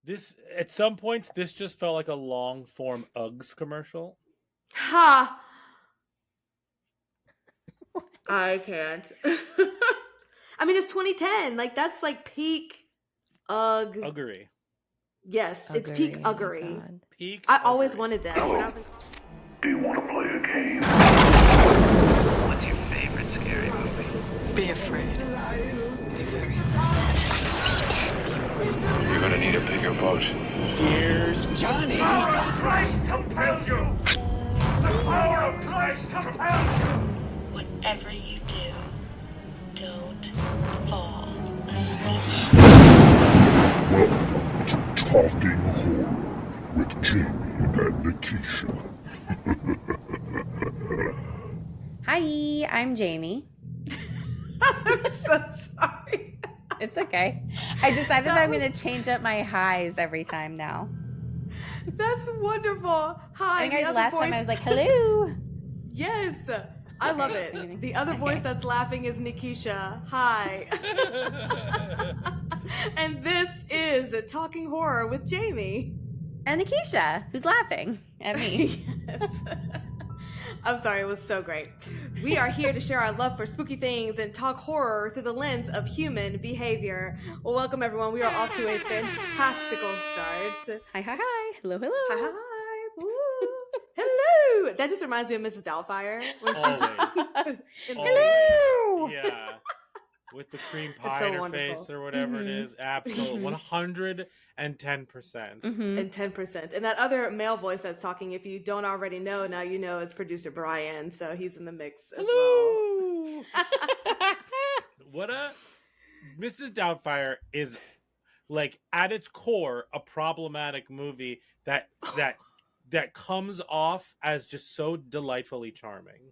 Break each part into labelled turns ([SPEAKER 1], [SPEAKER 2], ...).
[SPEAKER 1] This at some points this just felt like a long form Uggs commercial.
[SPEAKER 2] Ha! I can't. I mean, it's 2010. Like that's like peak Ugg.
[SPEAKER 1] Uggery.
[SPEAKER 2] Yes, it's peak Uggery.
[SPEAKER 1] Peak.
[SPEAKER 2] I always wanted that when I was in.
[SPEAKER 3] Do you want to play a game?
[SPEAKER 4] What's your favorite scary movie?
[SPEAKER 5] Be afraid. Be very afraid.
[SPEAKER 3] You're gonna need a bigger boat.
[SPEAKER 4] Here's Johnny.
[SPEAKER 3] The power of Christ compels you! The power of Christ compels you!
[SPEAKER 6] Whatever you do, don't fall asleep.
[SPEAKER 7] Welcome to Talking Horror with Jamie and Nikisha.
[SPEAKER 8] Hi, I'm Jamie.
[SPEAKER 2] I'm so sorry.
[SPEAKER 8] It's okay. I decided I'm going to change up my highs every time now.
[SPEAKER 2] That's wonderful. Hi.
[SPEAKER 8] I think last time I was like, hello.
[SPEAKER 2] Yes. I love it. The other voice that's laughing is Nikisha. Hi. And this is Talking Horror with Jamie.
[SPEAKER 8] And Nikisha, who's laughing at me.
[SPEAKER 2] Yes. I'm sorry, it was so great. We are here to share our love for spooky things and talk horror through the lens of human behavior. Well, welcome everyone. We are off to a fantastical start.
[SPEAKER 8] Hi, hi, hi. Hello, hello.
[SPEAKER 2] Hi, hi. Woo. Hello. That just reminds me of Mrs. Doubtfire. When she's
[SPEAKER 8] hello.
[SPEAKER 1] Yeah. With the cream pie
[SPEAKER 2] so
[SPEAKER 1] in her
[SPEAKER 2] wonderful.
[SPEAKER 1] face or whatever it is. Absolutely. 110%.
[SPEAKER 2] And 10%. And that other male voice that's talking, if you don't already know, now you know, is producer Brian. So he's in the mix as
[SPEAKER 1] Hello. What Mrs. Doubtfire is like at its core a problematic movie that comes off as just so delightfully charming.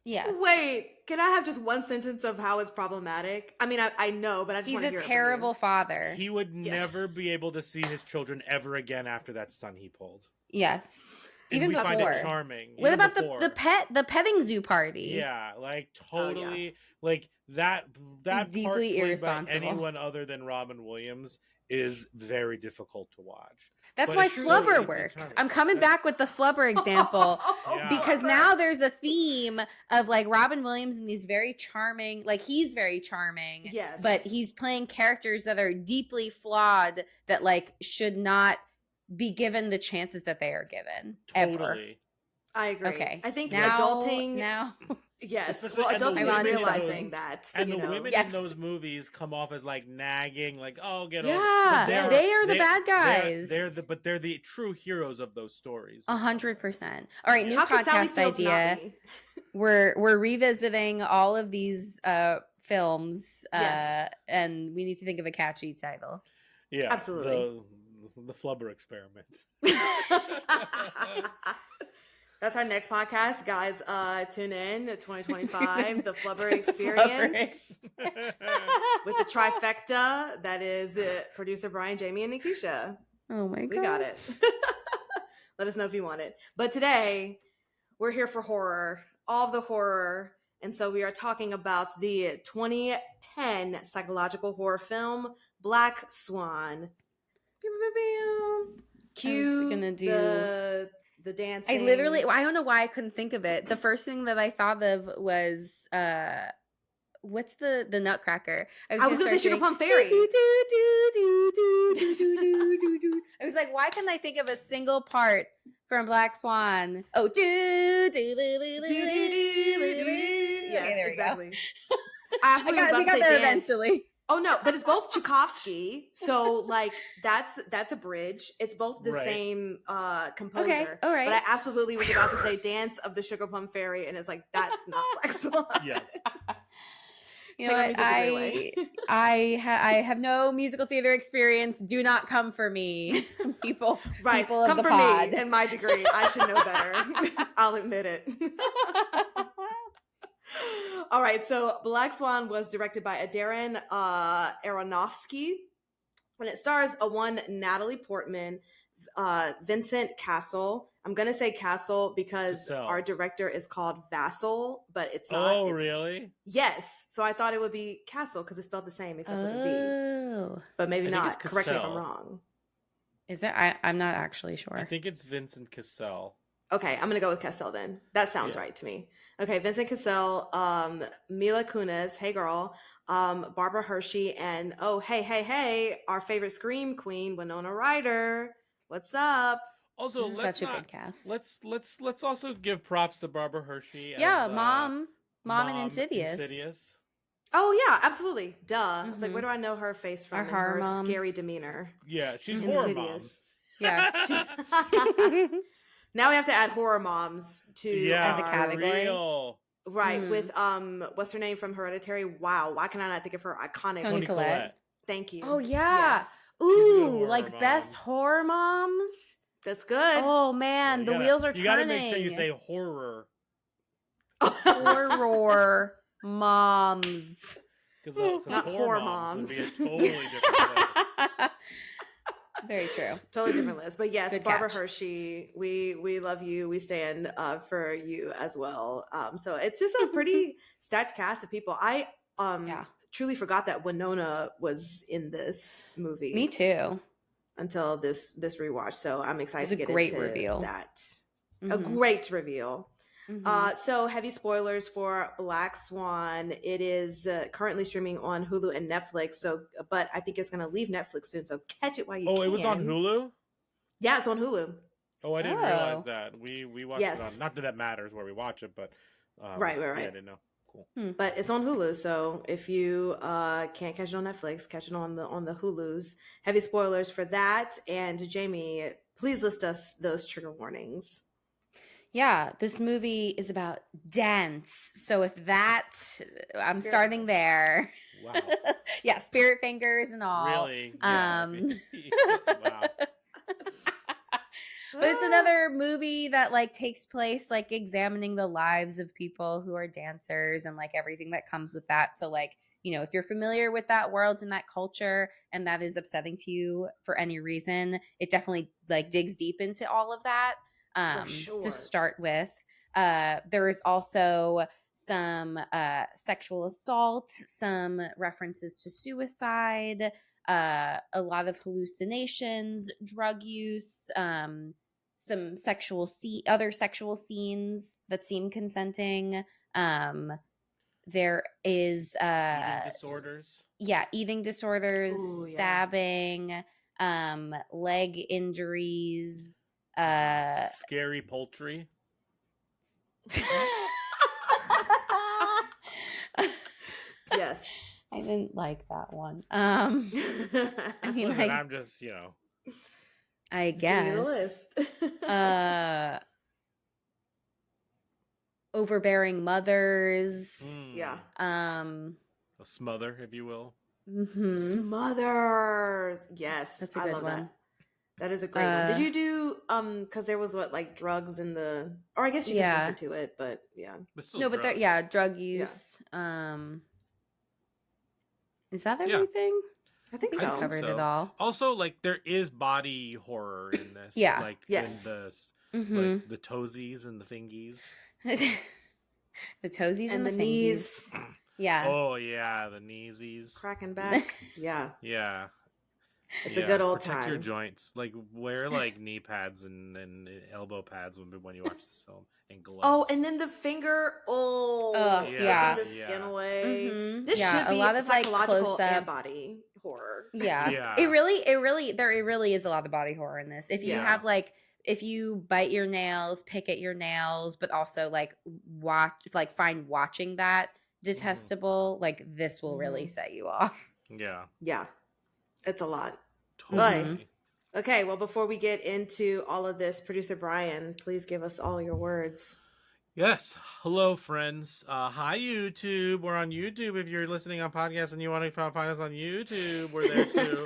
[SPEAKER 8] Yes.
[SPEAKER 2] Wait, can I have just one sentence of how it's problematic? I mean, I know, but I just
[SPEAKER 8] He's
[SPEAKER 2] want to
[SPEAKER 8] a
[SPEAKER 2] hear it from
[SPEAKER 8] terrible
[SPEAKER 2] you.
[SPEAKER 8] father.
[SPEAKER 1] He would never be able to see his children ever again after that stunt he pulled.
[SPEAKER 8] Yes.
[SPEAKER 1] And
[SPEAKER 8] Even
[SPEAKER 1] we
[SPEAKER 8] before.
[SPEAKER 1] find it charming.
[SPEAKER 8] What
[SPEAKER 1] even
[SPEAKER 8] about
[SPEAKER 1] before.
[SPEAKER 8] the petting zoo party?
[SPEAKER 1] Yeah, like totally like that
[SPEAKER 8] He's deeply
[SPEAKER 1] part played
[SPEAKER 8] irresponsible.
[SPEAKER 1] by anyone other than Robin Williams is very difficult to watch.
[SPEAKER 8] That's
[SPEAKER 1] But
[SPEAKER 8] why
[SPEAKER 1] it's
[SPEAKER 8] Flubber
[SPEAKER 1] really
[SPEAKER 8] works.
[SPEAKER 1] charming.
[SPEAKER 8] I'm coming back with the Flubber example
[SPEAKER 1] Yeah.
[SPEAKER 8] because now there's a theme of like Robin Williams and these very charming, like he's very charming.
[SPEAKER 2] Yes.
[SPEAKER 8] But he's playing characters that are deeply flawed that like should not be given the chances that they are given ever.
[SPEAKER 1] Totally.
[SPEAKER 2] I agree.
[SPEAKER 8] Okay.
[SPEAKER 2] I think
[SPEAKER 8] now,
[SPEAKER 2] adulting.
[SPEAKER 8] now.
[SPEAKER 2] Yes.
[SPEAKER 1] Especially-
[SPEAKER 2] Well,
[SPEAKER 1] and the
[SPEAKER 2] adulting is
[SPEAKER 8] women in
[SPEAKER 2] realizing that.
[SPEAKER 1] And
[SPEAKER 2] you
[SPEAKER 1] the
[SPEAKER 2] know.
[SPEAKER 1] women
[SPEAKER 8] Yes.
[SPEAKER 1] in those movies come off as like nagging, like, oh, get
[SPEAKER 8] Yeah,
[SPEAKER 1] over. But
[SPEAKER 8] they are the bad guys.
[SPEAKER 1] They're the true heroes of those stories.
[SPEAKER 8] 100%. All right, new
[SPEAKER 2] How can Sally
[SPEAKER 8] podcast
[SPEAKER 2] Fields not
[SPEAKER 8] idea.
[SPEAKER 2] be?
[SPEAKER 8] We're revisiting all of these films,
[SPEAKER 2] Yes.
[SPEAKER 8] and we need to think of a catchy title.
[SPEAKER 1] Yeah,
[SPEAKER 2] Absolutely.
[SPEAKER 1] The Flubber Experiment.
[SPEAKER 2] That's our next podcast, guys. Tune in to 2025, the Flubber Experience with the trifecta that is producer Brian, Jamie, and Nikisha.
[SPEAKER 8] Oh my god,
[SPEAKER 2] We got it. Let us know if you want it. But today, we're here for horror, all of the horror. And so we are talking about the 2010 psychological horror film, Black Swan. Cue
[SPEAKER 8] gonna do-
[SPEAKER 2] the dancing.
[SPEAKER 8] I don't know why I couldn't think of it. The first thing that I thought of was what's the Nutcracker?
[SPEAKER 2] I was gonna say Sugar Plum Fairy.
[SPEAKER 8] I was like, why can't I think of a single part from Black Swan? Oh,
[SPEAKER 2] Yes,
[SPEAKER 8] there we
[SPEAKER 2] exactly.
[SPEAKER 8] go.
[SPEAKER 2] I absolutely was
[SPEAKER 8] we
[SPEAKER 2] about
[SPEAKER 8] got
[SPEAKER 2] to say
[SPEAKER 8] there
[SPEAKER 2] dance.
[SPEAKER 8] eventually.
[SPEAKER 2] Oh no, but it's both Tchaikovsky, so like that's a bridge. It's both the
[SPEAKER 1] Right.
[SPEAKER 2] same composer.
[SPEAKER 8] Okay, all right.
[SPEAKER 2] But I absolutely was about to say Dance of the Sugar Plum Fairy, and it's like that's not Black Swan.
[SPEAKER 1] Yes.
[SPEAKER 8] You
[SPEAKER 2] Take
[SPEAKER 8] know
[SPEAKER 2] our
[SPEAKER 8] what?
[SPEAKER 2] music away.
[SPEAKER 8] I have no musical theater experience. Do not come for me, people.
[SPEAKER 2] Right,
[SPEAKER 8] People of
[SPEAKER 2] come
[SPEAKER 8] the
[SPEAKER 2] for
[SPEAKER 8] pod.
[SPEAKER 2] me and my degree. I should know better. I'll admit it. All right, so Black Swan was directed by Darren Aronofsky, and it stars one Natalie Portman, Vincent Castle. I'm gonna say Castle because
[SPEAKER 1] Cassell.
[SPEAKER 2] our director is called Vassal, but it's not.
[SPEAKER 1] Oh,
[SPEAKER 2] It's-
[SPEAKER 1] really?
[SPEAKER 2] Yes. So I thought it would be Castle because it's spelled the same except with a V,
[SPEAKER 8] Oh,
[SPEAKER 2] but maybe
[SPEAKER 1] I think
[SPEAKER 2] not.
[SPEAKER 1] it's
[SPEAKER 2] Correct me if I'm
[SPEAKER 1] Cassell.
[SPEAKER 2] wrong.
[SPEAKER 8] Is it? I'm not actually sure.
[SPEAKER 1] I think it's Vincent Cassell.
[SPEAKER 2] Okay, I'm gonna go with Cassell then. That sounds
[SPEAKER 1] Yeah.
[SPEAKER 2] right to me. Okay, Vincent Cassell, Mila Kunis, hey girl, Barbara Hershey, and oh hey, our favorite Scream queen, Winona Ryder. What's up?
[SPEAKER 1] Also,
[SPEAKER 8] This is
[SPEAKER 1] let's
[SPEAKER 8] such a
[SPEAKER 1] not
[SPEAKER 8] good cast.
[SPEAKER 1] let's also give props to Barbara Hershey
[SPEAKER 8] Yeah,
[SPEAKER 1] as
[SPEAKER 8] mom in Insidious.
[SPEAKER 2] Oh yeah, absolutely. Duh. I was like,
[SPEAKER 8] Mhm.
[SPEAKER 2] where do I know her face from?
[SPEAKER 8] Our
[SPEAKER 2] And
[SPEAKER 8] horror
[SPEAKER 2] her
[SPEAKER 8] mom.
[SPEAKER 2] scary demeanor.
[SPEAKER 1] Yeah, she's
[SPEAKER 8] Mhm.
[SPEAKER 1] horror mom.
[SPEAKER 2] Insidious.
[SPEAKER 8] Yeah.
[SPEAKER 2] Now we have to add horror moms to
[SPEAKER 1] Yeah,
[SPEAKER 8] As a
[SPEAKER 2] our-
[SPEAKER 8] category.
[SPEAKER 1] real.
[SPEAKER 2] right
[SPEAKER 8] Mm.
[SPEAKER 2] with what's her name from Hereditary? Wow, why can I not think of her iconic?
[SPEAKER 8] Toni Collette.
[SPEAKER 2] Thank you.
[SPEAKER 8] Oh yeah.
[SPEAKER 2] Yes,
[SPEAKER 1] She's a good
[SPEAKER 8] Ooh,
[SPEAKER 1] horror
[SPEAKER 8] like best
[SPEAKER 1] mom.
[SPEAKER 8] horror moms.
[SPEAKER 2] that's good.
[SPEAKER 8] Oh man,
[SPEAKER 1] You
[SPEAKER 8] the
[SPEAKER 1] gotta-
[SPEAKER 8] wheels are
[SPEAKER 1] You
[SPEAKER 8] turning.
[SPEAKER 1] gotta make sure you say horror.
[SPEAKER 8] horror moms.
[SPEAKER 1] Because
[SPEAKER 2] Not
[SPEAKER 1] horror
[SPEAKER 2] whore
[SPEAKER 1] moms would be a
[SPEAKER 2] moms.
[SPEAKER 1] totally different list.
[SPEAKER 8] Very true.
[SPEAKER 2] Totally different list, but yes,
[SPEAKER 8] Good
[SPEAKER 2] Barbara
[SPEAKER 8] catch.
[SPEAKER 2] Hershey, we love you. We stand for you as well. So it's just a pretty stacked cast of people. I
[SPEAKER 8] Yeah.
[SPEAKER 2] truly forgot that Winona was in this movie.
[SPEAKER 8] Me too.
[SPEAKER 2] Until this rewatch, so I'm excited
[SPEAKER 8] It
[SPEAKER 2] to
[SPEAKER 8] was a
[SPEAKER 2] get
[SPEAKER 8] great
[SPEAKER 2] into
[SPEAKER 8] reveal.
[SPEAKER 2] that. A
[SPEAKER 8] Mhm.
[SPEAKER 2] great reveal.
[SPEAKER 8] Mhm.
[SPEAKER 2] So heavy spoilers for Black Swan. It is currently streaming on Hulu and Netflix. So, but I think it's going to leave Netflix soon. So catch it while you can.
[SPEAKER 1] Oh, it was on Hulu?
[SPEAKER 2] Yeah, it's on Hulu.
[SPEAKER 1] Oh, I didn't realize
[SPEAKER 8] Oh.
[SPEAKER 1] that. We watched
[SPEAKER 2] Yes.
[SPEAKER 1] it on. Not that that matters where we watch it, but
[SPEAKER 2] Right.
[SPEAKER 1] Yeah, I didn't know. Cool.
[SPEAKER 2] But it's on Hulu. So if you can't catch it on Netflix, catch it on the Hulus. Heavy spoilers for that. And Jamie, please list us those trigger warnings.
[SPEAKER 8] Yeah, this movie is about dance. So if that, I'm
[SPEAKER 2] Spirit
[SPEAKER 8] starting there.
[SPEAKER 1] Wow.
[SPEAKER 8] Yeah, spirit fingers and all.
[SPEAKER 1] Really? Yeah, wow.
[SPEAKER 8] But it's another movie that like takes place like examining the lives of people who are dancers and like everything that comes with that. So like, you know, if you're familiar with that world and that culture and that is upsetting to you for any reason, it definitely like digs deep into all of that.
[SPEAKER 2] For sure.
[SPEAKER 8] To start with, there is also some sexual assault, some references to suicide, a lot of hallucinations, drug use, some other sexual scenes that seem consenting. There is
[SPEAKER 1] Eating disorders.
[SPEAKER 8] eating disorders,
[SPEAKER 2] Ooh, yeah.
[SPEAKER 8] stabbing, leg injuries,
[SPEAKER 1] Scary poultry.
[SPEAKER 2] Yes.
[SPEAKER 8] I didn't like that one.
[SPEAKER 2] I
[SPEAKER 8] mean,
[SPEAKER 1] Listen,
[SPEAKER 8] like-
[SPEAKER 1] I'm just,
[SPEAKER 8] I
[SPEAKER 2] Just give me the
[SPEAKER 8] guess.
[SPEAKER 2] list.
[SPEAKER 8] Overbearing mothers.
[SPEAKER 2] Yeah.
[SPEAKER 1] A smother, if you will.
[SPEAKER 8] Mhm.
[SPEAKER 2] Smother. Yes.
[SPEAKER 8] That's a
[SPEAKER 2] I
[SPEAKER 8] good
[SPEAKER 2] love
[SPEAKER 8] one.
[SPEAKER 2] that. That is a great one. Did you do because there was like drugs in the or I guess you
[SPEAKER 8] Yeah.
[SPEAKER 2] consented to it, but yeah.
[SPEAKER 1] Still
[SPEAKER 8] No, but
[SPEAKER 1] drugs.
[SPEAKER 8] drug use. Is that
[SPEAKER 1] Yeah.
[SPEAKER 8] everything?
[SPEAKER 2] I think
[SPEAKER 8] I
[SPEAKER 2] so.
[SPEAKER 8] think we covered it
[SPEAKER 1] so.
[SPEAKER 8] all.
[SPEAKER 1] Also, like there is body horror in this.
[SPEAKER 8] Yeah.
[SPEAKER 1] Like
[SPEAKER 2] Yes.
[SPEAKER 1] in the
[SPEAKER 8] Mhm.
[SPEAKER 1] like the toesies and the fingies.
[SPEAKER 8] The toesies
[SPEAKER 2] And
[SPEAKER 8] and,
[SPEAKER 2] the
[SPEAKER 8] fingies.
[SPEAKER 2] knees
[SPEAKER 8] Yeah.
[SPEAKER 1] Oh yeah, the kneesies.
[SPEAKER 2] cracking back. Yeah.
[SPEAKER 1] Yeah.
[SPEAKER 2] It's a good old
[SPEAKER 1] Protect your
[SPEAKER 2] time.
[SPEAKER 1] joints. Like wear like knee pads and elbow pads when you watch this film and gloves.
[SPEAKER 2] Oh, and then the finger. Oh,
[SPEAKER 8] Ugh,
[SPEAKER 1] yeah.
[SPEAKER 2] ripping the skin away.
[SPEAKER 8] Mhm.
[SPEAKER 2] This
[SPEAKER 8] Yeah,
[SPEAKER 2] should be
[SPEAKER 8] a lot of like
[SPEAKER 2] psychological
[SPEAKER 8] close
[SPEAKER 2] and
[SPEAKER 8] up.
[SPEAKER 2] body horror.
[SPEAKER 8] Yeah.
[SPEAKER 1] Yeah.
[SPEAKER 8] It really is a lot of body horror in this. If you
[SPEAKER 2] Yeah.
[SPEAKER 8] have like if you bite your nails, pick at your nails, but also like find watching that detestable, like this will really set you off.
[SPEAKER 1] Yeah.
[SPEAKER 2] Yeah, it's a lot.
[SPEAKER 1] Totally.
[SPEAKER 2] Okay, well, before we get into all of this, producer Brian, please give us all your words.
[SPEAKER 1] Yes. Hello, friends. Hi, YouTube. We're on YouTube. If you're listening on podcast and you want to find us on YouTube, we're there too.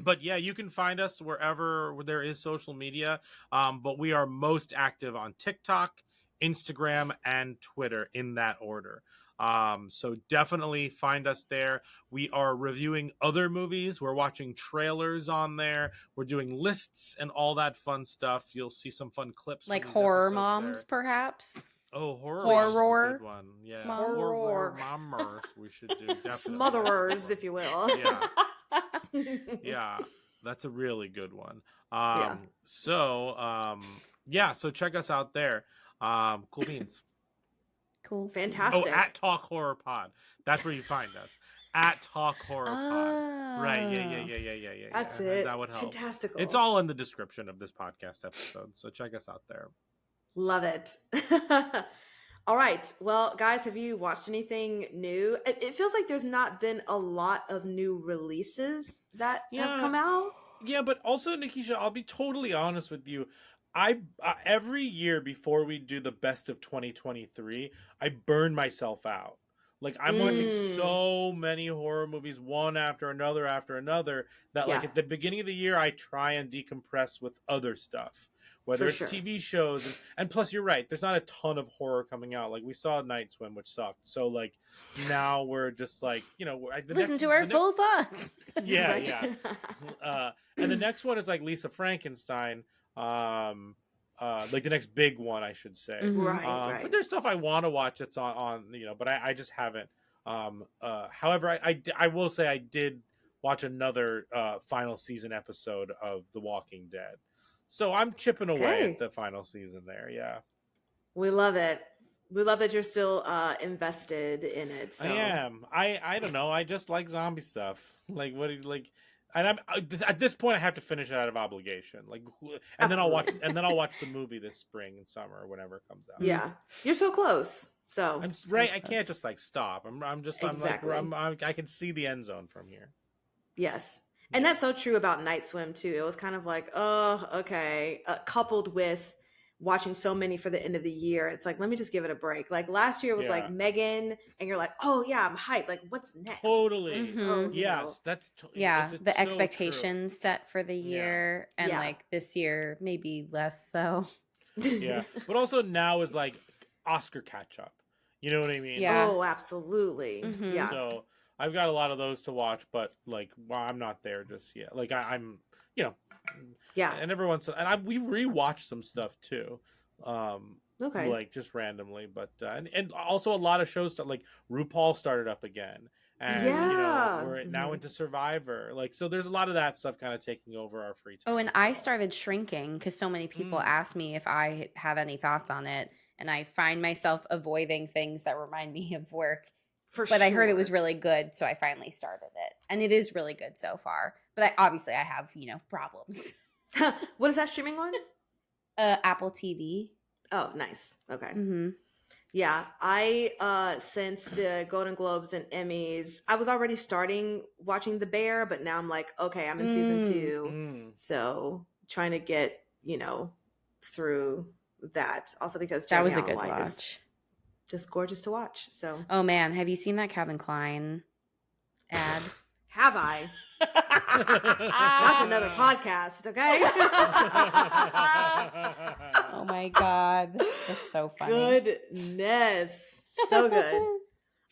[SPEAKER 1] But yeah, you can find us wherever there is social media. But we are most active on TikTok, Instagram, and Twitter in that order. So definitely find us there. We are reviewing other movies. We're watching trailers on there. We're doing lists and all that fun stuff. You'll see some fun clips.
[SPEAKER 8] Like
[SPEAKER 1] from these
[SPEAKER 8] horror
[SPEAKER 1] episodes
[SPEAKER 8] moms,
[SPEAKER 1] there.
[SPEAKER 8] perhaps.
[SPEAKER 1] Oh, horror.
[SPEAKER 8] Horror
[SPEAKER 1] is a good one. Yeah.
[SPEAKER 8] moms.
[SPEAKER 1] Horror mommers. We should do definitely.
[SPEAKER 2] Smotherers, if you will.
[SPEAKER 1] Yeah. Yeah. That's a really good one.
[SPEAKER 2] Yeah.
[SPEAKER 1] So check us out there. Cool beans.
[SPEAKER 8] Cool.
[SPEAKER 2] Fantastic.
[SPEAKER 1] Oh, at Talk Horror Pod. That's where you find us. At Talk Horror Pod. Right. Yeah.
[SPEAKER 8] Oh.
[SPEAKER 2] That's
[SPEAKER 1] Yeah.
[SPEAKER 2] it.
[SPEAKER 1] That would help.
[SPEAKER 2] Fantastical.
[SPEAKER 1] It's all in the description of this podcast episode. So check us out there.
[SPEAKER 2] Love it. All right. Well, guys, have you watched anything new? It feels like there's not been a lot of new releases that have come out.
[SPEAKER 1] Yeah, but also, Nikisha, I'll be totally honest with you. Every year before we do the best of 2023, I burn myself out. Like I'm watching so many horror movies one after another that like
[SPEAKER 2] Yeah.
[SPEAKER 1] at the beginning of the year I try and decompress with other stuff. Whether
[SPEAKER 2] For
[SPEAKER 1] it's
[SPEAKER 2] sure.
[SPEAKER 1] TV shows and plus you're right, there's not a ton of horror coming out. Like we saw Night Swim, which sucked. So like now we're just like,
[SPEAKER 8] Listen to our full thoughts.
[SPEAKER 1] Yeah,
[SPEAKER 2] Right.
[SPEAKER 1] yeah. And the next one is like Lisa Frankenstein. Like the next big one, I should say.
[SPEAKER 8] Mhm.
[SPEAKER 2] Right.
[SPEAKER 1] But there's stuff I want to watch that's on but I just haven't. However, I will say I did watch another final season episode of The Walking Dead. So I'm chipping away
[SPEAKER 2] Okay.
[SPEAKER 1] at the final season there, yeah.
[SPEAKER 2] We love it. We love that you're still invested in it. So.
[SPEAKER 1] I am. I don't know. I just like zombie stuff. Like what? And at this point, I have to finish it out of obligation. And then I'll watch the movie this spring and summer or whenever it comes out.
[SPEAKER 2] Yeah, you're so close. So
[SPEAKER 1] I'm right. I can't just like stop.
[SPEAKER 2] Exactly.
[SPEAKER 1] I can see the end zone from here.
[SPEAKER 2] yes, and that's so true about Night Swim too. It was kind of like, oh, okay, coupled with watching so many for the end of the year. It's like, let me just give it a break. Like last year was like Megan, and you're like, oh yeah, I'm hyped. Like what's next?
[SPEAKER 1] Totally.
[SPEAKER 8] Mhm.
[SPEAKER 2] Oh, you know.
[SPEAKER 1] Yes, that's
[SPEAKER 8] Yeah,
[SPEAKER 1] it's
[SPEAKER 8] the
[SPEAKER 1] so
[SPEAKER 8] expectations set for the
[SPEAKER 1] Yeah.
[SPEAKER 8] year, and
[SPEAKER 2] Yeah.
[SPEAKER 8] like this year, maybe less so.
[SPEAKER 1] true. Yeah, but also now is like Oscar catch up. You know what I mean?
[SPEAKER 8] Yeah.
[SPEAKER 2] Oh, absolutely.
[SPEAKER 8] Mhm.
[SPEAKER 2] Yeah.
[SPEAKER 1] So I've got a lot of those to watch, but like, I'm not there just yet. Like I'm,
[SPEAKER 2] Yeah.
[SPEAKER 1] and every once we rewatched some stuff too.
[SPEAKER 2] Okay.
[SPEAKER 1] Like just randomly, but and also a lot of shows like RuPaul started up again, and
[SPEAKER 2] Yeah.
[SPEAKER 1] we're now
[SPEAKER 2] Mhm.
[SPEAKER 1] into Survivor. Like so, there's a lot of that stuff kind of taking over our free time.
[SPEAKER 8] Oh, and I started shrinking because so many people
[SPEAKER 1] Mm.
[SPEAKER 8] ask me if I have any thoughts on it, and I find myself avoiding things that remind me of work.
[SPEAKER 2] For
[SPEAKER 8] But I heard it was
[SPEAKER 2] sure.
[SPEAKER 8] really good, so I finally started it, and it is really good so far. But obviously, I have problems.
[SPEAKER 2] What is that streaming on?
[SPEAKER 8] Apple TV.
[SPEAKER 2] Oh, nice. Okay.
[SPEAKER 8] Mm-hmm.
[SPEAKER 2] Yeah, I since the Golden Globes and Emmys, I was already starting watching The Bear, but now I'm like, okay, I'm in season 2.
[SPEAKER 1] Mm.
[SPEAKER 2] So trying to get, through that. Also because
[SPEAKER 8] That was a
[SPEAKER 2] Jamie
[SPEAKER 8] good
[SPEAKER 2] Allen White is
[SPEAKER 8] watch.
[SPEAKER 2] just gorgeous to watch. So
[SPEAKER 8] Oh man, have you seen that Calvin Klein ad?
[SPEAKER 2] have I? That's another podcast, okay?
[SPEAKER 8] Oh my god, that's so funny.
[SPEAKER 2] Goodness. So good.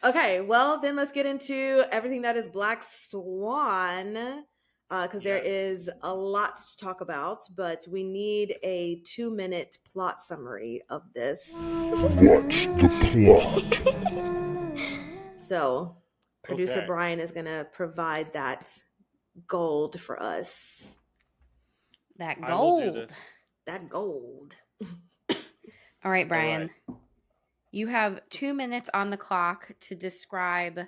[SPEAKER 2] Okay, well then let's get into everything that is Black Swan. Because there is a lot to talk about, but we need a 2-minute plot summary of this.
[SPEAKER 7] What's the plot?
[SPEAKER 2] So, producer
[SPEAKER 1] Okay.
[SPEAKER 2] Brian is going to provide that gold for us.
[SPEAKER 8] That
[SPEAKER 1] I will do
[SPEAKER 8] gold.
[SPEAKER 1] this.
[SPEAKER 2] That gold.
[SPEAKER 8] All right, Brian. You have 2 minutes on the clock to describe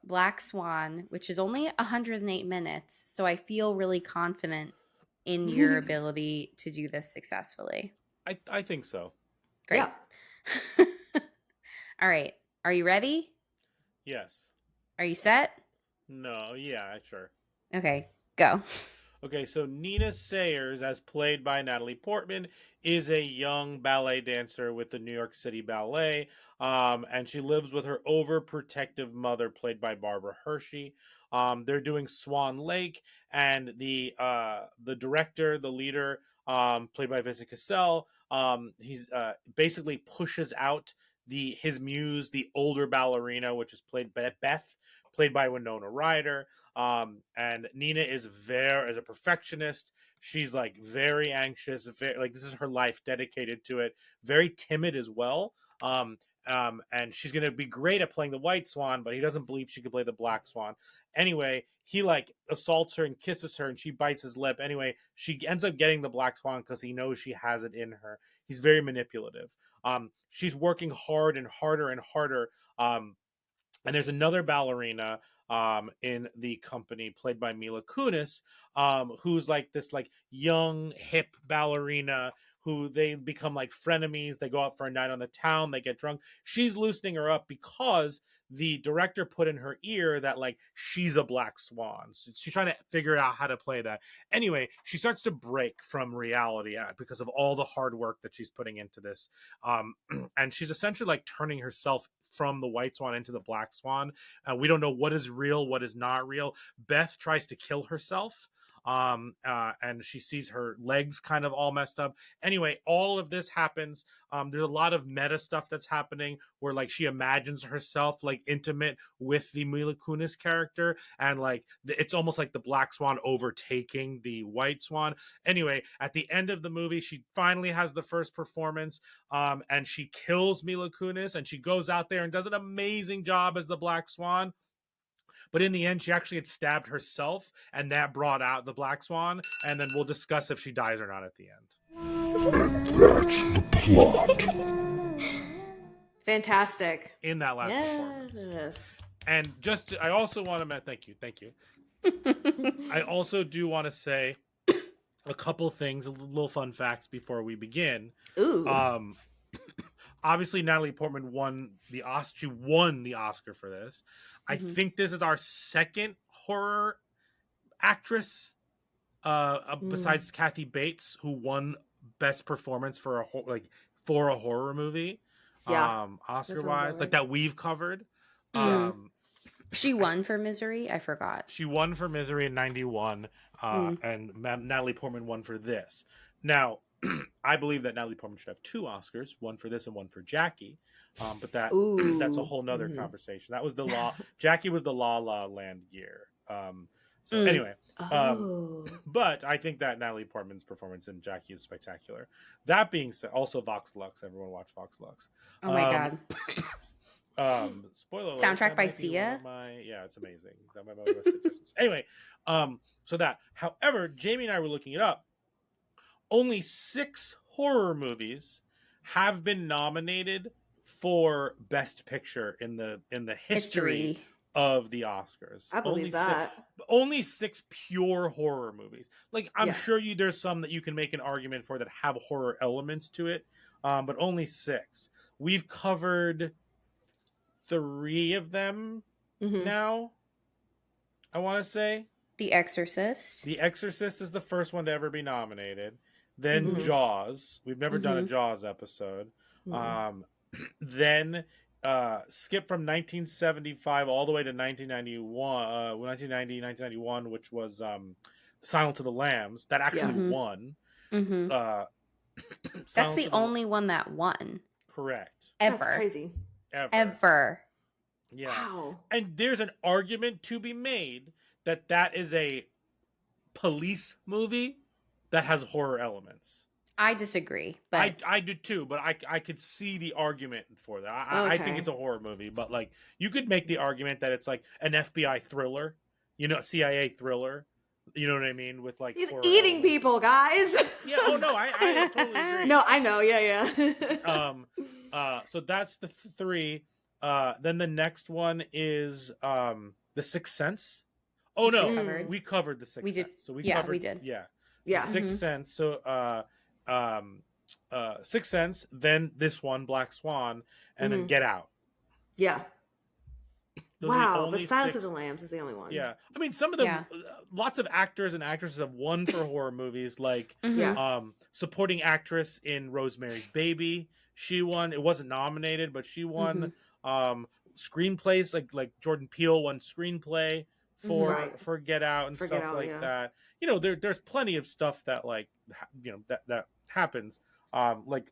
[SPEAKER 8] Black Swan, which is only 108 minutes. So I feel really confident in your ability to do this successfully.
[SPEAKER 1] I think so.
[SPEAKER 8] Great.
[SPEAKER 2] Yeah.
[SPEAKER 8] All right. Are you ready?
[SPEAKER 1] Yes.
[SPEAKER 8] Are you set?
[SPEAKER 1] No. Yeah. Sure.
[SPEAKER 8] Okay, go.
[SPEAKER 1] Okay, so Nina Sayers, as played by Natalie Portman, is a young ballet dancer with the New York City Ballet, and she lives with her overprotective mother, played by Barbara Hershey. They're doing Swan Lake, and the director, the leader, played by Vincent Cassell, he's basically pushes out his muse, the older ballerina, which is played by Beth, played by Winona Ryder. And Nina is as a perfectionist. She's like very anxious, very, like this is her life dedicated to it. Very timid as well. and she's gonna be great at playing the White Swan, but he doesn't believe she could play the Black Swan. Anyway, he like assaults her and kisses her, and she bites his lip. Anyway, she ends up getting the Black Swan because he knows she has it in her. He's very manipulative. She's working hard and harder and harder. And there's another ballerina in the company played by Mila Kunis, who's like this like young hip ballerina who they become like frenemies. They go out for a night on the town. They get drunk. She's loosening her up because the director put in her ear that like she's a black swan. So she's trying to figure out how to play that. Anyway, she starts to break from reality because of all the hard work that she's putting into this. And she's essentially like turning herself from the White Swan into the Black Swan. We don't know what is real, what is not real. Beth tries to kill herself. And she sees her legs kind of all messed up. Anyway, all of this happens. There's a lot of meta stuff that's happening where like she imagines herself like intimate with the Mila Kunis character, and like it's almost like the Black Swan overtaking the White Swan. Anyway, at the end of the movie, she finally has the first performance, and she kills Mila Kunis, and she goes out there and does an amazing job as the Black Swan. But in the end, she actually had stabbed herself, and that brought out the Black Swan. And then we'll discuss if she dies or not at the end.
[SPEAKER 7] And that's the plot.
[SPEAKER 2] Fantastic.
[SPEAKER 1] In that last performance.
[SPEAKER 2] Yes.
[SPEAKER 1] And I also want to thank you. I also do want to say a couple things, little fun facts before we begin.
[SPEAKER 2] Ooh.
[SPEAKER 1] Obviously, Natalie Portman won the Oscar. She won the Oscar for this. I think this is our second horror actress, besides Kathy Bates, who won Best Performance for a horror movie.
[SPEAKER 2] Yeah.
[SPEAKER 1] Oscar wise, like that we've covered.
[SPEAKER 8] She won for Misery. I forgot.
[SPEAKER 1] She won for Misery in '91, and Natalie Portman won for this. Now, I believe that Natalie Portman should have 2 Oscars, one for this and one for Jackie. But that's a whole nother conversation. That was the law. Jackie was the La La Land year. Anyway, but I think that Natalie Portman's performance in Jackie is spectacular. That being said, also Vox Lux. Everyone watch Vox Lux.
[SPEAKER 8] Oh my god.
[SPEAKER 1] Spoiler alert,
[SPEAKER 8] soundtrack by Sia.
[SPEAKER 1] Yeah, it's amazing. That might be my suggestions. Anyway, so that. However, Jamie and I were looking it up. Only 6 horror movies have been nominated for Best Picture in the history of the Oscars.
[SPEAKER 2] I believe that.
[SPEAKER 1] Only 6 pure horror movies. Like I'm sure there's some that you can make an argument for that have horror elements to it, but only 6. We've covered 3 of them now. I want to say
[SPEAKER 8] The Exorcist.
[SPEAKER 1] The Exorcist is the first one to ever be nominated. Then Jaws. We've never done a Jaws episode. Then skip from 1975 all the way to 1991, which was Silence of the Lambs. That actually won.
[SPEAKER 8] That's the only one that won.
[SPEAKER 1] Correct.
[SPEAKER 8] Ever.
[SPEAKER 2] That's crazy.
[SPEAKER 1] Ever. Yeah.
[SPEAKER 2] Wow.
[SPEAKER 1] And there's an argument to be made that is a police movie that has horror elements.
[SPEAKER 8] I disagree, but
[SPEAKER 1] I do too, but I could see the argument for that. I think it's a horror movie, but like you could make the argument that it's like an FBI thriller, CIA thriller. You know what I mean? With like
[SPEAKER 2] he's eating
[SPEAKER 1] elements.
[SPEAKER 2] people, guys.
[SPEAKER 1] Yeah. Oh no, I totally agree.
[SPEAKER 2] No, I know. Yeah.
[SPEAKER 1] So that's the 3. Then the next one is The Sixth Sense. Oh no, we covered The Sixth
[SPEAKER 8] we did.
[SPEAKER 1] Sense. So we did. Yeah. Sixth Sense. So Sixth Sense, then this one, Black Swan, and then Get Out.
[SPEAKER 2] Yeah.
[SPEAKER 1] Those
[SPEAKER 2] wow, but Silence of the Lambs is the only one.
[SPEAKER 1] Yeah. I mean, some of them, lots of actors and actresses have won for horror movies, like supporting actress in Rosemary's Baby. She won. It wasn't nominated, but she won. Screenplays, like Jordan Peele won screenplay for Get Out and stuff like that. There's plenty of stuff that like that happens. I just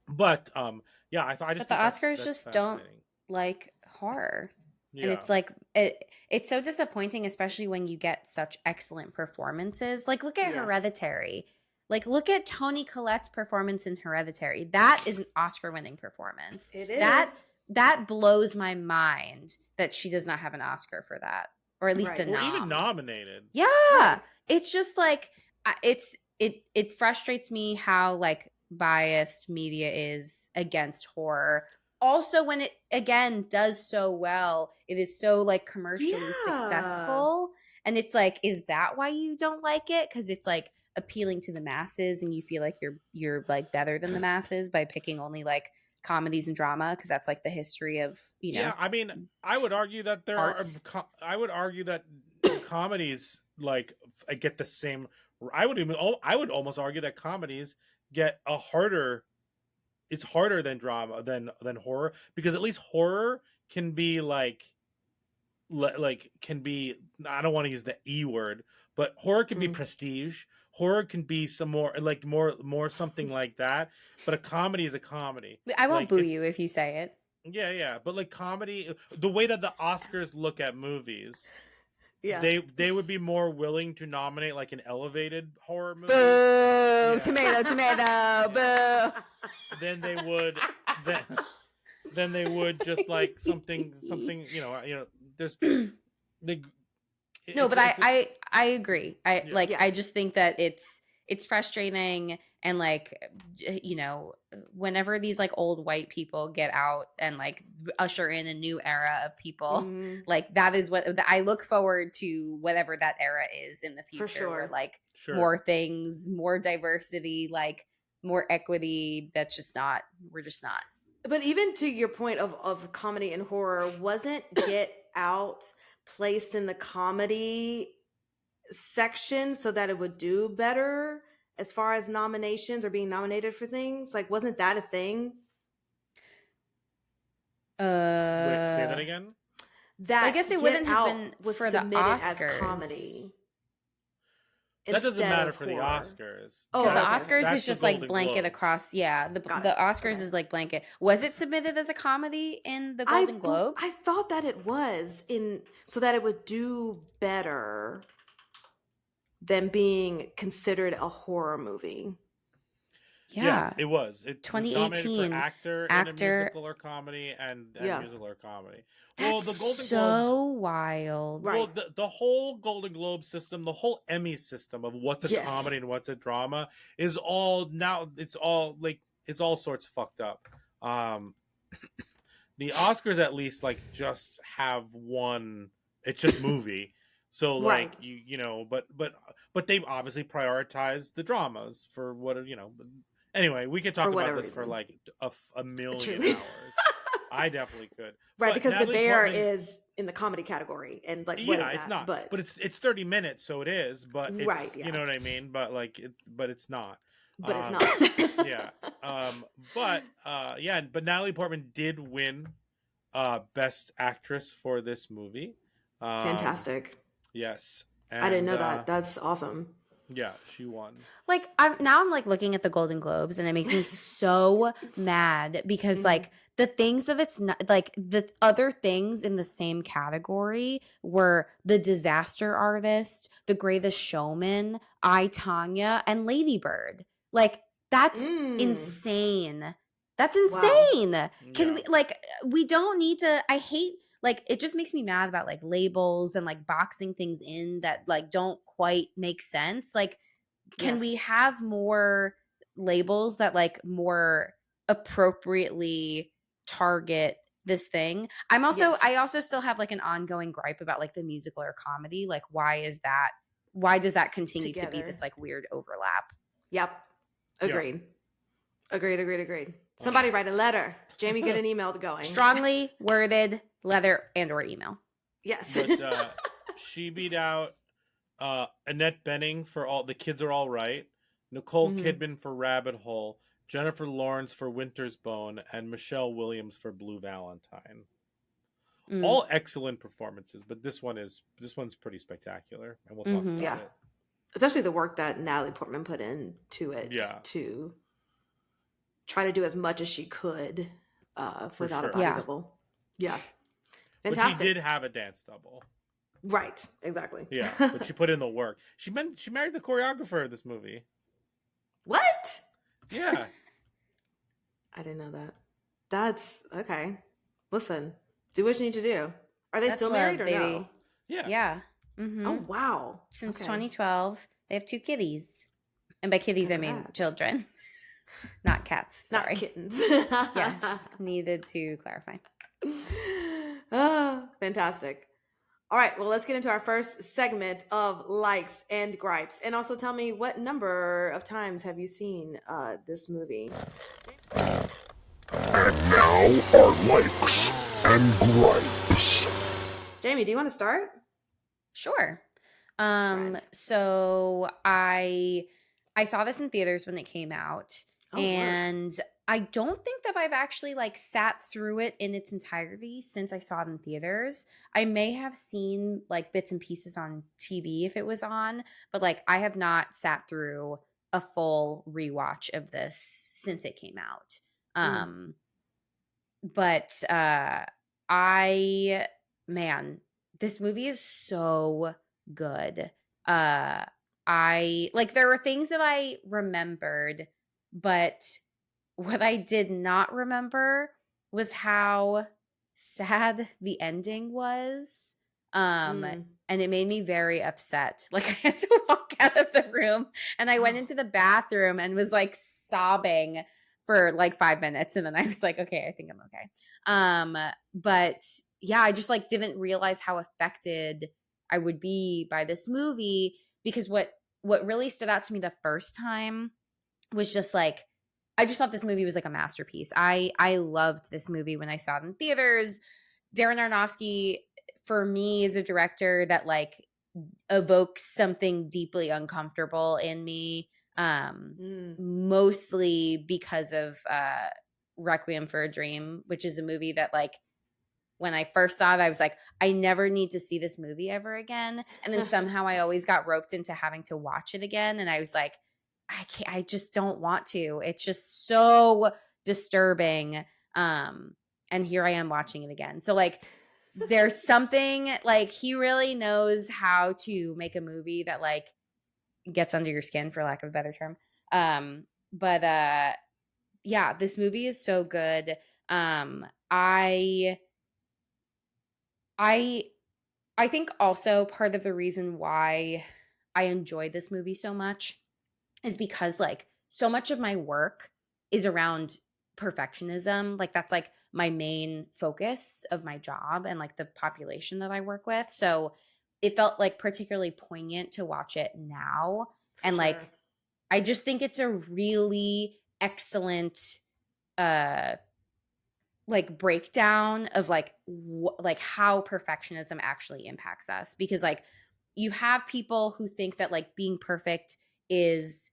[SPEAKER 8] but the Oscars just don't like horror. And it's like it's so disappointing, especially when you get such excellent performances. Like look at Hereditary. Like, look at Toni Collette's performance in Hereditary. That is an Oscar-winning performance.
[SPEAKER 2] It is.
[SPEAKER 8] That blows my mind that she does not have an Oscar for that, or at least
[SPEAKER 2] Right.
[SPEAKER 8] a
[SPEAKER 1] Or
[SPEAKER 8] nom.
[SPEAKER 1] even nominated.
[SPEAKER 8] Yeah,
[SPEAKER 2] Right.
[SPEAKER 8] it's just like it frustrates me how like biased media is against horror. Also, when it again does so well, it is so like commercially
[SPEAKER 2] Yeah.
[SPEAKER 8] successful, and it's like, is that why you don't like it? Because it's like appealing to the masses, and you feel like you're like better than the masses by picking only like comedies and drama, because that's like the history of
[SPEAKER 1] Yeah, I mean, I would argue that there
[SPEAKER 8] art.
[SPEAKER 1] I would argue that comedies like get the same. I would almost argue that comedies get a harder. It's harder than drama than horror, because at least horror can be like can be. I don't want to use the E word, but horror can be prestige. Horror can be some more like more something like that. But a comedy is a comedy.
[SPEAKER 8] I won't
[SPEAKER 1] Like,
[SPEAKER 8] boo
[SPEAKER 1] it's-
[SPEAKER 8] you if you say it.
[SPEAKER 1] Yeah, but like comedy, the way that the Oscars look at movies,
[SPEAKER 2] Yeah.
[SPEAKER 1] they would be more willing to nominate like an elevated horror movie
[SPEAKER 8] Boo! Tomato! Boo!
[SPEAKER 1] than they would than they would just like something there's they,
[SPEAKER 8] No, but I agree.
[SPEAKER 1] Yeah.
[SPEAKER 8] I just think that it's frustrating, and like whenever these like old white people get out and like usher in a new era of people, like that is what I look forward to, whatever that era is in the future.
[SPEAKER 2] For sure.
[SPEAKER 8] Where, like
[SPEAKER 1] Sure.
[SPEAKER 8] more things, more diversity, like more equity. We're just not.
[SPEAKER 2] But even to your point of comedy and horror, wasn't Get Out placed in the comedy section so that it would do better as far as nominations or being nominated for things? Like, wasn't that a thing?
[SPEAKER 1] Wait, say that again.
[SPEAKER 2] That
[SPEAKER 8] I guess it
[SPEAKER 2] Get
[SPEAKER 8] wouldn't have
[SPEAKER 2] Out
[SPEAKER 8] been
[SPEAKER 2] was
[SPEAKER 8] for the
[SPEAKER 2] submitted
[SPEAKER 8] Oscars.
[SPEAKER 2] as comedy.
[SPEAKER 1] That doesn't
[SPEAKER 2] instead
[SPEAKER 1] matter
[SPEAKER 2] of
[SPEAKER 1] for the
[SPEAKER 2] horror.
[SPEAKER 1] Oscars.
[SPEAKER 2] Oh,
[SPEAKER 8] Because the
[SPEAKER 2] okay.
[SPEAKER 8] Oscars
[SPEAKER 1] That's
[SPEAKER 8] is
[SPEAKER 1] the
[SPEAKER 8] just like
[SPEAKER 1] Golden
[SPEAKER 8] blanket
[SPEAKER 1] Globes.
[SPEAKER 8] across. Yeah, the
[SPEAKER 2] Got it.
[SPEAKER 8] Oscars
[SPEAKER 2] Okay.
[SPEAKER 8] is like blanket. Was it submitted as a comedy in the Golden Globes?
[SPEAKER 2] I thought that it was so that it would do better than being considered a horror movie.
[SPEAKER 8] Yeah.
[SPEAKER 1] It was. It was nominated
[SPEAKER 8] 2018
[SPEAKER 1] for actor in a
[SPEAKER 8] actor-
[SPEAKER 1] musical or comedy and
[SPEAKER 2] Yeah.
[SPEAKER 1] musical or comedy.
[SPEAKER 8] That's
[SPEAKER 1] the Golden
[SPEAKER 8] so
[SPEAKER 1] Globes.
[SPEAKER 8] wild.
[SPEAKER 2] Right.
[SPEAKER 1] Well, the whole Golden Globe system, the whole Emmy system of what's a
[SPEAKER 2] Yes.
[SPEAKER 1] comedy and what's a drama is all now. It's all sorts fucked up. The Oscars at least like just have one. It's just movie. So like
[SPEAKER 2] Right.
[SPEAKER 1] but they obviously prioritize the dramas for what. Anyway, we could talk
[SPEAKER 2] For
[SPEAKER 1] about
[SPEAKER 2] whatever
[SPEAKER 1] this for
[SPEAKER 2] reason.
[SPEAKER 1] like a million
[SPEAKER 2] Truly.
[SPEAKER 1] hours. I definitely could.
[SPEAKER 2] Right,
[SPEAKER 1] But
[SPEAKER 2] because The
[SPEAKER 1] Natalie
[SPEAKER 2] Bear
[SPEAKER 1] Portman-
[SPEAKER 2] is in the comedy category, and like, what is
[SPEAKER 1] it's
[SPEAKER 2] that?
[SPEAKER 1] not.
[SPEAKER 2] But
[SPEAKER 1] it's 30 minutes, so it is. But it's,
[SPEAKER 2] Right, yeah.
[SPEAKER 1] you know what I mean. But like, it's not.
[SPEAKER 2] it's
[SPEAKER 1] Um,
[SPEAKER 2] not.
[SPEAKER 1] yeah. But Natalie Portman did win Best Actress for this movie.
[SPEAKER 2] Fantastic.
[SPEAKER 1] Yes.
[SPEAKER 2] I didn't know
[SPEAKER 1] And,
[SPEAKER 2] that. That's awesome.
[SPEAKER 1] Yeah, she won.
[SPEAKER 8] Like I'm like looking at the Golden Globes, and it makes me so mad because
[SPEAKER 2] Mhm.
[SPEAKER 8] like the things that it's not like the other things in the same category were The Disaster Artist, The Greatest Showman, I, Tanya, and Lady Bird. Like that's insane. That's insane. Can we don't need to. I hate, like, it just makes me mad about like labels and like boxing things in that like don't quite make sense. Like, can
[SPEAKER 2] Yes.
[SPEAKER 8] we have more labels that like more appropriately target this thing?
[SPEAKER 2] Yes.
[SPEAKER 8] I also still have like an ongoing gripe about like the musical or comedy. Like, why does that continue to be
[SPEAKER 2] Together.
[SPEAKER 8] this like weird overlap?
[SPEAKER 2] Yep. Agreed. Agreed. Somebody write a letter. Jamie, get an email going.
[SPEAKER 8] Strongly worded letter and/or email.
[SPEAKER 2] Yes.
[SPEAKER 1] But she beat out Annette Bening for All the Kids Are All Right, Nicole Kidman for Rabbit Hole, Jennifer Lawrence for Winter's Bone, and Michelle Williams for Blue Valentine. All excellent performances, but this one's pretty spectacular, and we'll talk about
[SPEAKER 2] Yeah.
[SPEAKER 1] it.
[SPEAKER 2] Especially the work that Natalie Portman put into it to try to do as much as she could without a body
[SPEAKER 8] Yeah.
[SPEAKER 2] double. Yeah.
[SPEAKER 1] But
[SPEAKER 2] Fantastic.
[SPEAKER 1] she did have a dance double.
[SPEAKER 2] Right. Exactly.
[SPEAKER 1] Yeah, but she put in the work. She married the choreographer of this movie.
[SPEAKER 2] What?
[SPEAKER 1] Yeah.
[SPEAKER 2] I didn't know that. That's okay. Listen, do what you need to do. Are they
[SPEAKER 8] That's
[SPEAKER 2] still married
[SPEAKER 8] love,
[SPEAKER 2] or no?
[SPEAKER 8] baby.
[SPEAKER 1] Yeah.
[SPEAKER 8] Yeah.
[SPEAKER 2] Oh wow.
[SPEAKER 8] Since
[SPEAKER 2] Okay.
[SPEAKER 8] 2012, they have 2 kitties. And by kitties, I mean
[SPEAKER 2] Congrats.
[SPEAKER 8] children, not cats.
[SPEAKER 2] Not
[SPEAKER 8] Sorry.
[SPEAKER 2] kittens.
[SPEAKER 8] Yes, needed to clarify.
[SPEAKER 2] Ah, fantastic. All right, well, let's get into our first segment of likes and gripes. And also tell me, what number of times have you seen this movie?
[SPEAKER 7] And now our likes and gripes.
[SPEAKER 2] Jamie, do you want to start?
[SPEAKER 8] Sure.
[SPEAKER 2] Right.
[SPEAKER 8] So I saw this in theaters when it came out,
[SPEAKER 2] Oh, work.
[SPEAKER 8] and I don't think that I've actually like sat through it in its entirety since I saw it in theaters. I may have seen like bits and pieces on TV if it was on, but like I have not sat through a full rewatch of this since it came out.
[SPEAKER 2] Mm.
[SPEAKER 8] But I man, this movie is so good. I like there were things that I remembered, but what I did not remember was how sad the ending was.
[SPEAKER 2] Mm.
[SPEAKER 8] And it made me very upset. Like I had to walk out of the room and I went into the bathroom and was like sobbing for like 5 minutes, and then I was like, okay, I think I'm okay. But yeah, I just like didn't realize how affected I would be by this movie, because what really stood out to me the first time was just like I just thought this movie was like a masterpiece. I loved this movie when I saw it in theaters. Darren Aronofsky, for me, is a director that like evokes something deeply uncomfortable in me. Mostly because of Requiem for a Dream, which is a movie that like when I first saw it, I was like, I never need to see this movie ever again. And then somehow I always got roped into having to watch it again. And I was like, I can't, I just don't want to. It's just so disturbing. And here I am watching it again. So like there's something like he really knows how to make a movie that like gets under your skin, for lack of a better term. But yeah, this movie is so good. I I I think also part of the reason why I enjoyed this movie so much is because like so much of my work is around perfectionism. Like that's like my main focus of my job and like the population that I work with. So it felt like particularly poignant to watch it now.
[SPEAKER 2] For
[SPEAKER 8] And
[SPEAKER 2] sure.
[SPEAKER 8] like I just think it's a really excellent uh like breakdown of like like how perfectionism actually impacts us, because like you have people who think that like being perfect is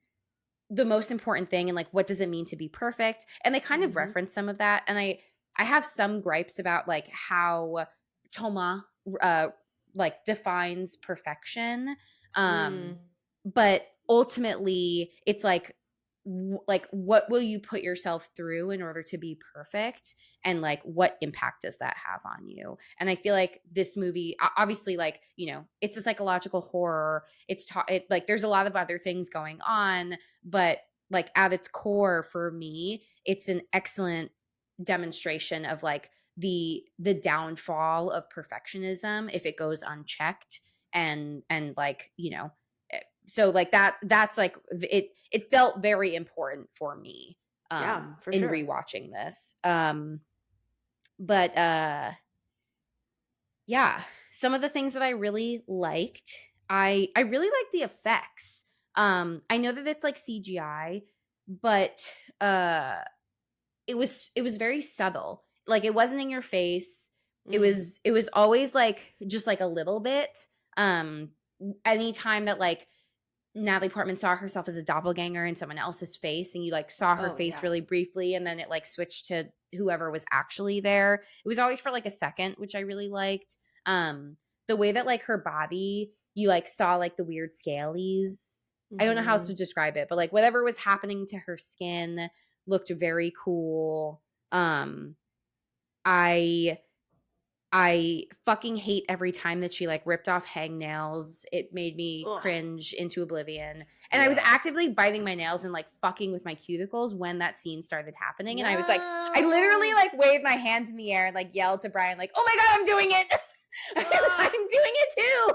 [SPEAKER 8] the most important thing, and like what does it mean to be perfect, and they kind of
[SPEAKER 2] Mhm.
[SPEAKER 8] reference some of that, and I have some gripes about like how Toma uh like defines perfection.
[SPEAKER 2] Mm.
[SPEAKER 8] But ultimately it's like like what will you put yourself through in order to be perfect, and like what impact does that have on you? And I feel like this movie obviously like, you know, it's a psychological horror. It like there's a lot of other things going on, but like at its core for me it's an excellent demonstration of like the downfall of perfectionism if it goes unchecked. And like, you know, so like that's like it felt very important for me
[SPEAKER 2] Yeah, for
[SPEAKER 8] in
[SPEAKER 2] sure.
[SPEAKER 8] rewatching this. But yeah, some of the things that I really liked, I really like the effects. I know that it's like CGI, but it was very subtle. Like it wasn't in your face.
[SPEAKER 2] Mm.
[SPEAKER 8] It was always like just like a little bit. Anytime that like Natalie Portman saw herself as a doppelganger in someone else's face, and you like saw her
[SPEAKER 2] Oh
[SPEAKER 8] face
[SPEAKER 2] yeah.
[SPEAKER 8] really briefly, and then it like switched to whoever was actually there. It was always for like a second, which I really liked. The way that like her body, you like saw like the weird scalies. I don't know how else to
[SPEAKER 2] Mhm.
[SPEAKER 8] describe it, but like whatever was happening to her skin looked very cool. I I fucking hate every time that she like ripped off hangnails. It made me
[SPEAKER 2] Ugh.
[SPEAKER 8] cringe into oblivion. And I was
[SPEAKER 1] Yeah.
[SPEAKER 8] actively biting my nails and like fucking with my cuticles when that scene started happening. And I was like, I literally like waved my hands in the air and like yelled to Brian, like, oh my God, I'm doing it. I'm doing it too.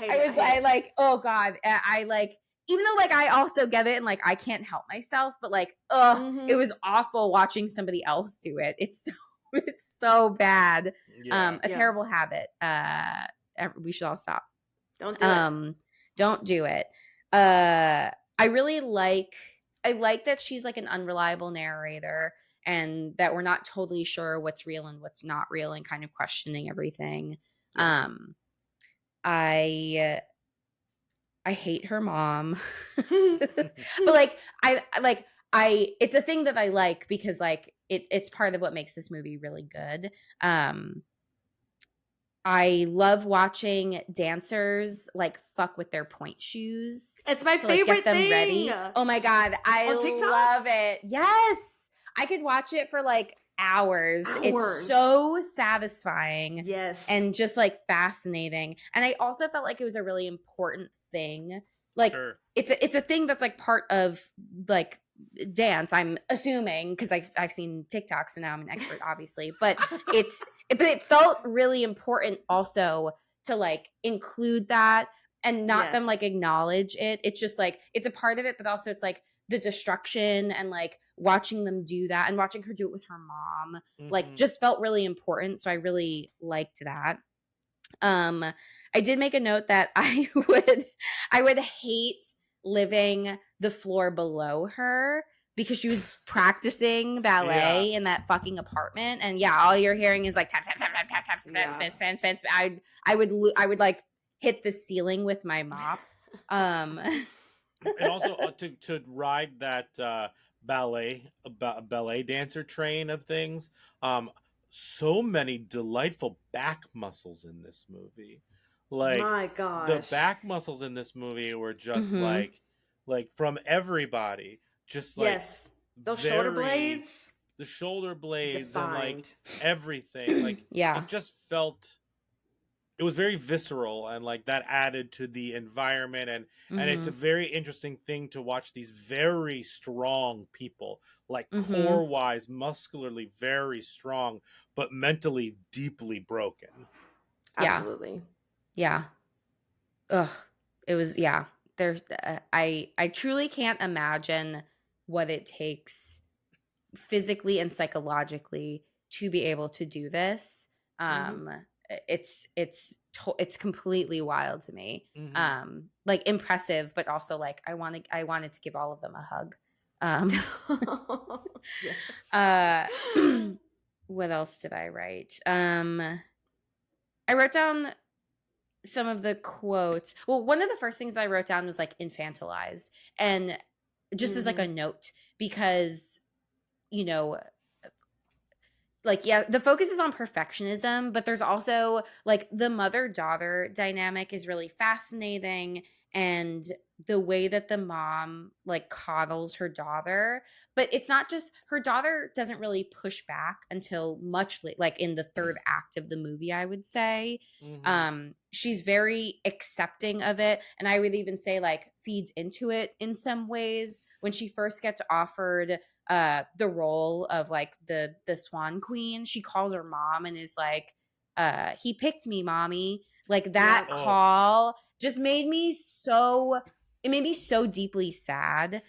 [SPEAKER 8] I like, oh God. I like, even though like I also get it and like I can't help myself, but like, it was awful watching somebody else do it. It's so bad.
[SPEAKER 1] Yeah.
[SPEAKER 8] A terrible habit. We should all stop.
[SPEAKER 2] Don't do it.
[SPEAKER 8] Don't do it. I really like that she's like an unreliable narrator and that we're not totally sure what's real and what's not real and kind of questioning everything.
[SPEAKER 2] Yeah.
[SPEAKER 8] I hate her mom. But like it's a thing that I like because like it's part of what makes this movie really good. I love watching dancers like fuck with their point shoes.
[SPEAKER 2] It's my
[SPEAKER 8] to, like,
[SPEAKER 2] favorite
[SPEAKER 8] get them
[SPEAKER 2] thing.
[SPEAKER 8] ready. Oh my God. I
[SPEAKER 2] On TikTok?
[SPEAKER 8] love it. Yes. I could watch it for like hours. It's
[SPEAKER 2] Hours.
[SPEAKER 8] so satisfying.
[SPEAKER 2] Yes.
[SPEAKER 8] And just like fascinating. And I also felt like it was a really important thing. Like
[SPEAKER 1] Sure.
[SPEAKER 8] it's a thing that's like part of like dance, I'm assuming, because I've seen TikTok, so now I'm an expert, obviously. But it felt really important also to like include that and not them
[SPEAKER 2] Yes.
[SPEAKER 8] like acknowledge it. It's just like it's a part of it, but also it's like the destruction and like watching them do that and watching her do it with her mom, like just felt really important. So I really liked that. I did make a note that I would hate living the floor below her because she was practicing ballet in that fucking apartment, and yeah, all you're hearing is like tap tap tap tap tap tap spin. I would like hit the ceiling with my mop.
[SPEAKER 1] And also to ride that ballet dancer train of things. So many delightful back muscles in this movie. Like
[SPEAKER 2] my gosh.
[SPEAKER 1] the back muscles in this movie were just like from everybody, just like
[SPEAKER 2] yes, those shoulder blades,
[SPEAKER 1] the shoulder blades
[SPEAKER 2] defined.
[SPEAKER 1] and like everything. Like
[SPEAKER 8] Yeah.
[SPEAKER 1] it just felt. It was very visceral, and like that added to the environment, and it's a very interesting thing to watch these very strong people, like core wise, muscularly very strong, but mentally deeply broken.
[SPEAKER 2] Absolutely.
[SPEAKER 8] Yeah. Ugh. It was, yeah. There, I truly can't imagine what it takes physically and psychologically to be able to do this. It's completely wild to me. Like impressive, but also like I wanted to give all of them a hug. What else did I write? I wrote down some of the quotes. Well, one of the first things that I wrote down was like infantilized, and just as like a note, because you know, like, yeah, the focus is on perfectionism, but there's also like the mother-daughter dynamic is really fascinating, and the way that the mom like coddles her daughter, but it's not just her daughter doesn't really push back until much like in the third act of the movie, I would say. She's very accepting of it, and I would even say like feeds into it in some ways. When she first gets offered the role of like the Swan Queen, she calls her mom and is like, he picked me, mommy. Like that call just made me so deeply sad.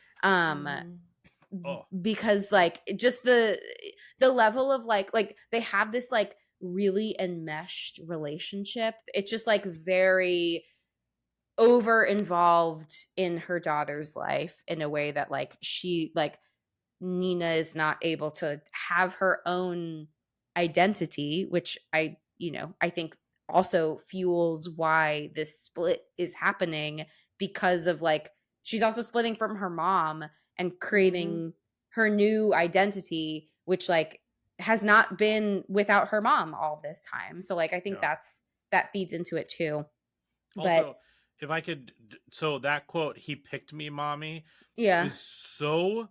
[SPEAKER 8] Because like just the level of like they have this like really enmeshed relationship. It's just like very over involved in her daughter's life in a way that like she like Nina is not able to have her own identity, which I think also fuels why this split is happening, because of like she's also splitting from her mom and creating her new identity, which like has not been without her mom all this time. So like I think that feeds into it too.
[SPEAKER 1] Also, if I could, so that quote, "He picked me, mommy,"
[SPEAKER 8] Yeah.
[SPEAKER 1] is so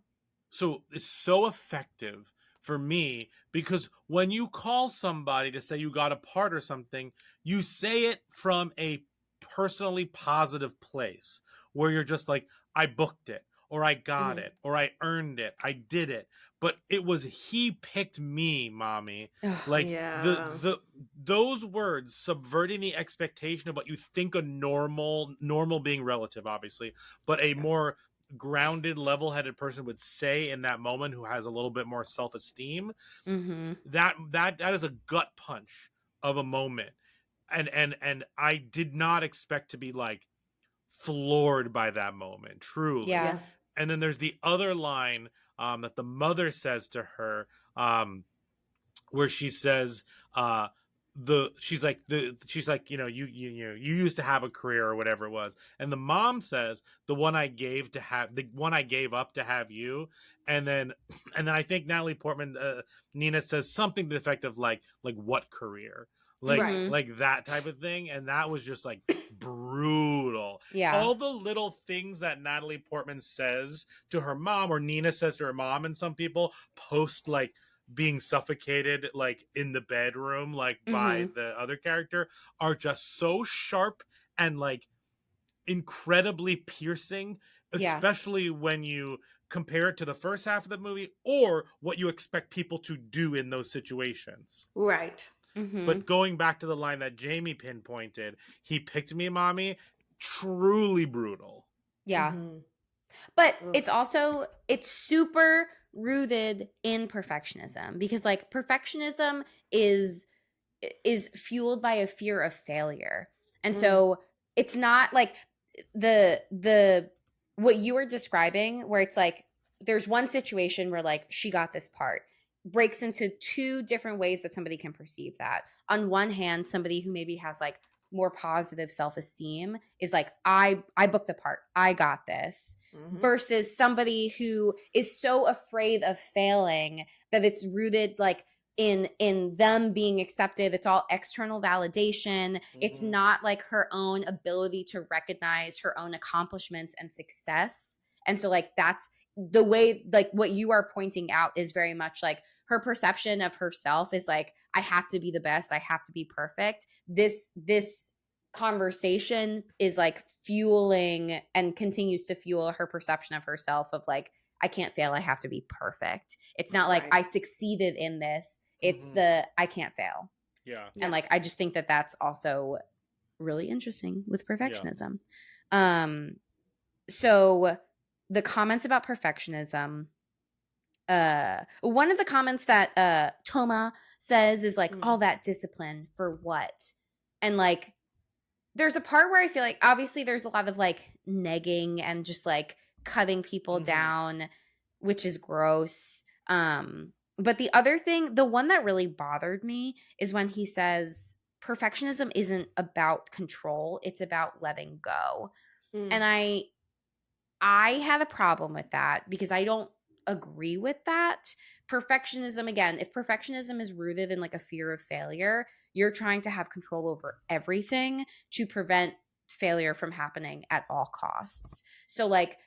[SPEAKER 1] effective for me, because when you call somebody to say you got a part or something, you say it from a personally positive place where you're just like, I booked it, or I got it, or I earned it, I did it. But it was he picked me, mommy. Like
[SPEAKER 2] Yeah.
[SPEAKER 1] the those words subverting the expectation of what you think a normal being relative, obviously, but a more grounded, level-headed person would say in that moment, who has a little bit more self-esteem,
[SPEAKER 8] Mm-hmm.
[SPEAKER 1] that is a gut punch of a moment. And I did not expect to be like floored by that moment, truly.
[SPEAKER 8] Yeah.
[SPEAKER 2] Yeah.
[SPEAKER 1] And then there's the other line that the mother says to her, where she says, she's like, you used to have a career or whatever it was, and the mom says, the one I gave up to have you. And then I think Natalie Portman, Nina, says something to the effect of like what career,
[SPEAKER 2] Right.
[SPEAKER 1] like that type of thing. And that was just like brutal.
[SPEAKER 8] Yeah.
[SPEAKER 1] All the little things that Natalie Portman says to her mom, or Nina says to her mom, and some people post like being suffocated like in the bedroom, like by
[SPEAKER 8] Mm-hmm.
[SPEAKER 1] the other character, are just so sharp and like incredibly piercing,
[SPEAKER 8] Yeah.
[SPEAKER 1] especially when you compare it to the first half of the movie or what you expect people to do in those situations.
[SPEAKER 2] Right.
[SPEAKER 8] Mm-hmm.
[SPEAKER 1] But going back to the line that Jamie pinpointed, he picked me, mommy, truly brutal.
[SPEAKER 8] Yeah.
[SPEAKER 2] Mm-hmm.
[SPEAKER 8] But
[SPEAKER 2] Ugh.
[SPEAKER 8] it's super rooted in perfectionism, because like perfectionism is fueled by a fear of failure. And so it's not like the what you were describing, where it's like there's one situation where like she got this part, breaks into two different ways that somebody can perceive that. On one hand, somebody who maybe has like more positive self-esteem is like, I booked the part, I got this, versus somebody who is so afraid of failing that it's rooted like in them being accepted. It's all external validation. It's not like her own ability to recognize her own accomplishments and success. And so like that's the way, like what you are pointing out is very much like her perception of herself is like, I have to be the best, I have to be perfect. This conversation is like fueling and continues to fuel her perception of herself of like, I can't fail, I have to be perfect. It's not like I succeeded in this, it's the I can't fail.
[SPEAKER 1] Yeah.
[SPEAKER 8] And like I just think that that's also really interesting with perfectionism. So the comments about perfectionism, one of the comments that Toma says is like, all that discipline for what? And like there's a part where I feel like obviously there's a lot of like negging and just like cutting people down, which is gross. But the other thing, the one that really bothered me, is when he says perfectionism isn't about control, it's about letting go. And I have a problem with that because I don't agree with that. Perfectionism, again, if perfectionism is rooted in like a fear of failure, you're trying to have control over everything to prevent failure from happening at all costs. So like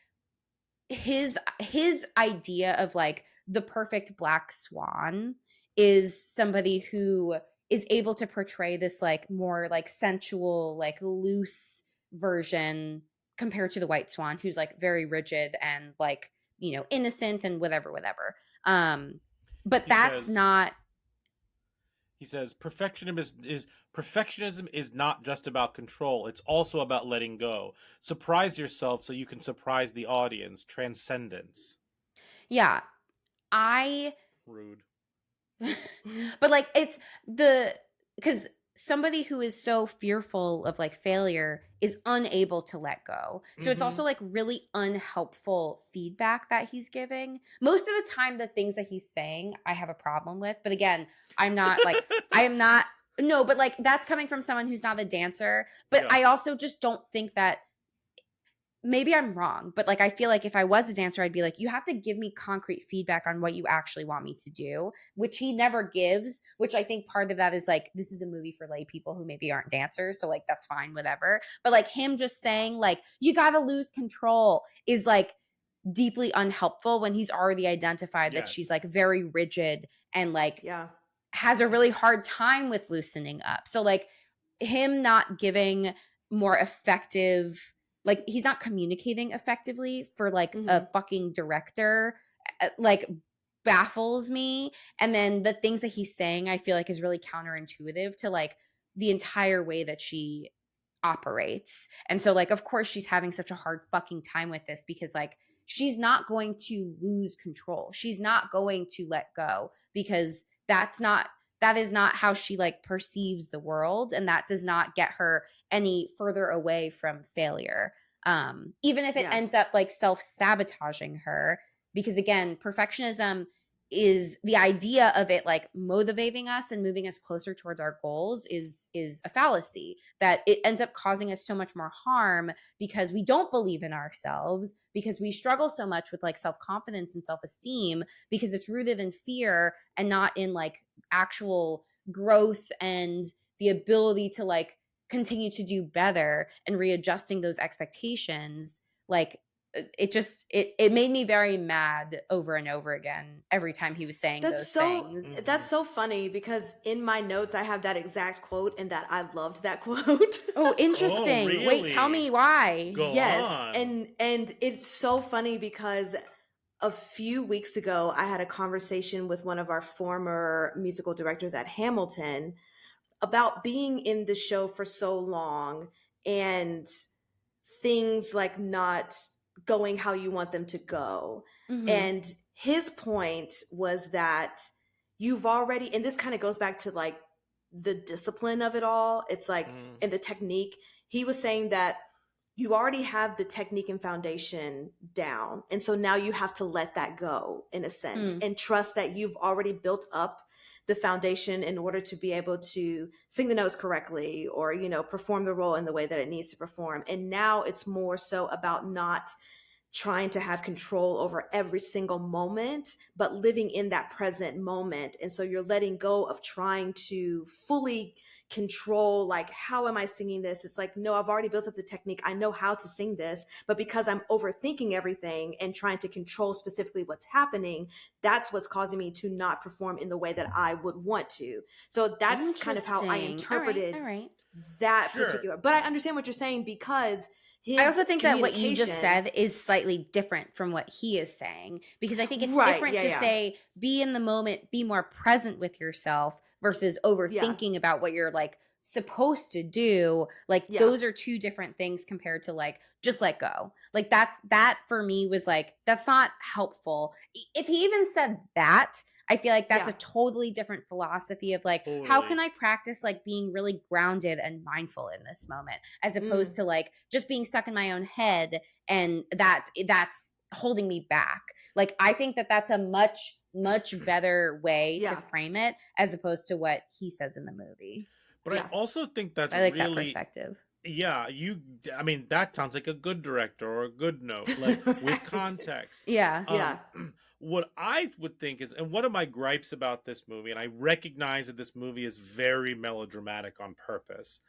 [SPEAKER 8] his idea of like the perfect black swan is somebody who is able to portray this like more like sensual, like loose version compared to the white swan, who's like very rigid and like, you know, innocent and whatever. But that's not.
[SPEAKER 1] He says perfectionism is not just about control, it's also about letting go. Surprise yourself so you can surprise the audience. Transcendence.
[SPEAKER 8] Yeah.
[SPEAKER 1] Rude.
[SPEAKER 8] But like it's because somebody who is so fearful of like failure is unable to let go. So it's also like really unhelpful feedback that he's giving. Most of the time, the things that he's saying, I have a problem with. But again, I'm not like, I am not, no, but like that's coming from someone who's not a dancer. But
[SPEAKER 1] Yeah.
[SPEAKER 8] I also just don't think that, maybe I'm wrong, but like I feel like if I was a dancer, I'd be like, you have to give me concrete feedback on what you actually want me to do, which he never gives, which I think part of that is like, this is a movie for lay people who maybe aren't dancers. So like, that's fine, whatever. But like him just saying like, you got to lose control is like, deeply unhelpful when he's already identified that she's
[SPEAKER 1] Yes.
[SPEAKER 8] like very rigid and like
[SPEAKER 2] Yeah.
[SPEAKER 8] has a really hard time with loosening up. So like him not giving more effective, like he's not communicating effectively for like a
[SPEAKER 2] Mhm.
[SPEAKER 8] fucking director, like baffles me. And then the things that he's saying, I feel like is really counterintuitive to like the entire way that she operates. And so like of course she's having such a hard fucking time with this because like she's not going to lose control. She's not going to let go because that is not how she like perceives the world, and that does not get her any further away from failure. Even if it
[SPEAKER 2] Yeah.
[SPEAKER 8] ends up like self-sabotaging her, because again, perfectionism is the idea of it like motivating us and moving us closer towards our goals is a fallacy, that it ends up causing us so much more harm because we don't believe in ourselves, because we struggle so much with like self-confidence and self-esteem, because it's rooted in fear and not in like actual growth and the ability to like continue to do better and readjusting those expectations. Like it made me very mad over and over again every time he was saying those things.
[SPEAKER 2] That's so funny because in my notes I have that exact quote and that I loved that quote.
[SPEAKER 8] Oh, interesting. Wait, tell
[SPEAKER 1] really?
[SPEAKER 8] me why.
[SPEAKER 1] Go
[SPEAKER 2] Yes,
[SPEAKER 1] on.
[SPEAKER 2] and it's so funny because a few weeks ago I had a conversation with one of our former musical directors at Hamilton about being in the show for so long and things like not going how you want them to go.
[SPEAKER 8] Mhm.
[SPEAKER 2] And his point was that you've already, and this kind of goes back to like the discipline of it all. It's like, and the technique. He was saying that you already have the technique and foundation down. And so now you have to let that go in a sense and trust that you've already built up the foundation in order to be able to sing the notes correctly or, you know, perform the role in the way that it needs to perform. And now it's more so about not trying to have control over every single moment, but living in that present moment. And so you're letting go of trying to fully control, like, how am I singing this? It's like, no, I've already built up the technique. I know how to sing this, but because I'm overthinking everything and trying to control specifically what's happening, that's what's causing me to not perform in the way that I would want to. So that's kind of how I
[SPEAKER 8] Interesting. All
[SPEAKER 2] interpreted
[SPEAKER 8] right.
[SPEAKER 2] that
[SPEAKER 1] Sure.
[SPEAKER 2] particular. But I understand what you're saying because his
[SPEAKER 8] I also think that what you just
[SPEAKER 2] communication-
[SPEAKER 8] said is slightly different from what he is saying, because I think it's
[SPEAKER 2] Right,
[SPEAKER 8] different
[SPEAKER 2] yeah,
[SPEAKER 8] to
[SPEAKER 2] yeah.
[SPEAKER 8] say be in the moment, be more present with yourself versus overthinking about what you're like supposed to do. Like
[SPEAKER 2] Yeah.
[SPEAKER 8] those are two different things compared to like just let go. Like that for me was like that's not helpful. If he even said that, I feel like that's
[SPEAKER 2] Yeah.
[SPEAKER 8] a totally different philosophy of like how
[SPEAKER 1] Totally.
[SPEAKER 8] can I practice like being really grounded and mindful in this moment as opposed to like just being stuck in my own head, and that's holding me back. Like I think that that's a much better way
[SPEAKER 2] Yeah.
[SPEAKER 8] to frame it as opposed to what he says in the movie.
[SPEAKER 1] But
[SPEAKER 2] Yeah.
[SPEAKER 1] I also think that's
[SPEAKER 8] I like that
[SPEAKER 1] really,
[SPEAKER 8] perspective.
[SPEAKER 1] yeah, I mean, that sounds like a good director or a good note, like with
[SPEAKER 2] Right.
[SPEAKER 1] context.
[SPEAKER 8] Yeah.
[SPEAKER 2] Yeah.
[SPEAKER 1] What I would think is, and one of my gripes about this movie, and I recognize that this movie is very melodramatic on purpose,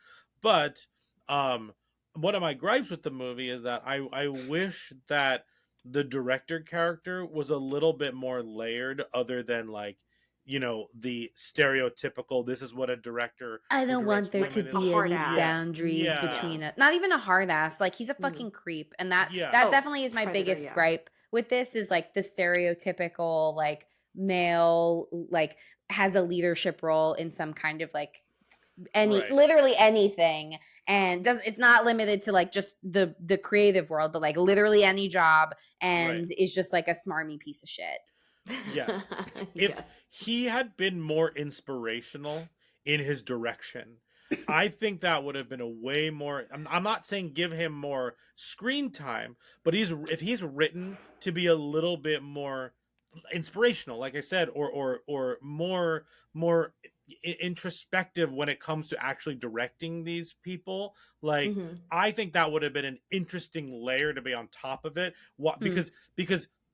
[SPEAKER 1] but um, one of my gripes with the movie is that I wish that the director character was a little bit more layered, other than like, you know, the stereotypical, this is what a director
[SPEAKER 8] I
[SPEAKER 1] who
[SPEAKER 8] don't want
[SPEAKER 1] directs
[SPEAKER 8] there to
[SPEAKER 1] women
[SPEAKER 2] A
[SPEAKER 8] be
[SPEAKER 2] hard
[SPEAKER 8] any
[SPEAKER 2] ass.
[SPEAKER 8] boundaries
[SPEAKER 1] Yeah.
[SPEAKER 8] between it. Not even a hard ass. Like he's a
[SPEAKER 2] Mhm.
[SPEAKER 8] fucking creep. And that
[SPEAKER 1] Yeah.
[SPEAKER 8] that
[SPEAKER 2] Oh,
[SPEAKER 8] definitely is my
[SPEAKER 2] predator,
[SPEAKER 8] biggest
[SPEAKER 2] yeah.
[SPEAKER 8] gripe with this is like the stereotypical like male like has a leadership role in some kind of like
[SPEAKER 1] Right.
[SPEAKER 8] literally anything, and does it's not limited to like just the creative world, but like literally any job, and is just like a smarmy piece of shit.
[SPEAKER 1] Yes. If
[SPEAKER 2] Yes.
[SPEAKER 1] he had been more inspirational in his direction, I think that would have been a way more. I'm not saying give him more screen time, but if he's written to be a little bit more inspirational, like I said, or more introspective when it comes to actually directing these people, like
[SPEAKER 2] Mhm.
[SPEAKER 1] I think that would have been an interesting layer to be on top of it. What because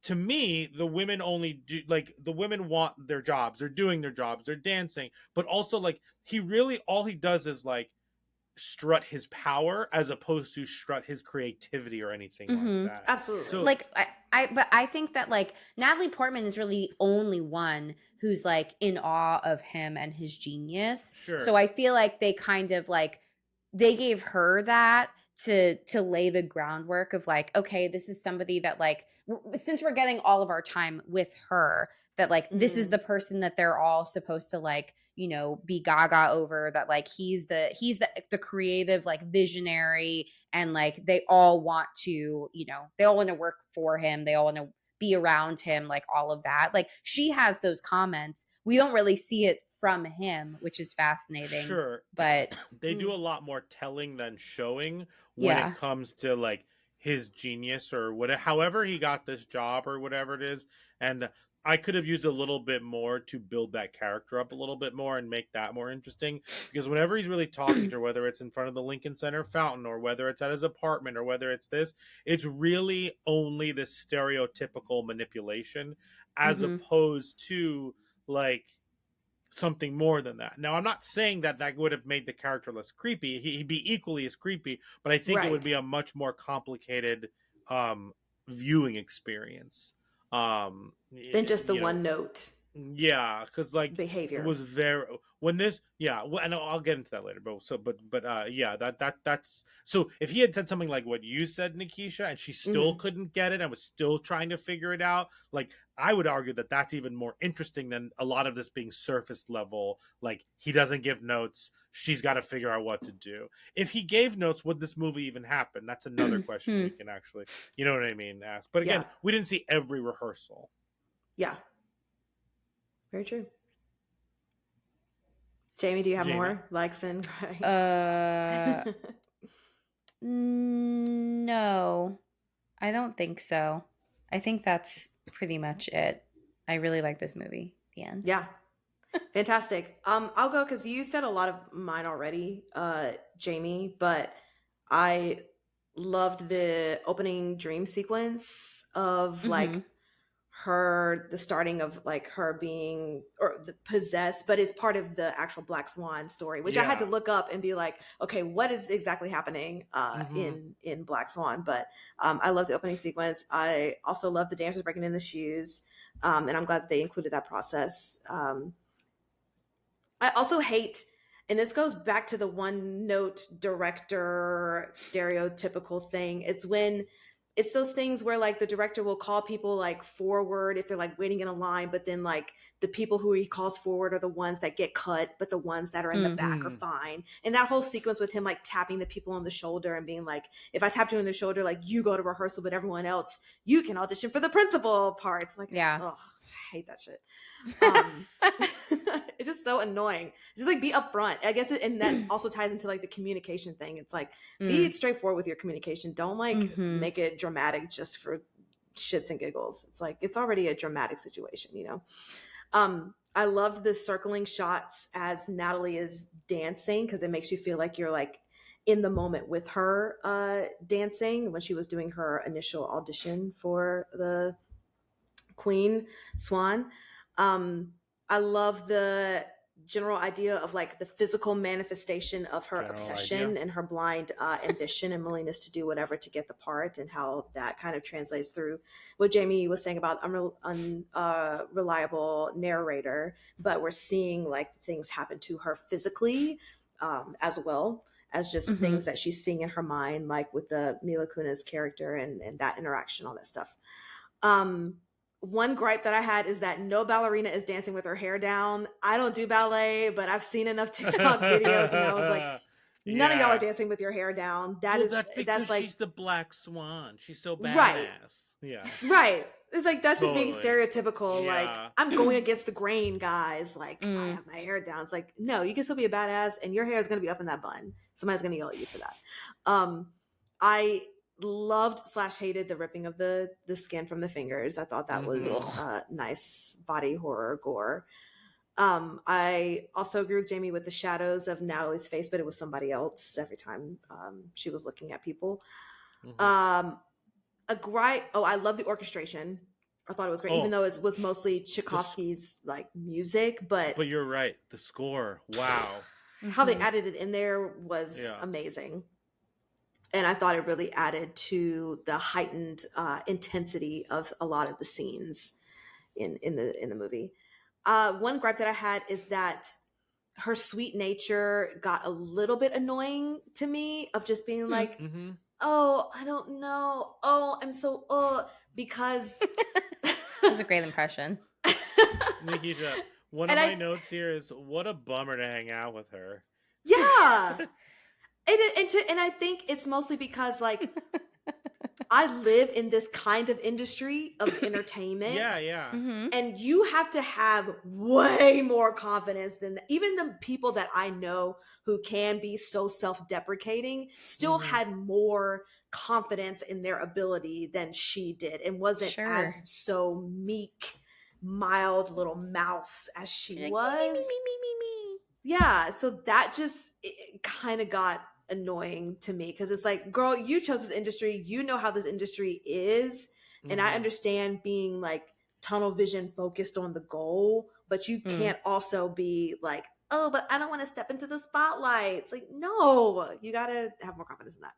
[SPEAKER 1] to me, the women only do, like, the women want their jobs, they're doing their jobs, they're dancing, but also like he really all he does is like strut his power as opposed to strut his creativity or anything like that.
[SPEAKER 2] Absolutely.
[SPEAKER 1] So
[SPEAKER 8] Like but I think that like Natalie Portman is really the only one who's like in awe of him and his genius.
[SPEAKER 1] sure.
[SPEAKER 8] So I feel like they kind of like they gave her that to lay the groundwork of like, okay, this is somebody that like since we're getting all of our time with her, that like this is the person that they're all supposed to like, you know, be gaga over, that like he's the creative like visionary, and like they all want to, you know, they all want to work for him, they all want to be around him, like all of that. Like she has those comments. We don't really see it from him, which is fascinating.
[SPEAKER 1] Sure.
[SPEAKER 8] But
[SPEAKER 1] they do a lot more telling than showing when
[SPEAKER 8] Yeah.
[SPEAKER 1] it comes to like his genius or whatever, however he got this job or whatever it is. And I could have used a little bit more to build that character up a little bit more and make that more interesting, because whenever he's really talking to her, whether it's in front of the Lincoln Center fountain or whether it's at his apartment or whether it's this, it's really only this stereotypical manipulation as opposed to like something more than that. Now, I'm not saying that that would have made the character less creepy. He'd be equally as creepy, but I think it would be a much more complicated viewing experience
[SPEAKER 2] than just the
[SPEAKER 1] you know,
[SPEAKER 2] one note
[SPEAKER 1] yeah, because like
[SPEAKER 2] behavior.
[SPEAKER 1] it was very when this and I'll get into that later, but yeah, that's so if he had said something like what you said, Nikisha, and she still couldn't get it and was still trying to figure it out, like I would argue that that's even more interesting than a lot of this being surface level, like he doesn't give notes, she's got to figure out what to do. If he gave notes, would this movie even happen? That's another question we can actually, you know what I mean, ask. But again, we didn't see every rehearsal.
[SPEAKER 2] Yeah. Very true. Jamie, do you have more likes and
[SPEAKER 8] No, I don't think so. I think that's pretty much it. I really like this movie. The end.
[SPEAKER 2] Yeah. Fantastic. I'll go because you said a lot of mine already, Jamie, but I loved the opening dream sequence of like her, the starting of like her being or the possessed, but it's part of the actual Black Swan story, which I had to look up and be like, okay, what is exactly happening in Black Swan? But I love the opening sequence. I also love the dancers breaking in the shoes, and I'm glad that they included that process. I also hate, and this goes back to the one note director stereotypical thing. It's those things where like the director will call people like forward if they're like waiting in a line, but then like the people who he calls forward are the ones that get cut, but the ones that are in the back are fine. And that whole sequence with him like tapping the people on the shoulder and being like, if I tapped you on the shoulder, like you go to rehearsal, but everyone else, you can audition for the principal parts. Like, I hate that shit. It's just so annoying. Just like be upfront. I guess and that also ties into like the communication thing. It's like be straightforward with your communication. Don't like make it dramatic just for shits and giggles. It's like it's already a dramatic situation, you know. I loved the circling shots as Natalie is dancing because it makes you feel like you're like in the moment with her dancing when she was doing her initial audition for the Queen Swan. I love the general idea of like the physical manifestation of her obsession and her blind ambition and willingness to do whatever to get the part, and how that kind of translates through what Jamie was saying about unreliable narrator, but we're seeing like things happen to her physically as well as just things that she's seeing in her mind, like with the Mila Kunis character and that interaction, all that stuff. One gripe that I had is that no ballerina is dancing with her hair down. I don't do ballet, but I've seen enough TikTok videos and I was like, none of y'all are dancing with your hair down. That's like
[SPEAKER 1] she's the Black Swan. She's so badass.
[SPEAKER 2] Right.
[SPEAKER 1] Yeah.
[SPEAKER 2] Right. It's like that's just being stereotypical.
[SPEAKER 1] Yeah.
[SPEAKER 2] Like I'm going against the grain, guys. Like I have my hair down. It's like, no, you can still be a badass and your hair is gonna be up in that bun. Somebody's gonna yell at you for that. I loved / hated the ripping of the skin from the fingers. I thought that was nice body horror gore. I also agree with Jamie with the shadows of Natalie's face, but it was somebody else every time she was looking at people. I love the orchestration. I thought it was great, even though it was mostly Tchaikovsky's like music. But
[SPEAKER 1] you're right, the score. Wow.
[SPEAKER 2] how they
[SPEAKER 8] Mhm.
[SPEAKER 2] added it in there was
[SPEAKER 1] Yeah.
[SPEAKER 2] amazing. And I thought it really added to the heightened intensity of a lot of the scenes in the movie. One gripe that I had is that her sweet nature got a little bit annoying to me, of just being
[SPEAKER 8] Hmm.
[SPEAKER 2] like,
[SPEAKER 1] Mm-hmm.
[SPEAKER 2] oh, I don't know, oh, I'm so because
[SPEAKER 8] That was a great impression.
[SPEAKER 1] Nikisha, one of
[SPEAKER 2] and
[SPEAKER 1] my
[SPEAKER 2] I
[SPEAKER 1] notes here is what a bummer to hang out with her.
[SPEAKER 2] yeah, and I think it's mostly because like I live in this kind of industry of entertainment.
[SPEAKER 1] Yeah, yeah.
[SPEAKER 8] Mhm.
[SPEAKER 2] And you have to have way more confidence than even the people that I know who can be so self-deprecating still
[SPEAKER 1] Mhm.
[SPEAKER 2] had more confidence in their ability than she did, and wasn't
[SPEAKER 8] Sure.
[SPEAKER 2] as so meek, mild little mouse as she
[SPEAKER 8] You're like,
[SPEAKER 2] was.
[SPEAKER 8] me.
[SPEAKER 2] Yeah, so that just kind of got annoying to me, because it's like, girl, you chose this industry, you know how this industry is, and I
[SPEAKER 1] Mhm.
[SPEAKER 2] understand being like tunnel vision focused on the goal, but you
[SPEAKER 8] Mm.
[SPEAKER 2] can't also be like, oh, but I don't want to step into the spotlight. It's like, no, you gotta have more confidence in that.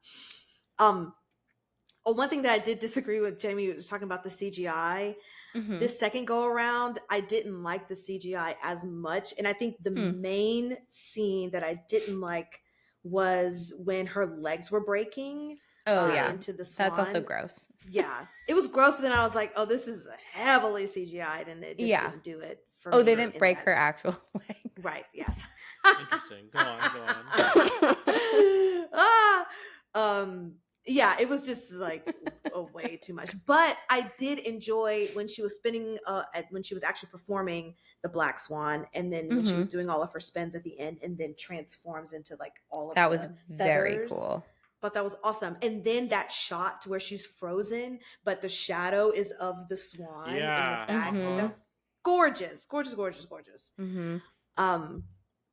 [SPEAKER 2] One thing that I did disagree with Jamie was talking about the CGI.
[SPEAKER 8] Mhm.
[SPEAKER 2] This second go around, I didn't like the CGI as much. And I think the
[SPEAKER 8] Hmm.
[SPEAKER 2] main scene that I didn't like was when her legs were breaking
[SPEAKER 8] Oh yeah.
[SPEAKER 2] into the
[SPEAKER 8] That's also
[SPEAKER 2] swan.
[SPEAKER 8] gross.
[SPEAKER 2] Yeah, it was gross, but then I was like, oh, this is heavily CGI'd, and it just
[SPEAKER 8] Yeah.
[SPEAKER 2] didn't do it for
[SPEAKER 8] Oh,
[SPEAKER 2] me
[SPEAKER 8] they didn't
[SPEAKER 2] in
[SPEAKER 8] break
[SPEAKER 2] that.
[SPEAKER 8] her actual legs.
[SPEAKER 2] Right, yes.
[SPEAKER 1] Interesting. Go on, go on.
[SPEAKER 2] Ah, yeah, it was just like way too much. But I did enjoy when she was spinning when she was actually performing the Black Swan, and then when she was
[SPEAKER 8] Mhm.
[SPEAKER 2] doing all of her spins at the end, and then transforms into like all of
[SPEAKER 8] That was
[SPEAKER 2] the
[SPEAKER 8] very
[SPEAKER 2] feathers.
[SPEAKER 8] cool.
[SPEAKER 2] Thought that was awesome. And then that shot to where she's frozen, but the shadow is of the swan in the
[SPEAKER 1] Yeah.
[SPEAKER 2] back. It's like,
[SPEAKER 8] Mhm.
[SPEAKER 2] that's gorgeous, gorgeous, gorgeous, gorgeous.
[SPEAKER 8] Mhm.
[SPEAKER 2] um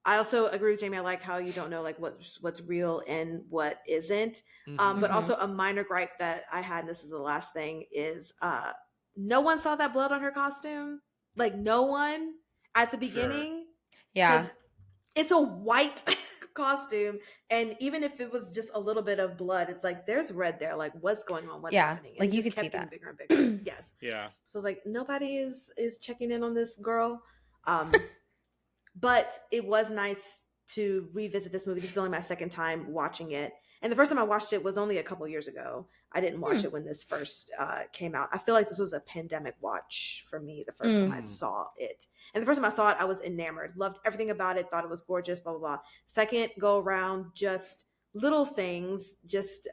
[SPEAKER 2] I also agree with Jamie. I like how you don't know like what's real and what isn't.
[SPEAKER 1] Mhm.
[SPEAKER 2] But
[SPEAKER 8] Mhm.
[SPEAKER 2] also a minor gripe that I had, and this is the last thing, is no one saw that blood on her costume. Like, no one at the
[SPEAKER 1] Sure.
[SPEAKER 2] beginning,
[SPEAKER 8] Yeah.
[SPEAKER 2] because it's a white costume, and even if it was just a little bit of blood, it's like there's red there. Like, what's going on? What's
[SPEAKER 8] Yeah.
[SPEAKER 2] happening? And
[SPEAKER 8] Like
[SPEAKER 2] it
[SPEAKER 8] you
[SPEAKER 2] just
[SPEAKER 8] could see
[SPEAKER 2] kept getting
[SPEAKER 8] that.
[SPEAKER 2] bigger and bigger. Yes.
[SPEAKER 1] Yeah.
[SPEAKER 2] So it's like nobody is checking in on this girl. But it was nice to revisit this movie. This is only my second time watching it. And the first time I watched it was only a couple years ago. I didn't watch
[SPEAKER 8] Hmm.
[SPEAKER 2] it when this first came out. I feel like this was a pandemic watch for me the first time I
[SPEAKER 1] Mm.
[SPEAKER 2] saw it. And the first time I saw it, I was enamored. Loved everything about it. Thought it was gorgeous, blah, blah, blah. Second go around, just little things, just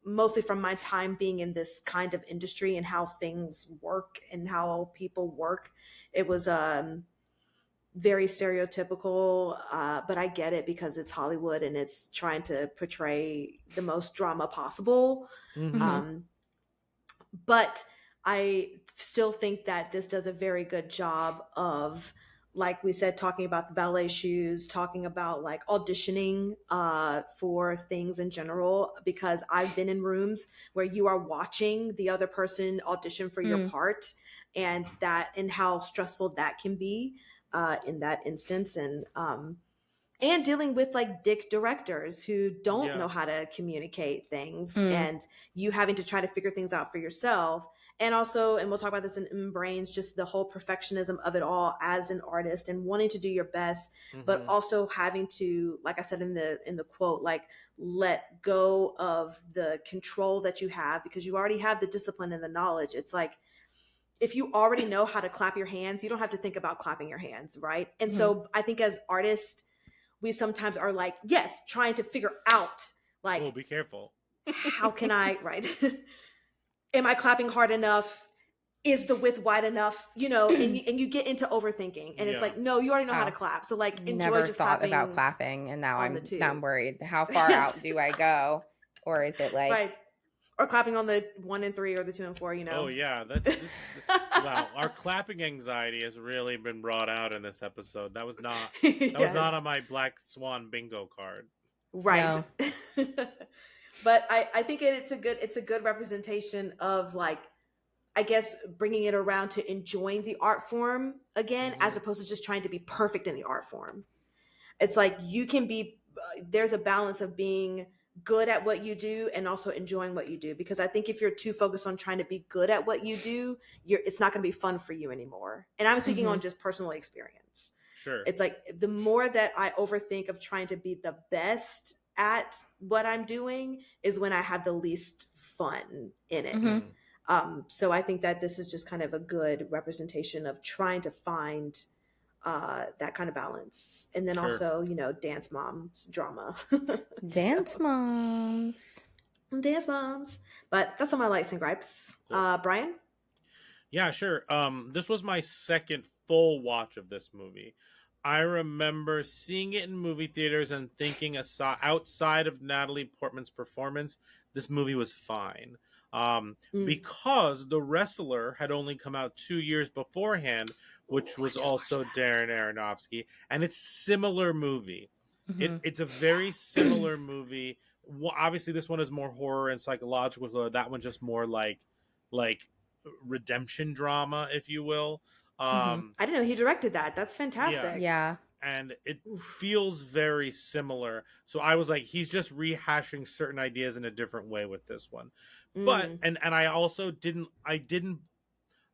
[SPEAKER 2] mostly from my time being in this kind of industry and how things work and how people work. It was very stereotypical, but I get it because it's Hollywood and it's trying to portray the most drama possible.
[SPEAKER 1] Mhm.
[SPEAKER 2] Um, but I still think that this does a very good job of, like we said, talking about the ballet shoes, talking about like auditioning for things in general, because I've been in rooms where you are watching the other person audition for your
[SPEAKER 8] Mm.
[SPEAKER 2] part, and how stressful that can be in that instance. And dealing with like dick directors who don't
[SPEAKER 1] Yeah.
[SPEAKER 2] know how to communicate things,
[SPEAKER 8] Mm.
[SPEAKER 2] and you having to try to figure things out for yourself. And also, and we'll talk about this in brains, just the whole perfectionism of it all as an artist, and wanting to do your best, but
[SPEAKER 1] Mhm.
[SPEAKER 2] also having to, like I said in the quote, like let go of the control that you have, because you already have the discipline and the knowledge. It's like, if you already know how to clap your hands, you don't have to think about clapping your hands, right? And
[SPEAKER 8] Mhm.
[SPEAKER 2] so I think as artists, we sometimes are like, yes, trying to figure out like,
[SPEAKER 1] Oh, be careful.
[SPEAKER 2] how can I, right? Am I clapping hard enough? Is the width wide enough? And you get into overthinking, and it's
[SPEAKER 1] Yeah.
[SPEAKER 2] like, no, you already know how to
[SPEAKER 8] Wow.
[SPEAKER 2] clap. So like, enjoy
[SPEAKER 8] Never
[SPEAKER 2] just
[SPEAKER 8] thought
[SPEAKER 2] clapping
[SPEAKER 8] about clapping, and now
[SPEAKER 2] on the
[SPEAKER 8] I'm
[SPEAKER 2] two.
[SPEAKER 8] worried. How far
[SPEAKER 2] Yes.
[SPEAKER 8] out do I go, or is it like
[SPEAKER 2] Right. Or clapping on the 1 and 3 or the 2 and 4,
[SPEAKER 1] Oh yeah, wow. Our clapping anxiety has really been brought out in this episode. That was not
[SPEAKER 2] Yes.
[SPEAKER 1] on my Black Swan bingo card.
[SPEAKER 2] Right.
[SPEAKER 8] No.
[SPEAKER 2] But I think it's a good representation of, like, I guess, bringing it around to enjoying the art form again, as
[SPEAKER 1] Mhm.
[SPEAKER 2] opposed to just trying to be perfect in the art form. it's like you can be, there's a balance of being good at what you do and also enjoying what you do, because I think if you're too focused on trying to be good at what you do, it's not going to be fun for you anymore. And I'm speaking
[SPEAKER 8] Mm-hmm.
[SPEAKER 2] on just personal experience.
[SPEAKER 1] Sure.
[SPEAKER 2] It's like the more that I overthink of trying to be the best at what I'm doing is when I have the least fun in it.
[SPEAKER 8] Mm-hmm.
[SPEAKER 2] So I think that this is just kind of a good representation of trying to find that kind of balance. And then
[SPEAKER 1] Sure.
[SPEAKER 2] also, dance moms drama.
[SPEAKER 8] Dance
[SPEAKER 2] So,
[SPEAKER 8] moms.
[SPEAKER 2] dance moms. But that's all my likes and gripes.
[SPEAKER 1] Cool.
[SPEAKER 2] Brian?
[SPEAKER 1] Yeah, sure. This was my second full watch of this movie. I remember seeing it in movie theaters and thinking, outside of Natalie Portman's performance, this movie was fine.
[SPEAKER 2] Mm.
[SPEAKER 1] Because The Wrestler had only come out 2 years beforehand, which
[SPEAKER 2] Ooh, I
[SPEAKER 1] was
[SPEAKER 2] just watched
[SPEAKER 1] also
[SPEAKER 2] that.
[SPEAKER 1] Darren Aronofsky, and it's similar movie.
[SPEAKER 8] Mm-hmm.
[SPEAKER 1] It's a very similar movie. Obviously, this one is more horror and psychological. So that one's just more like redemption drama, if you will.
[SPEAKER 8] Mm-hmm.
[SPEAKER 1] Um,
[SPEAKER 2] I didn't know he directed that. That's
[SPEAKER 1] yeah,
[SPEAKER 2] fantastic.
[SPEAKER 8] Yeah.
[SPEAKER 1] and it
[SPEAKER 2] Oof.
[SPEAKER 1] feels very similar. So I was like, he's just rehashing certain ideas in a different way with this one. But
[SPEAKER 2] Mm.
[SPEAKER 1] and I also didn't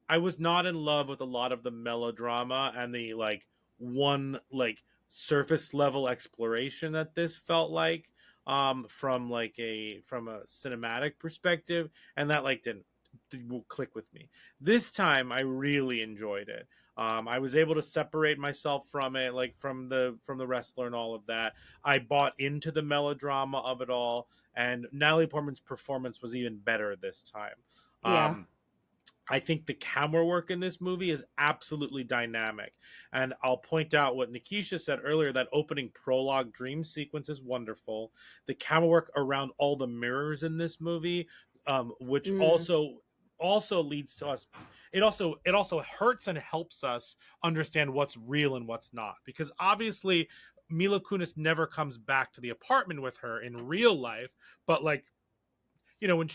[SPEAKER 1] I was not in love with a lot of the melodrama and the one surface level exploration that this felt like, from a cinematic perspective, and that didn't click with me. This time I really enjoyed it. I was able to separate myself from it, from the wrestler and all of that. I bought into the melodrama of it all, and Natalie Portman's performance was even better this time.
[SPEAKER 8] Yeah.
[SPEAKER 1] I think the camera work in this movie is absolutely dynamic. And I'll point out what Nikisha said earlier, that opening prologue dream sequence is wonderful. The camera work around all the mirrors in this movie, which
[SPEAKER 2] Mm.
[SPEAKER 1] also leads to us, it also hurts and helps us understand what's real and what's not, because obviously Mila Kunis never comes back to the apartment with her in real life, but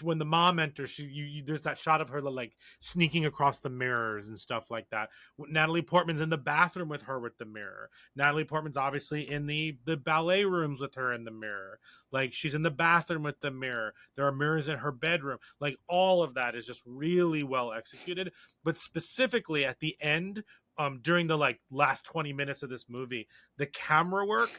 [SPEAKER 1] when the mom enters, there's that shot of her sneaking across the mirrors and stuff like that. Natalie Portman's in the bathroom with her with the mirror. Natalie Portman's obviously in the ballet rooms with her in the mirror. Like, she's in the bathroom with the mirror. There are mirrors in her bedroom. Like, all of that is just really well executed. But specifically at the end, during the last 20 minutes of this movie, the camera work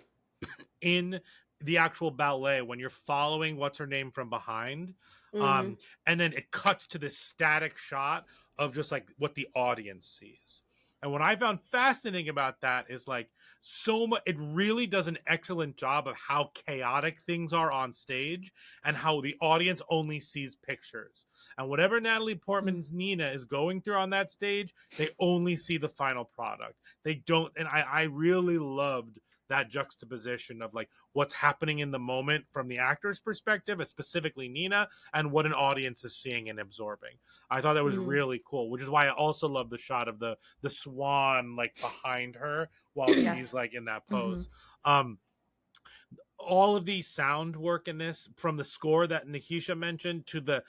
[SPEAKER 1] in the actual ballet, when you're following what's her name from behind,
[SPEAKER 2] Mm.
[SPEAKER 1] and then it cuts to this static shot of just what the audience sees. And what I found fascinating about that is so much, it really does an excellent job of how chaotic things are on stage and how the audience only sees pictures. And whatever Natalie Portman's Nina is going through on that stage, they only see the final product. They don't, and I really loved that juxtaposition of what's happening in the moment from the actor's perspective, and specifically Nina, and what an audience is seeing and absorbing. I thought that was
[SPEAKER 2] Mm.
[SPEAKER 1] really cool, which is why I also love the shot of the swan behind her while
[SPEAKER 2] Yes.
[SPEAKER 1] she's in that pose. All of the sound work in this, from the score that Nikisha mentioned to the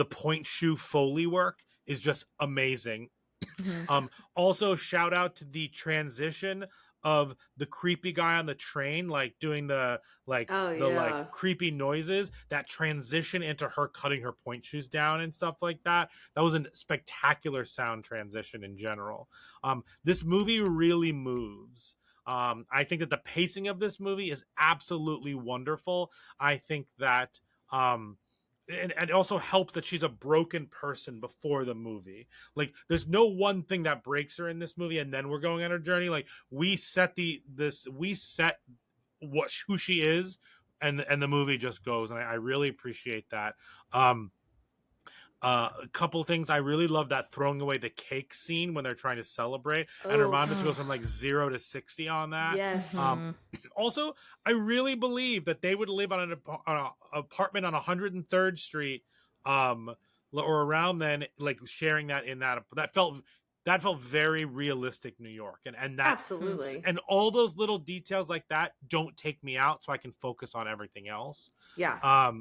[SPEAKER 1] point shoe Foley work, is just amazing.
[SPEAKER 8] Mm-hmm.
[SPEAKER 1] Also, shout out to the transition of the creepy guy on the train, doing the
[SPEAKER 2] Oh, yeah.
[SPEAKER 1] creepy noises. That transition into her cutting her point shoes down and stuff like that. That was a spectacular sound transition in general. This movie really moves. I think that the pacing of this movie is absolutely wonderful. I think that and it also helps that she's a broken person before the movie. There's no one thing that breaks her in this movie, and then we're going on her journey. We set who she is, and the movie just goes, and I really appreciate that. A couple things I really love: that throwing away the cake scene when they're trying to celebrate, and her
[SPEAKER 2] Oh,
[SPEAKER 1] mom just goes from 0 to 60 on that.
[SPEAKER 2] yes.
[SPEAKER 8] Mm-hmm.
[SPEAKER 1] Also, I really believe that they would live on an apartment on 103rd Street, or around then, sharing that in that felt very realistic New York, and that
[SPEAKER 2] Absolutely.
[SPEAKER 1] and all those little details like that don't take me out, so I can focus on everything else.
[SPEAKER 2] Yeah.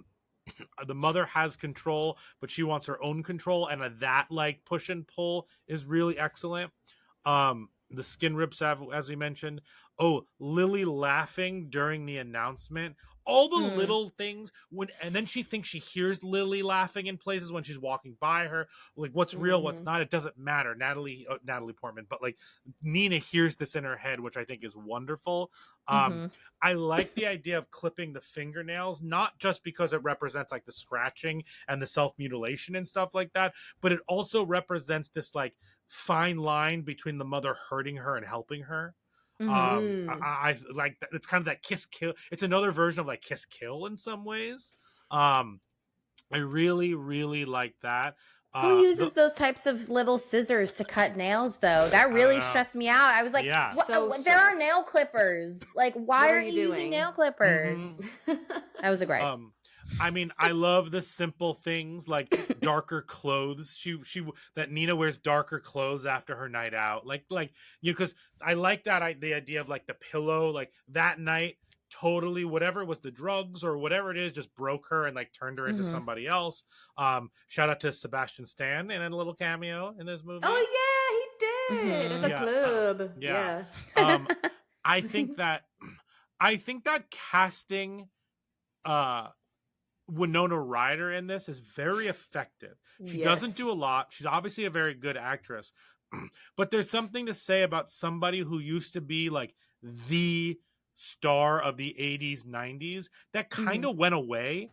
[SPEAKER 1] The mother has control, but she wants her own control, and that push and pull is really excellent. the skin rips, as we mentioned. Oh, Lily laughing during the announcement. All the little things and then she thinks she hears Lily laughing in places when she's walking by her. Like, what's real, what's not, it doesn't matter. Natalie Portman, but like Nina hears this in her head, which I think is wonderful. I like the idea of clipping the fingernails, not just because it represents like the scratching and the self-mutilation and stuff like that, but it also represents this like fine line between the mother hurting her and helping her. I like that. It's kind of that kiss kill. It's another version of like kiss kill in some ways. I really like that.
[SPEAKER 8] Who uses those types of little scissors to cut nails, though? That really stressed me out. I was like,
[SPEAKER 1] Yeah.
[SPEAKER 8] there are nail clippers. Like, why are you using nail clippers? That was a gripe.
[SPEAKER 1] I mean, I love the simple things like darker clothes. She that Nina wears darker clothes after her night out. Like because I like that the idea of like the pillow, like that night totally whatever was the drugs or whatever it is just broke her and like turned her into somebody else. Shout out to Sebastian Stan in a little cameo in this movie.
[SPEAKER 2] Oh yeah, he did at the club. Yeah.
[SPEAKER 1] I think that casting Winona Ryder in this is very effective. She doesn't do a lot. She's obviously a very good actress. But there's something to say about somebody who used to be like the star of the 80s, 90s that kind of went away.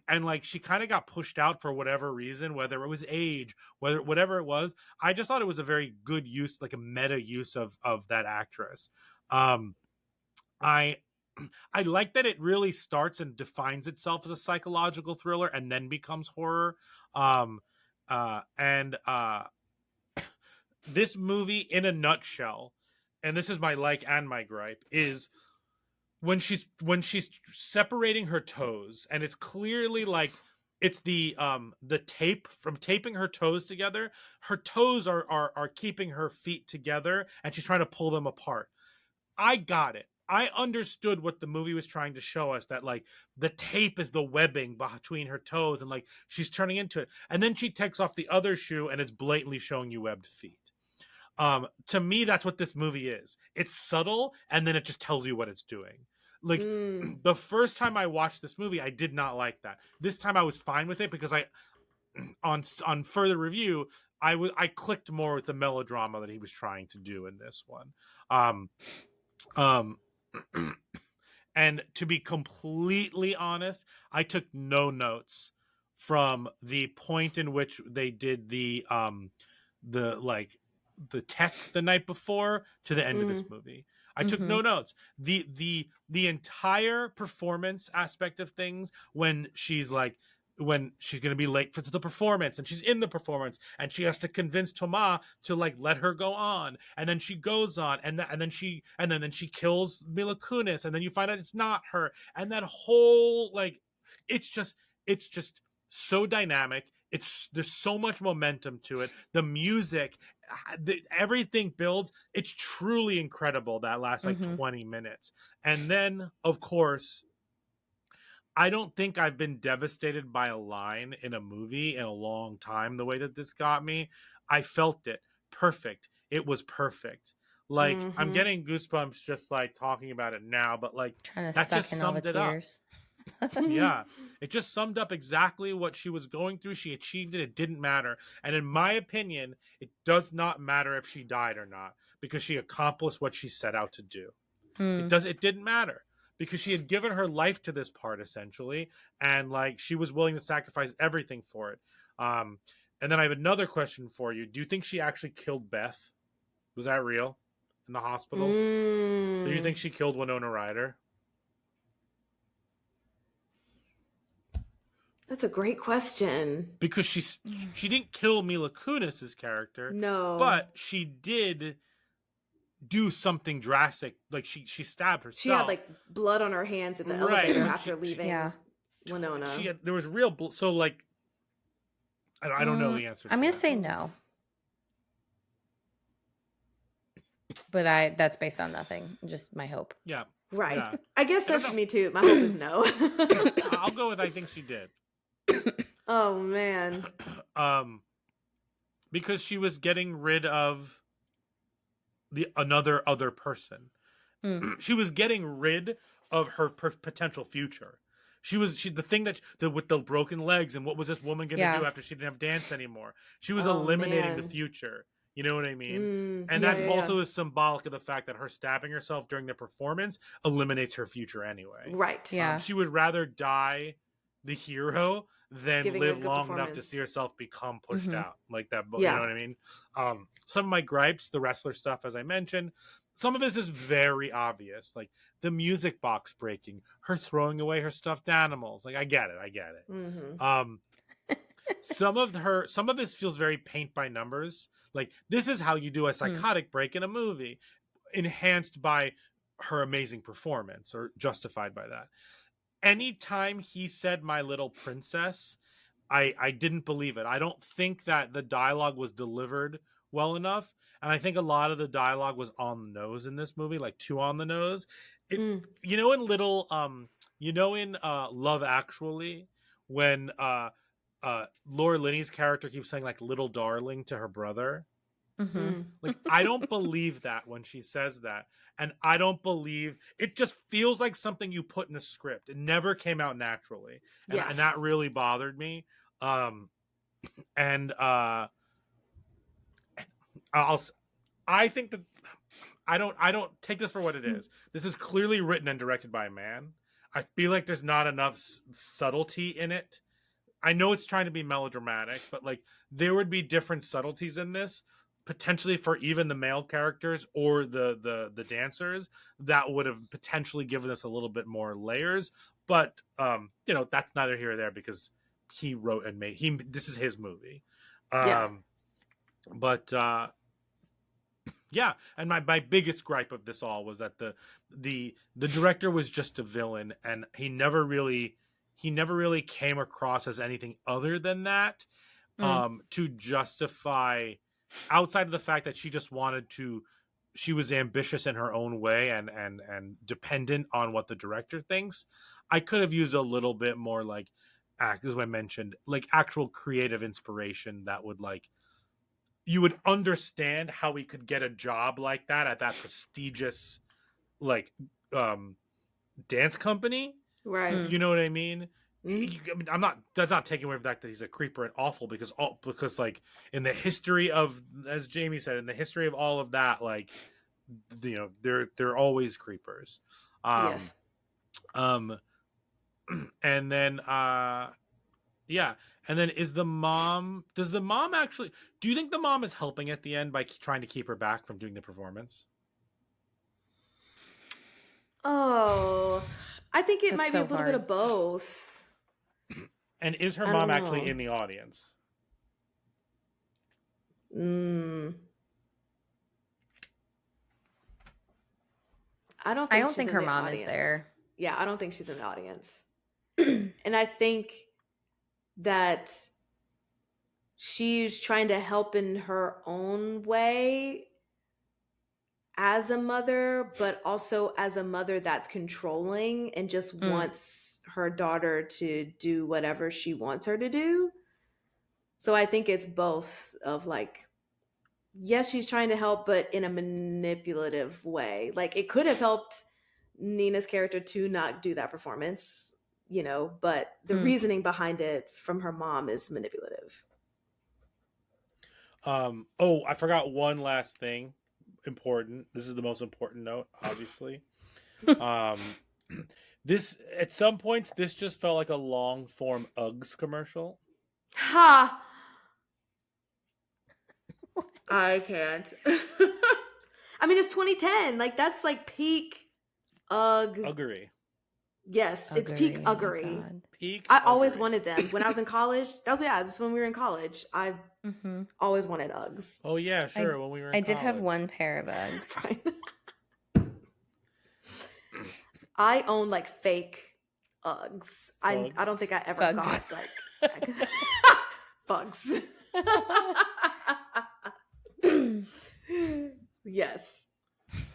[SPEAKER 1] And like she kind of got pushed out for whatever reason, whether it was age, whatever it was. I just thought it was a very good use, like a meta use of that actress. I like that it really starts and defines itself as a psychological thriller and then becomes horror. This movie, in a nutshell, and this is my like and my gripe, is when she's separating her toes, and it's clearly like it's the tape from taping her toes together. Her toes are keeping her feet together, and she's trying to pull them apart. I got it. I understood what the movie was trying to show us, that like the tape is the webbing between her toes and like she's turning into it. And then she takes off the other shoe and it's blatantly showing you webbed feet. To me, that's what this movie is. It's subtle and then it just tells you what it's doing. Like the first time I watched this movie, I did not like that. This time I was fine with it because on further review, I clicked more with the melodrama that he was trying to do in this one. And to be completely honest, I took no notes from the point in which they did the tech the night before to the end of this movie. I took no notes. The entire performance aspect of things, when she's going to be late for the performance and she's in the performance and she has to convince Thomas to like let her go on, and then she goes on and then she kills Mila Kunis, and then you find out it's not her, and that whole like it's just so dynamic. There's so much momentum to it. The music, everything builds. It's truly incredible, that last like 20 minutes. And then of course, I don't think I've been devastated by a line in a movie in a long time the way that this got me. I felt it. Perfect. It was perfect. Like I'm getting goosebumps just like talking about it now, but like
[SPEAKER 8] Trying to
[SPEAKER 1] that
[SPEAKER 8] suck
[SPEAKER 1] just
[SPEAKER 8] in all the
[SPEAKER 1] summed it up.
[SPEAKER 8] tears.
[SPEAKER 1] Yeah, it just summed up exactly what she was going through. She achieved it. It didn't matter. And in my opinion, it does not matter if she died or not, because she accomplished what she set out to do. It didn't matter, because she had given her life to this part essentially, and like she was willing to sacrifice everything for it. And then I have another question for you. Do you think she actually killed Beth? Was that real in the hospital? Do you think she killed Winona Ryder?
[SPEAKER 2] That's a great question.
[SPEAKER 1] Because she didn't kill Mila Kunis's character.
[SPEAKER 2] No.
[SPEAKER 1] But she did do something drastic. Like she stabbed herself.
[SPEAKER 2] She had like blood on her hands in the elevator after leaving Winona.
[SPEAKER 1] There was real blood. So like, I don't know the answer.
[SPEAKER 8] I'm going to say no. But that's based on nothing. Just my hope.
[SPEAKER 1] Yeah.
[SPEAKER 2] Right.
[SPEAKER 1] Yeah.
[SPEAKER 2] I guess that's me too. My hope is no.
[SPEAKER 1] I'll go with I think she did.
[SPEAKER 2] Oh man.
[SPEAKER 1] Because she was getting rid of another other person.
[SPEAKER 8] Mm.
[SPEAKER 1] She was getting rid of her potential future. She the thing with the broken legs, and what was this woman going to do
[SPEAKER 8] Yeah.
[SPEAKER 1] after she didn't have dance anymore? She was
[SPEAKER 2] Oh
[SPEAKER 1] eliminating the
[SPEAKER 2] man.
[SPEAKER 1] future. You know what I mean? And
[SPEAKER 2] Yeah,
[SPEAKER 1] that
[SPEAKER 2] yeah, yeah.
[SPEAKER 1] also is symbolic of the fact that her stabbing herself during the performance eliminates her future anyway.
[SPEAKER 2] Right.
[SPEAKER 8] Yeah.
[SPEAKER 1] She would rather die the hero than
[SPEAKER 2] Giving a
[SPEAKER 1] live
[SPEAKER 2] good
[SPEAKER 1] long enough to see
[SPEAKER 2] performance.
[SPEAKER 1] herself become pushed
[SPEAKER 8] Mhm.
[SPEAKER 1] out like that. You know
[SPEAKER 2] Yeah.
[SPEAKER 1] what I mean? Some of my gripes, the wrestler stuff, as I mentioned, some of this is very obvious, like the music box breaking, her throwing away her stuffed animals. Like I get it.
[SPEAKER 2] Mm-hmm.
[SPEAKER 1] Um, some of this feels very paint by numbers. Like this is how you do a
[SPEAKER 8] Mm.
[SPEAKER 1] psychotic break in a movie, enhanced by her amazing performance or justified by that. Anytime he said "my little princess," I didn't believe it. I don't think that the dialogue was delivered well enough, and I think a lot of the dialogue was on the nose in this movie, like too on the nose. It
[SPEAKER 2] Mm.
[SPEAKER 1] in Love Actually, when Laura Linney's character keeps saying like "little darling" to her brother.
[SPEAKER 8] Mhm.
[SPEAKER 2] Mm.
[SPEAKER 1] Like I don't believe that when she says that, and I don't believe it. Just feels like something you put in a script. It never came out naturally,
[SPEAKER 2] Yeah.
[SPEAKER 1] and that really bothered me. Um, and I'll I think that I don't take this for what it is. This is clearly written and directed by a man. I feel like there's not enough subtlety in it. I know it's trying to be melodramatic, but like there would be different subtleties in this, potentially for even the male characters or the dancers, that would have potentially given us a little bit more layers. But that's neither here or there because he wrote and made this is his movie.
[SPEAKER 2] Yeah.
[SPEAKER 1] But yeah, and my biggest gripe of this all was that the director was just a villain, and he never really came across as anything other than that,
[SPEAKER 8] Mm.
[SPEAKER 1] to justify, outside of the fact that she was ambitious in her own way and dependent on what the director thinks. I could have used a little bit more, like, as I mentioned, like actual creative inspiration that would, like, you would understand how he could get a job like that at that prestigious, like, dance company.
[SPEAKER 2] Right.
[SPEAKER 8] Mm.
[SPEAKER 1] You know what I mean?
[SPEAKER 2] Mm.
[SPEAKER 1] I mean, that's not taking away from the fact that he's a creeper and awful, because like in the history of, as Jamie said, in the history of all of that, like, they're always creepers.
[SPEAKER 2] Yes.
[SPEAKER 1] And then yeah, and then does the mom actually, do you think the mom is helping at the end by trying to keep her back from doing the performance?
[SPEAKER 2] Oh, I think it
[SPEAKER 8] That's
[SPEAKER 2] might be a
[SPEAKER 8] so
[SPEAKER 2] little bit
[SPEAKER 8] hard.
[SPEAKER 2] of both.
[SPEAKER 1] And is her
[SPEAKER 2] I
[SPEAKER 1] mom
[SPEAKER 2] don't
[SPEAKER 1] actually
[SPEAKER 2] know.
[SPEAKER 1] in the audience?
[SPEAKER 2] Mm. I don't
[SPEAKER 8] I
[SPEAKER 2] think
[SPEAKER 8] don't
[SPEAKER 2] she's
[SPEAKER 8] think
[SPEAKER 2] in
[SPEAKER 8] her
[SPEAKER 2] the
[SPEAKER 8] mom is
[SPEAKER 2] audience.
[SPEAKER 8] there.
[SPEAKER 2] Yeah, I don't think she's in the audience. And I think that she's trying to help in her own way as a mother, but also as a mother that's controlling and just
[SPEAKER 8] Mm.
[SPEAKER 2] wants her daughter to do whatever she wants her to do. So I think it's both of, like, yes, she's trying to help, but in a manipulative way. Like, it could have helped Nina's character to not do that performance, but the
[SPEAKER 8] Mm.
[SPEAKER 2] reasoning behind it from her mom is manipulative.
[SPEAKER 1] Oh, I forgot one last thing important. This is the most important note, obviously. um this, at some points, this just felt like a long form Uggs commercial.
[SPEAKER 2] Ha! I can't. I mean, it's 2010. Like, that's like peak Ugg.
[SPEAKER 1] Uggery.
[SPEAKER 2] Yes, it's peak
[SPEAKER 8] Uggery, oh my
[SPEAKER 2] Uggery.
[SPEAKER 8] God.
[SPEAKER 1] Peak
[SPEAKER 2] I always
[SPEAKER 1] Uggery.
[SPEAKER 2] wanted them when I was in college. That's when we were in college. I
[SPEAKER 8] Mhm.
[SPEAKER 2] always wanted Uggs.
[SPEAKER 1] Oh yeah, sure. When we were in
[SPEAKER 8] I did have
[SPEAKER 1] college.
[SPEAKER 8] one pair of Uggs.
[SPEAKER 2] I own like fake Uggs. I
[SPEAKER 1] Fugs?
[SPEAKER 2] don't think I ever
[SPEAKER 8] Fugs.
[SPEAKER 2] got like Fugs. Yes.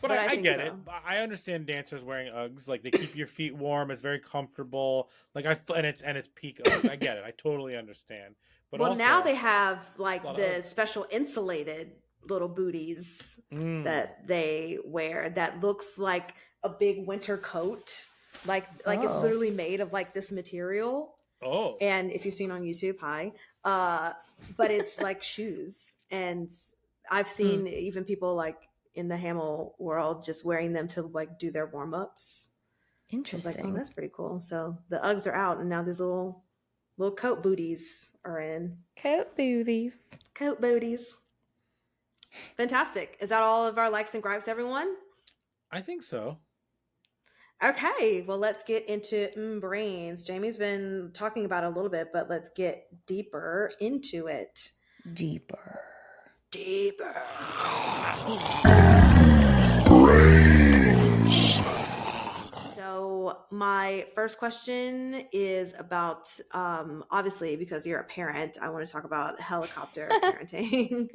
[SPEAKER 1] But
[SPEAKER 2] But
[SPEAKER 1] I
[SPEAKER 2] I think
[SPEAKER 1] get
[SPEAKER 2] so.
[SPEAKER 1] it. I understand dancers wearing Uggs. Like, they keep your feet warm. It's very comfortable. Like, and it's peak Ugg. I get it. I totally understand. But
[SPEAKER 2] Well,
[SPEAKER 1] also,
[SPEAKER 2] now they have like
[SPEAKER 1] it's a lot of
[SPEAKER 2] the
[SPEAKER 1] Uggs.
[SPEAKER 2] special insulated little booties
[SPEAKER 1] Mm.
[SPEAKER 2] that they wear that looks like a big winter coat. Like it's
[SPEAKER 8] Oh.
[SPEAKER 2] literally made of like this material.
[SPEAKER 1] Oh.
[SPEAKER 2] And if you've seen on YouTube, hi. But it's like shoes. And I've seen even people like in the Hamel world just wearing them to like do their warm-ups. I was like,
[SPEAKER 8] Interesting.
[SPEAKER 2] oh, that's pretty cool. So the Uggs are out, and now these little coat booties are in.
[SPEAKER 8] Coat booties.
[SPEAKER 2] Coat booties. Fantastic. Is that all of our likes and gripes, everyone?
[SPEAKER 1] I think so.
[SPEAKER 2] Okay, well, let's get into brains. Jamie's been talking about it a little bit, but let's get deeper into it.
[SPEAKER 8] Deeper.
[SPEAKER 2] Deeper. So my first question is about, obviously, because you're a parent, I want to talk about helicopter parenting.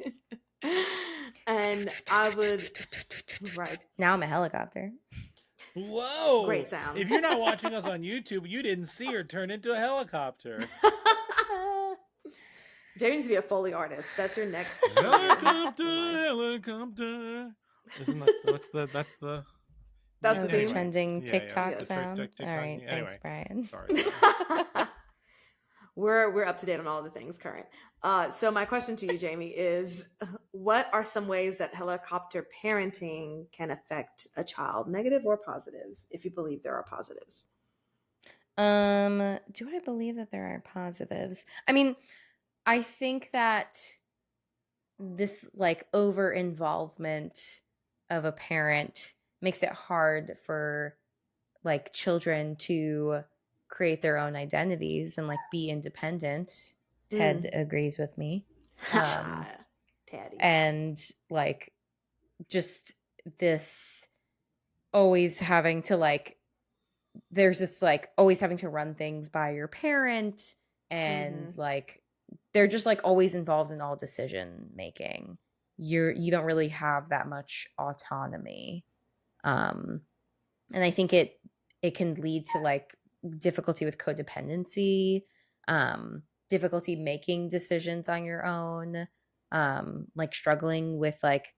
[SPEAKER 2] And I would, right.
[SPEAKER 8] Now I'm a helicopter.
[SPEAKER 1] Whoa!
[SPEAKER 2] Great sound.
[SPEAKER 1] If you're not watching us on YouTube, you didn't see her turn into a helicopter.
[SPEAKER 2] Jamie needs to be a Foley artist. That's your next.
[SPEAKER 1] Helicopter, helicopter. Isn't that that's the
[SPEAKER 2] That's the
[SPEAKER 8] That was
[SPEAKER 2] theme.
[SPEAKER 8] a trending
[SPEAKER 1] Yeah,
[SPEAKER 8] TikTok
[SPEAKER 1] it's the
[SPEAKER 8] sound.
[SPEAKER 1] TikTok.
[SPEAKER 8] All right,
[SPEAKER 1] Anyway,
[SPEAKER 8] thanks, Brian.
[SPEAKER 1] Sorry.
[SPEAKER 2] We're up to date on all the things current. So my question to you, Jamie, is what are some ways that helicopter parenting can affect a child, negative or positive, if you believe there are positives?
[SPEAKER 8] Do I believe that there are positives? I mean, I think that this like over involvement of a parent makes it hard for like children to create their own identities and like be independent. Ted agrees with me.
[SPEAKER 2] Teddy.
[SPEAKER 8] And like just this always having to like there's this like always having to run things by your parent and like they're just like always involved in all decision making. You don't really have that much autonomy. And I think it can lead to like difficulty with codependency, difficulty making decisions on your own, like struggling with like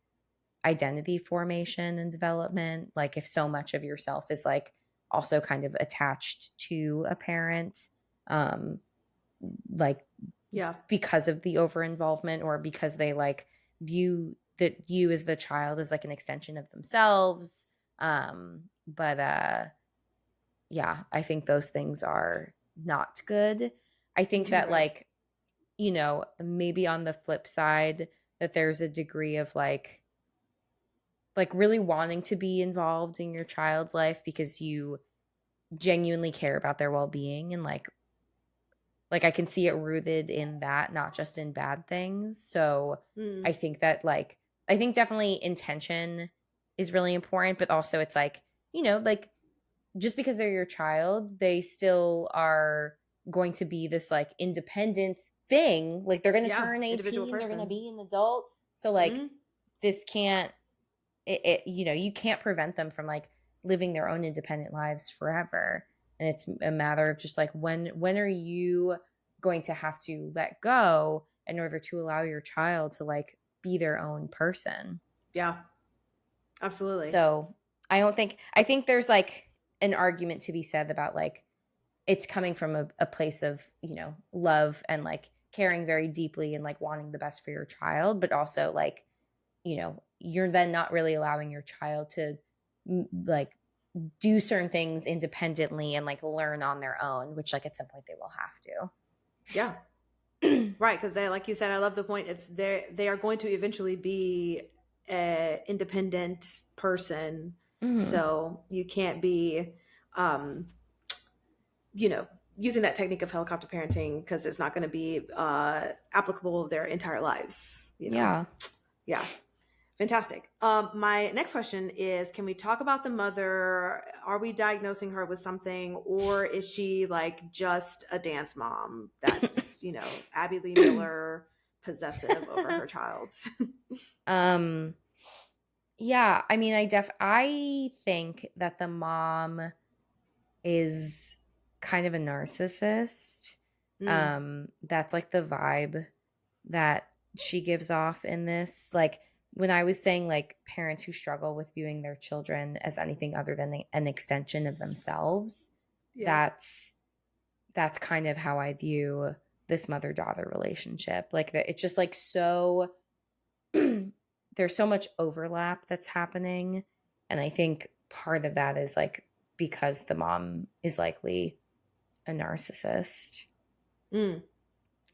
[SPEAKER 8] identity formation and development. Like if so much of yourself is like also kind of attached to a parent, like
[SPEAKER 2] Yeah.
[SPEAKER 8] because of the over involvement or because they like view that you as the child as like an extension of themselves. But yeah, I think those things are not good. I think that like, you know, maybe on the flip side that there's a degree of like really wanting to be involved in your child's life because you genuinely care about their well-being and like I can see it rooted in that, not just in bad things. So I think that like I think definitely intention is really important, but also it's like, you know, like just because they're your child, they still are going to be this like independent thing. Like they're going to turn 18, they're going to be an adult. So like this can't you know, you can't prevent them from like living their own independent lives forever. And it's a matter of just like when are you going to have to let go in order to allow your child to like be their own person.
[SPEAKER 2] Yeah. Absolutely.
[SPEAKER 8] So I think there's like an argument to be said about like it's coming from a place of, you know, love and like caring very deeply and like wanting the best for your child, but also like, you know, you're then not really allowing your child to like do certain things independently and like learn on their own, which like at some point they will have to.
[SPEAKER 2] Yeah. Right, because they, like you said, I love the point. It's they are going to eventually be an independent person, so you can't be, you know, using that technique of helicopter parenting because it's not going to be applicable their entire lives. You know? Yeah. Fantastic. My next question is, can we talk about the mother? Are we diagnosing her with something, or is she like just a dance mom that's, you know, Abby Lee Miller possessive over her child?
[SPEAKER 8] Yeah, I mean, I think that the mom is kind of a narcissist. That's like the vibe that she gives off in this. Like when I was saying like parents who struggle with viewing their children as anything other than an extension of themselves,
[SPEAKER 2] Yeah.
[SPEAKER 8] that's kind of how I view this mother-daughter relationship. Like that it's just like so there's so much overlap that's happening. And I think part of that is like because the mom is likely a narcissist.
[SPEAKER 2] Mm.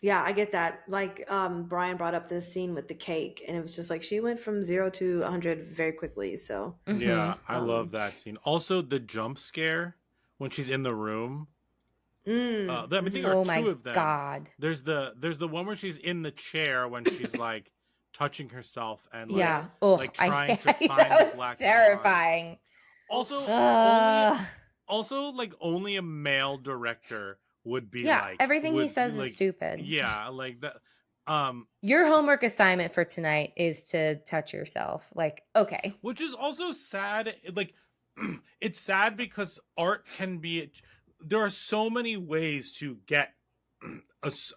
[SPEAKER 2] Yeah, I get that. Like Brian brought up this scene with the cake, and it was just like she went from 0 to 100 very quickly. So
[SPEAKER 8] Mm-hmm.
[SPEAKER 1] Yeah, I love that scene. Also, the jump scare when she's in the room. I think there are
[SPEAKER 8] Oh
[SPEAKER 1] two
[SPEAKER 8] my
[SPEAKER 1] of them.
[SPEAKER 8] God.
[SPEAKER 1] There's the one where she's in the chair when she's like touching herself and
[SPEAKER 2] yeah,
[SPEAKER 8] Oh,
[SPEAKER 1] like trying to
[SPEAKER 8] that
[SPEAKER 1] find the
[SPEAKER 8] was
[SPEAKER 1] black swan.
[SPEAKER 8] terrifying.
[SPEAKER 1] Also,
[SPEAKER 8] Uh,
[SPEAKER 1] like only a male director would be
[SPEAKER 8] yeah,
[SPEAKER 1] like
[SPEAKER 8] everything he
[SPEAKER 1] would
[SPEAKER 8] says is
[SPEAKER 1] like
[SPEAKER 8] stupid.
[SPEAKER 1] yeah like that.
[SPEAKER 8] Your homework assignment for tonight is to touch yourself. Like, okay.
[SPEAKER 1] Which is also sad. Like, it's sad because art can be. There are so many ways to get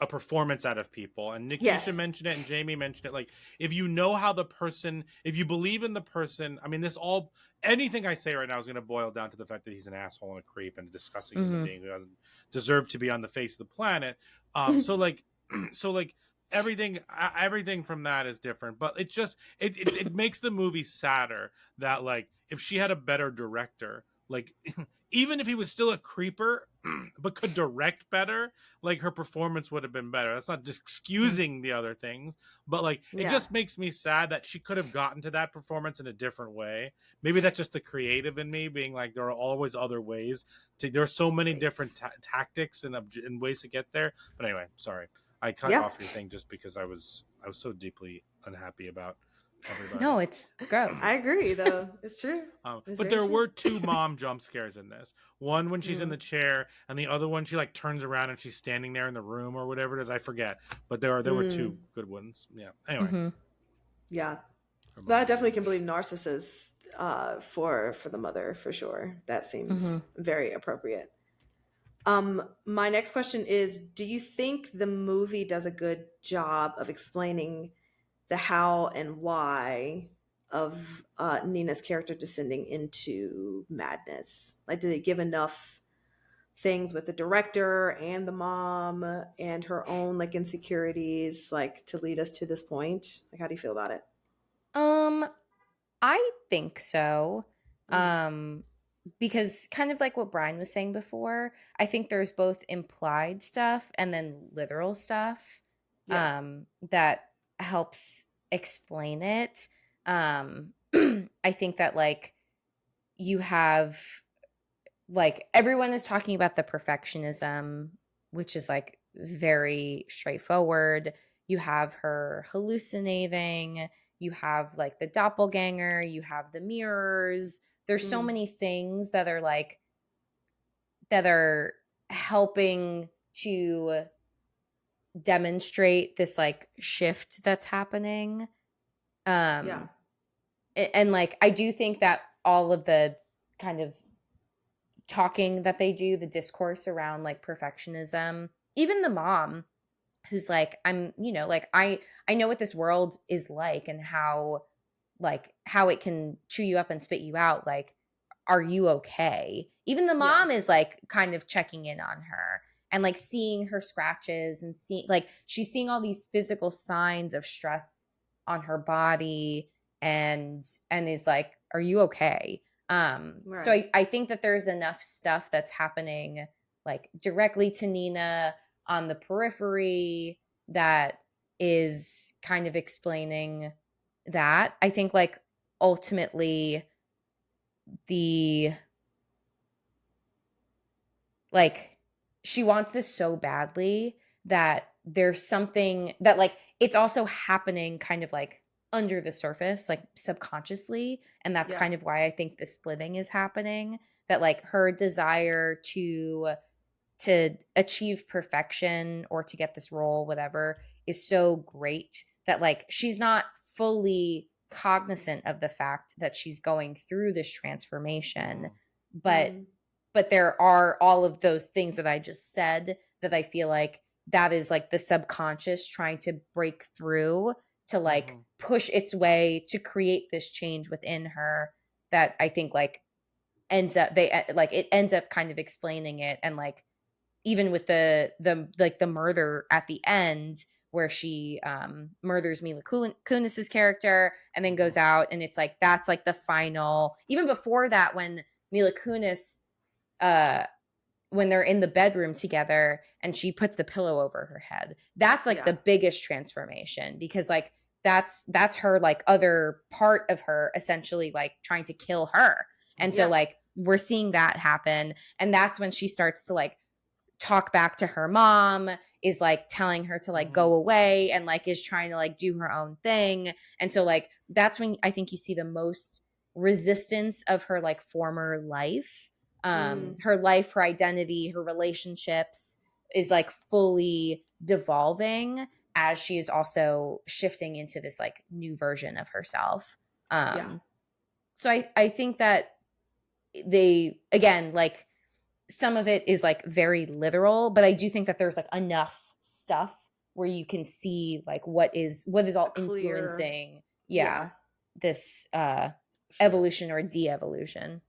[SPEAKER 1] a performance out of people, and Nikisha
[SPEAKER 2] yes,
[SPEAKER 1] mentioned it, and Jamie mentioned it. Like, if you know how the person, if you believe in the person, I mean, this all anything I say right now is going to boil down to the fact that he's an asshole and a creep and a disgusting human
[SPEAKER 8] Mm-hmm.
[SPEAKER 1] being who doesn't deserve to be on the face of the planet. So like, so like everything from that is different, but it just it makes the movie sadder that like if she had a better director, like even if he was still a creeper but could direct better, like her performance would have been better. That's not just excusing the other things, but like it
[SPEAKER 2] yeah,
[SPEAKER 1] just makes me sad that she could have gotten to that performance in a different way. Maybe that's just the creative in me being like there are always other ways to, there are so many different tactics and ways to get there. But anyway, sorry, I cut
[SPEAKER 2] yeah.
[SPEAKER 1] off your thing just because I was so deeply unhappy about everybody.
[SPEAKER 8] No, it's gross.
[SPEAKER 2] I agree, though. It's true. It's
[SPEAKER 1] But
[SPEAKER 2] very
[SPEAKER 1] there
[SPEAKER 2] true.
[SPEAKER 1] were two mom jump scares in this. One when she's in the
[SPEAKER 2] Mm.
[SPEAKER 1] chair, and the other one she like turns around and she's standing there in the room or whatever it is. I forget. But there were two good ones. Yeah. Anyway,
[SPEAKER 8] Mm-hmm.
[SPEAKER 2] Yeah,
[SPEAKER 1] her
[SPEAKER 2] but I
[SPEAKER 1] mom.
[SPEAKER 2] definitely can believe narcissist for the mother for sure. That seems very appropriate. My next question is: do you think the movie does a good job of explaining the how and why of Nina's character descending into madness? Like, did it give enough things with the director and the mom and her own like insecurities, like to lead us to this point? Like, how do you feel about it?
[SPEAKER 8] I think so.
[SPEAKER 2] Mm,
[SPEAKER 8] Because kind of like what Brian was saying before, I think there's both implied stuff and then literal stuff
[SPEAKER 2] yeah.
[SPEAKER 8] that helps explain it. I think that like you have like everyone is talking about the perfectionism, which is like very straightforward. You have her hallucinating, you have like the doppelganger, you have the mirrors. There's so
[SPEAKER 2] Mm,
[SPEAKER 8] many things that are like that are helping to demonstrate this like shift that's happening.
[SPEAKER 2] yeah.
[SPEAKER 8] Um and like I do think that all of the kind of talking that they do, the discourse around like perfectionism, even the mom who's like, I'm, like I know what this world is like and how it can chew you up and spit you out. Like, are you okay? Even the
[SPEAKER 2] Yeah.
[SPEAKER 8] mom is like kind of checking in on her and like seeing her scratches and seeing like she's seeing all these physical signs of stress on her body and is like, are you okay? So
[SPEAKER 2] Right.
[SPEAKER 8] I think that there's enough stuff that's happening like directly to Nina on the periphery that is kind of explaining that. I think like ultimately the like she wants this so badly that there's something that like it's also happening kind of like under the surface, like subconsciously, and that's
[SPEAKER 2] Yeah.
[SPEAKER 8] kind of why I think the splitting is happening, that like her desire to achieve perfection or to get this role, whatever, is so great that like she's not fully cognizant of the fact that she's going through this transformation. But
[SPEAKER 2] Mm,
[SPEAKER 8] but there are all of those things that I just said that I feel like that is like the subconscious trying to break through to like
[SPEAKER 1] Mhm.
[SPEAKER 8] push its way to create this change within her that I think like ends up like it ends up kind of explaining it. And like even with the like the murder at the end where she murders Mila Kunis's character and then goes out, and it's like that's like the final, even before that when Mila Kunis uh when they're in the bedroom together and she puts the pillow over her head, that's like the
[SPEAKER 2] Yeah.
[SPEAKER 8] biggest transformation, because like that's her like other part of her essentially like trying to kill her. And so
[SPEAKER 2] Yeah.
[SPEAKER 8] like we're seeing that happen, and that's when she starts to like talk back to her mom, is like telling her to like go away, and like is trying to like do her own thing. And so like that's when I think you see the most resistance of her like former life, her life, her identity, her relationships is like fully devolving as she is also shifting into this like new version of herself.
[SPEAKER 2] Yeah.
[SPEAKER 8] So I think that they, again, like some of it is like very literal, but I do think that there's like enough stuff where you can see like what is all
[SPEAKER 2] Clear.
[SPEAKER 8] influencing
[SPEAKER 2] Yeah.
[SPEAKER 8] this
[SPEAKER 1] Sure.
[SPEAKER 8] evolution or de-evolution.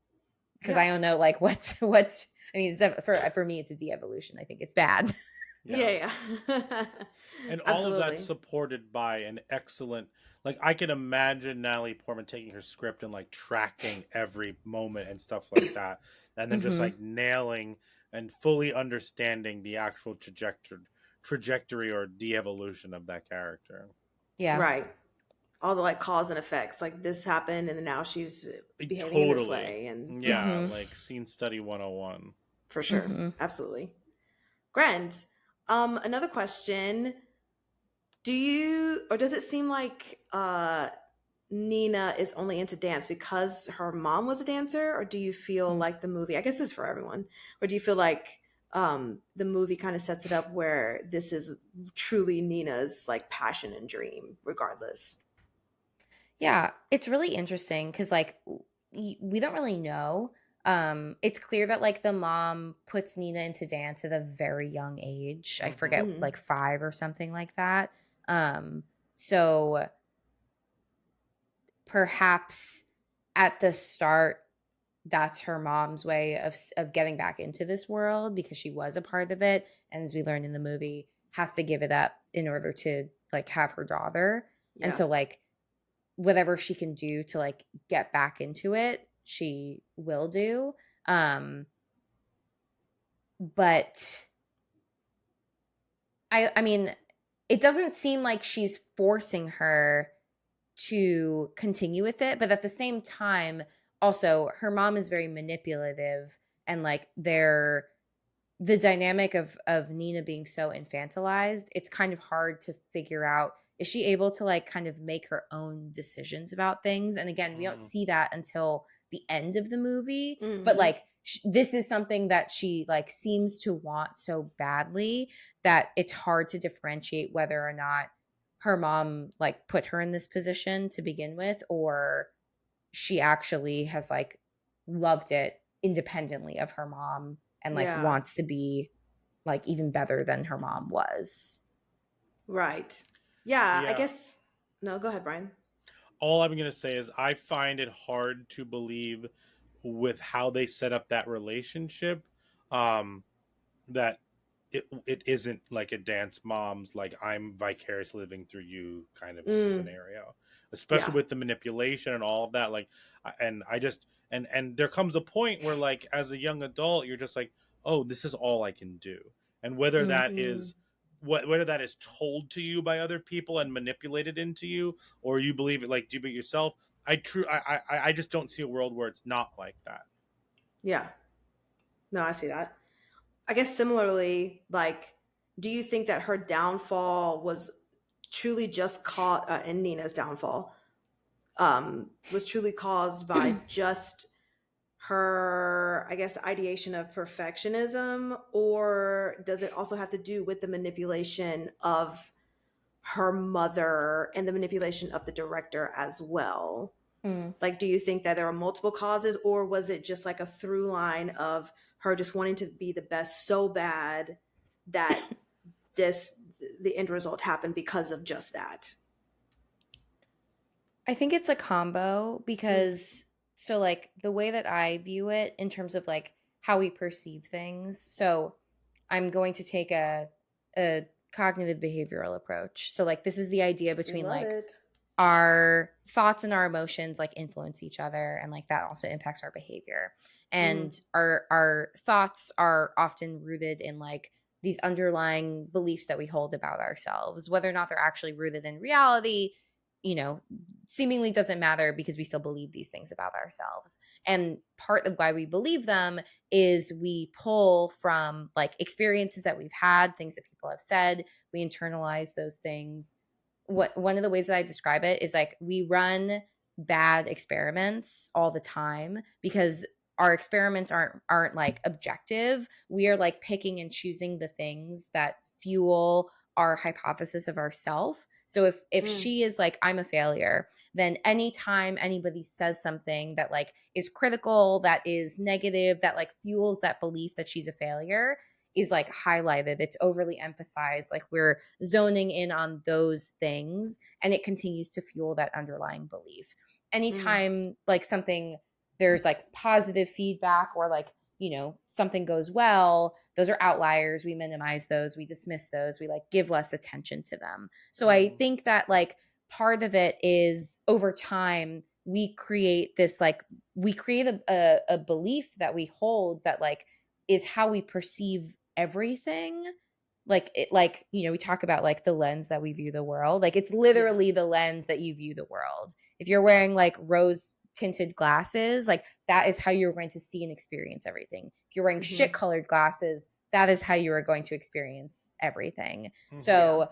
[SPEAKER 8] Because
[SPEAKER 2] Yeah.
[SPEAKER 8] I don't know like what's I mean, for me it's a de-evolution. I think it's bad.
[SPEAKER 2] Yeah.
[SPEAKER 1] And all of
[SPEAKER 2] Absolutely.
[SPEAKER 1] that's supported by an excellent, like I can imagine Natalie Portman taking her script and like tracking every moment and stuff like that, and then just
[SPEAKER 8] Mhm.
[SPEAKER 1] like nailing and fully understanding the actual trajectory or de-evolution of that character.
[SPEAKER 8] Yeah.
[SPEAKER 2] Right. All the like cause and effects. Like this happened and now she's behaving in this
[SPEAKER 1] Totally.
[SPEAKER 2] way. And yeah,
[SPEAKER 1] Yeah,
[SPEAKER 8] Mhm.
[SPEAKER 1] like scene study 101.
[SPEAKER 2] for sure.
[SPEAKER 8] Mhm.
[SPEAKER 2] Absolutely. Grand. Another question. Do you, or does it seem like Nina is only into dance because her mom was a dancer, or do you feel like the movie, I guess this is for everyone, or do you feel like the movie kind of sets it up where this is truly Nina's like passion and dream regardless?
[SPEAKER 8] Yeah, it's really interesting because like we don't really know. It's clear that like the mom puts Nina into dance at a very young age. I forget,
[SPEAKER 2] Mhm.
[SPEAKER 8] like 5 or something like that. So perhaps at the start that's her mom's way of getting back into this world because she was a part of it, and as we learned in the movie has to give it up in order to like have her daughter. And
[SPEAKER 2] Yeah.
[SPEAKER 8] so like whatever she can do to like get back into it, she will do. But I mean, it doesn't seem like she's forcing her to continue with it, but at the same time, also her mom is very manipulative, and like the dynamic of Nina being so infantilized, it's kind of hard to figure out, is she able to like kind of make her own decisions about things? And again, we don't see that until the end of the movie, but
[SPEAKER 2] Mhm.
[SPEAKER 8] like this is something that she like seems to want so badly that it's hard to differentiate whether or not her mom like put her in this position to begin with, or she actually has like loved it independently of her mom and like
[SPEAKER 2] Yeah.
[SPEAKER 8] wants to be like even better than her mom was.
[SPEAKER 2] Right. Yeah, I
[SPEAKER 1] Yeah.
[SPEAKER 2] guess. No, go ahead, Brian.
[SPEAKER 1] All I'm going to say is I find it hard to believe with how they set up that relationship, that it isn't like a dance mom's like I'm vicariously living through you kind of scenario,
[SPEAKER 2] Yeah.
[SPEAKER 1] especially with the manipulation and all of that. Like, and I just and there comes a point where like as a young adult you're just like, oh, this is all I can do. And whether that
[SPEAKER 2] Mhm.
[SPEAKER 1] is whether that is told to you by other people and manipulated into you, or you believe it like do it yourself, I just don't see a world where it's not like that.
[SPEAKER 2] Yeah. No, I see that. I guess similarly, like, do you think that her downfall was truly just caught, and Nina's downfall was truly caused by just her, I guess, ideation of perfectionism, or does it also have to do with the manipulation of her mother and the manipulation of the director as well?
[SPEAKER 8] Mm.
[SPEAKER 2] Like, do you think that there are multiple causes, or was it just like a through line of her just wanting to be the best so bad that the end result happened because of just that?
[SPEAKER 8] I think it's a combo because so like the way that I view it in terms of like how we perceive things. So I'm going to take a cognitive behavioral approach. So like this is the idea between
[SPEAKER 2] Love
[SPEAKER 8] like
[SPEAKER 2] it.
[SPEAKER 8] our thoughts and our emotions like influence each other, and like that also impacts our behavior. And our thoughts are often rooted in like these underlying beliefs that we hold about ourselves, whether or not they're actually rooted in reality, you know, seemingly doesn't matter because we still believe these things about ourselves. And part of why we believe them is we pull from like experiences that we've had, things that people have said, we internalize those things. What one of the ways that I describe it is like we run bad experiments all the time because our experiments aren't like objective. We are like picking and choosing the things that fuel our hypothesis of ourself. So if she is like, I'm a failure, then anytime anybody says something that like is critical, that is negative, that like fuels that belief that she's a failure, is like highlighted. It's overly emphasized. Like we're zoning in on those things, and it continues to fuel that underlying belief. Anytime like something, there's like positive feedback or like, you know, something goes well, those are outliers. We minimize those, we dismiss those, we like give less attention to them. So I think that like part of it is over time we create this like we create a belief that we hold that like is how we perceive everything. Like it, like, you know, we talk about like the lens that we view the world, like it's literally the lens that you view the world. If you're wearing like rose tinted glasses, like that is how you're going to see and experience everything. If you're wearing shit colored glasses, that is how you are going to experience everything. So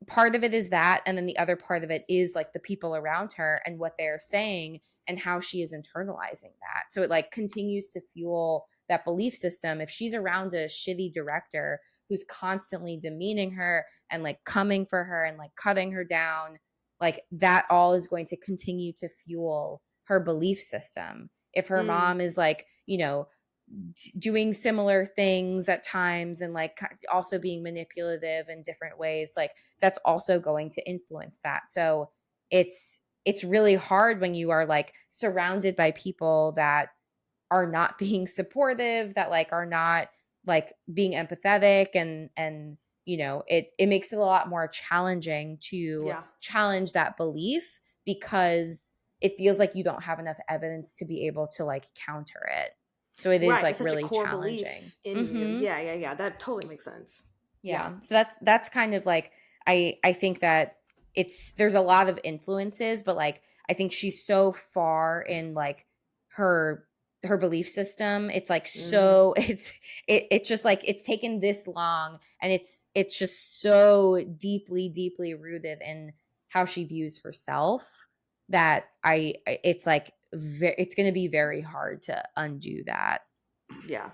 [SPEAKER 8] part of it is that, and then the other part of it is like the people around her and what they're saying and how she is internalizing that. So it like continues to fuel that belief system. If she's around a shitty director who's constantly demeaning her and like coming for her and like cutting her down, like that all is going to continue to fuel her belief system. If her mom is like, you know, doing similar things at times and like also being manipulative in different ways, like that's also going to influence that. So it's really hard when you are like surrounded by people that are not being supportive, that like are not like being empathetic, and you know, it makes it a lot more challenging to challenge that belief because it feels like you don't have enough evidence to be able to like counter it. So it is
[SPEAKER 2] Right.
[SPEAKER 8] like
[SPEAKER 2] It's such a
[SPEAKER 8] really
[SPEAKER 2] core
[SPEAKER 8] challenging.
[SPEAKER 2] belief in you. Yeah. That totally makes sense.
[SPEAKER 8] Yeah. So that's kind of like I think that there's a lot of influences, but like I think she's so far in like her belief system. It's like so it's just like it's taken this long, and it's just so deeply rooted in how she views herself that it's like it's going to be very hard to undo that.
[SPEAKER 2] Yeah.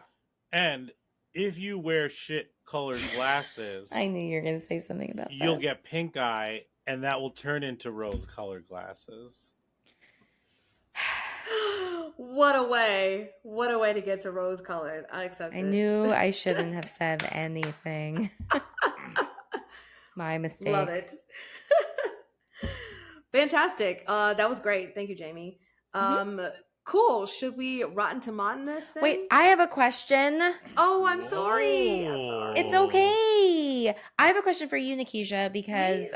[SPEAKER 1] And if you wear shit colored glasses,
[SPEAKER 8] I knew you were going to say something about
[SPEAKER 1] you'll
[SPEAKER 8] that.
[SPEAKER 1] get pink eye, and that will turn into rose colored glasses.
[SPEAKER 2] What a way to get to rose colored. I accept
[SPEAKER 8] I
[SPEAKER 2] it.
[SPEAKER 8] knew I shouldn't have said anything. My mistake.
[SPEAKER 2] Love it. Fantastic. That was great. Thank you, Jamie. Cool. Should we rotten tomatin this then?
[SPEAKER 8] Wait, I have a question.
[SPEAKER 2] Oh, I'm sorry.
[SPEAKER 8] It's okay. I have a question for you, Nikisha, because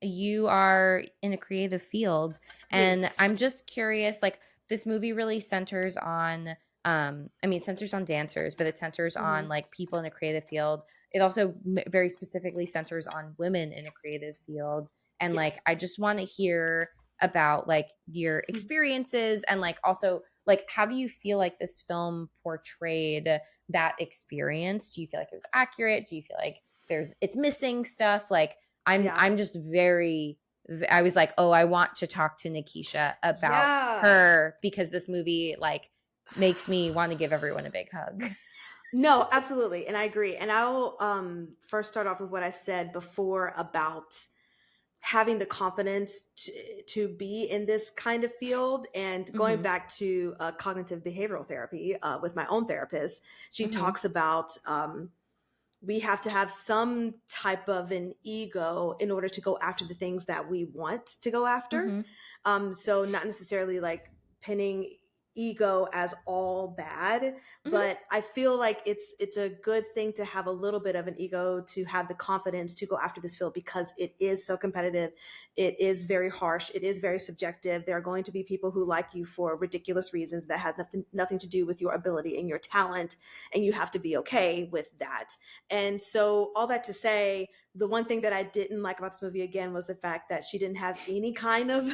[SPEAKER 8] you are in a creative field, and I'm just curious, like this movie really centers on centers on dancers, but it centers on like people in a creative field. It also very specifically centers on women in a creative field. And like I just want to hear about like your experiences, and like also like how do you feel like this film portrayed that experience? Do you feel like it was accurate? Do you feel like it's missing stuff? Like I'm just very, I was like, oh, I want to talk to Nikisha about her because this movie like makes me want to give everyone a big hug.
[SPEAKER 2] No, absolutely. And I agree. And I'll first start off with what I said before about having the confidence to be in this kind of field, and going back to cognitive behavioral therapy with my own therapist. She talks about we have to have some type of an ego in order to go after the things that we want to go after. So not necessarily like pinning ego as all bad, but I feel like it's a good thing to have a little bit of an ego, to have the confidence to go after this field, because it is so competitive. It is very harsh. It is very subjective. There are going to be people who like you for ridiculous reasons that has nothing to do with your ability and your talent, and you have to be okay with that. And so all that to say, the one thing that I didn't like about this movie, again, was the fact that she didn't have any kind of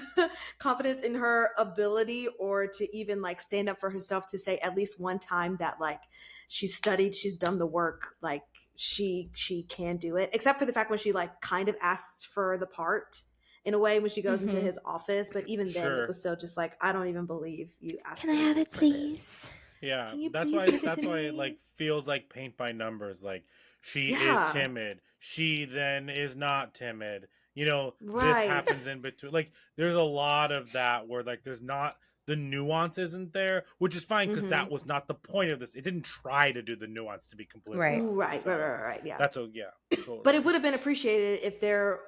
[SPEAKER 2] confidence in her ability, or to even like stand up for herself to say at least one time that like she's studied, she's done the work, like she can do it, except for the fact when she like kind of asks for the part in a way when she goes into his office. But even then it was still just like, I don't even believe you asked.
[SPEAKER 8] Can I have it, please?
[SPEAKER 1] Yeah,
[SPEAKER 2] Can you
[SPEAKER 1] that's
[SPEAKER 2] please
[SPEAKER 1] why
[SPEAKER 2] give it
[SPEAKER 1] that's
[SPEAKER 2] to
[SPEAKER 1] why
[SPEAKER 2] me?
[SPEAKER 1] it like feels like paint by numbers. Like she
[SPEAKER 2] Yeah.
[SPEAKER 1] is timid. She then is not timid. You know, this
[SPEAKER 2] Right.
[SPEAKER 1] happens in between. Like there's a lot of that where like there's not, the nuance isn't there, which is fine because that was not the point of this. It didn't try to do the nuance, to be completely
[SPEAKER 8] Right.
[SPEAKER 1] honest.
[SPEAKER 2] Right. Yeah.
[SPEAKER 1] That's yeah. Totally.
[SPEAKER 2] But it would have been appreciated if there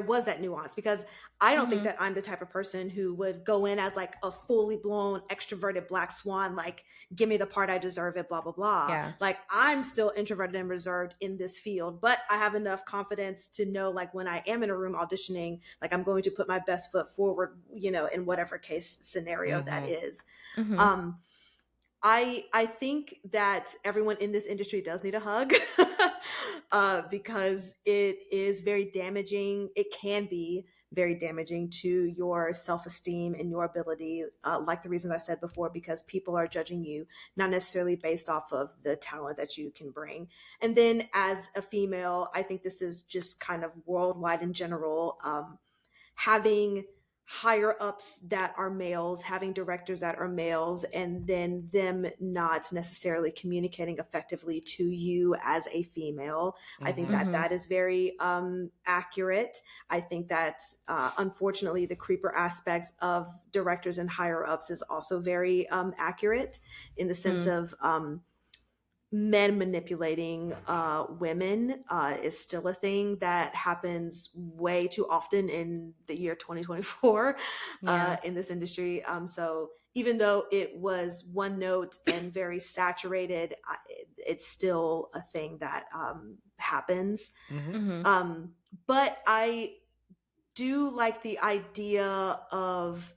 [SPEAKER 2] was that nuance, because I don't think that I'm the type of person who would go in as like a fully blown extroverted Black Swan, like give me the part, I deserve it, blah blah blah.
[SPEAKER 8] Yeah.
[SPEAKER 2] Like I'm still introverted and reserved in this field, but I have enough confidence to know like when I am in a room auditioning, like I'm going to put my best foot forward, you know, in whatever case scenario that is. I think that everyone in this industry does need a hug. Because it is very damaging. It can be very damaging to your self-esteem and your ability, like the reasons I said before, because people are judging you not necessarily based off of the talent that you can bring. And then as a female, I think this is just kind of worldwide in general, having higher ups that are males, having directors that are males, and then them not necessarily communicating effectively to you as a female. I think that that is very accurate. I think that unfortunately the creeper aspects of directors and higher ups is also very accurate, in the sense of men manipulating women is still a thing that happens way too often in the year 2024 in this industry. So even though it was one note and very saturated, it's still a thing that happens. But I do like the idea of,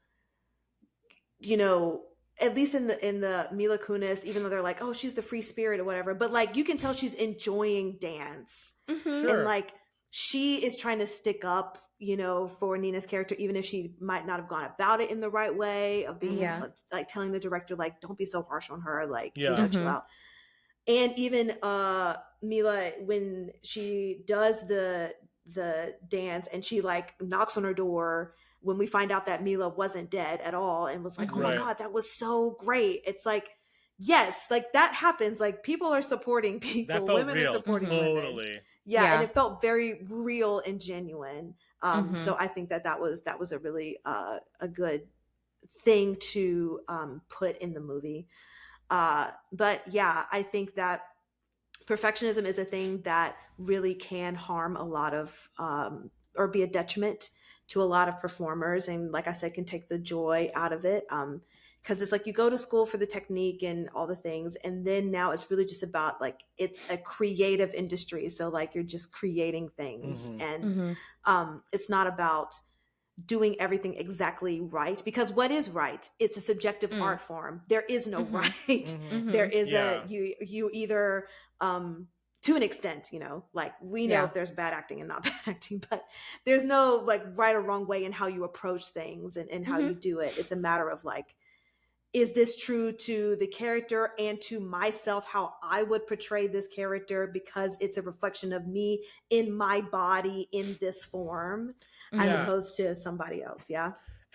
[SPEAKER 2] you know, at least in the Mila Kunis, even though they're like, oh, she's the free spirit or whatever, but like you can tell she's enjoying dance. And like she is trying to stick up, you know, for Nina's character, even if she might not have gone about it in the right way of being like telling the director, like, don't be so harsh on her, like, you know, chill out. And even Mila, when she does the dance and she like knocks on her door, when we find out that Mila wasn't dead at all and was like, oh my God, that was so great. It's like, yes, like that happens. Like people are supporting people, women are supporting women. Yeah, and it felt very real and genuine. So I think that was a really a good thing to put in the movie. But yeah, I think that perfectionism is a thing that really can harm a lot of or be a detriment to a lot of performers, and like I said, can take the joy out of it, because it's like you go to school for the technique and all the things, and then now it's really just about like it's a creative industry, so like you're just creating things, and it's not about doing everything exactly right, because what is right? It's a subjective art form. There is no right. There is you either to an extent, you know, like we know if there's bad acting and not bad acting, but there's no like right or wrong way in how you approach things and how you do it. It's a matter of like, is this true to the character and to myself, how I would portray this character, because it's a reflection of me in my body in this form, as opposed to somebody else.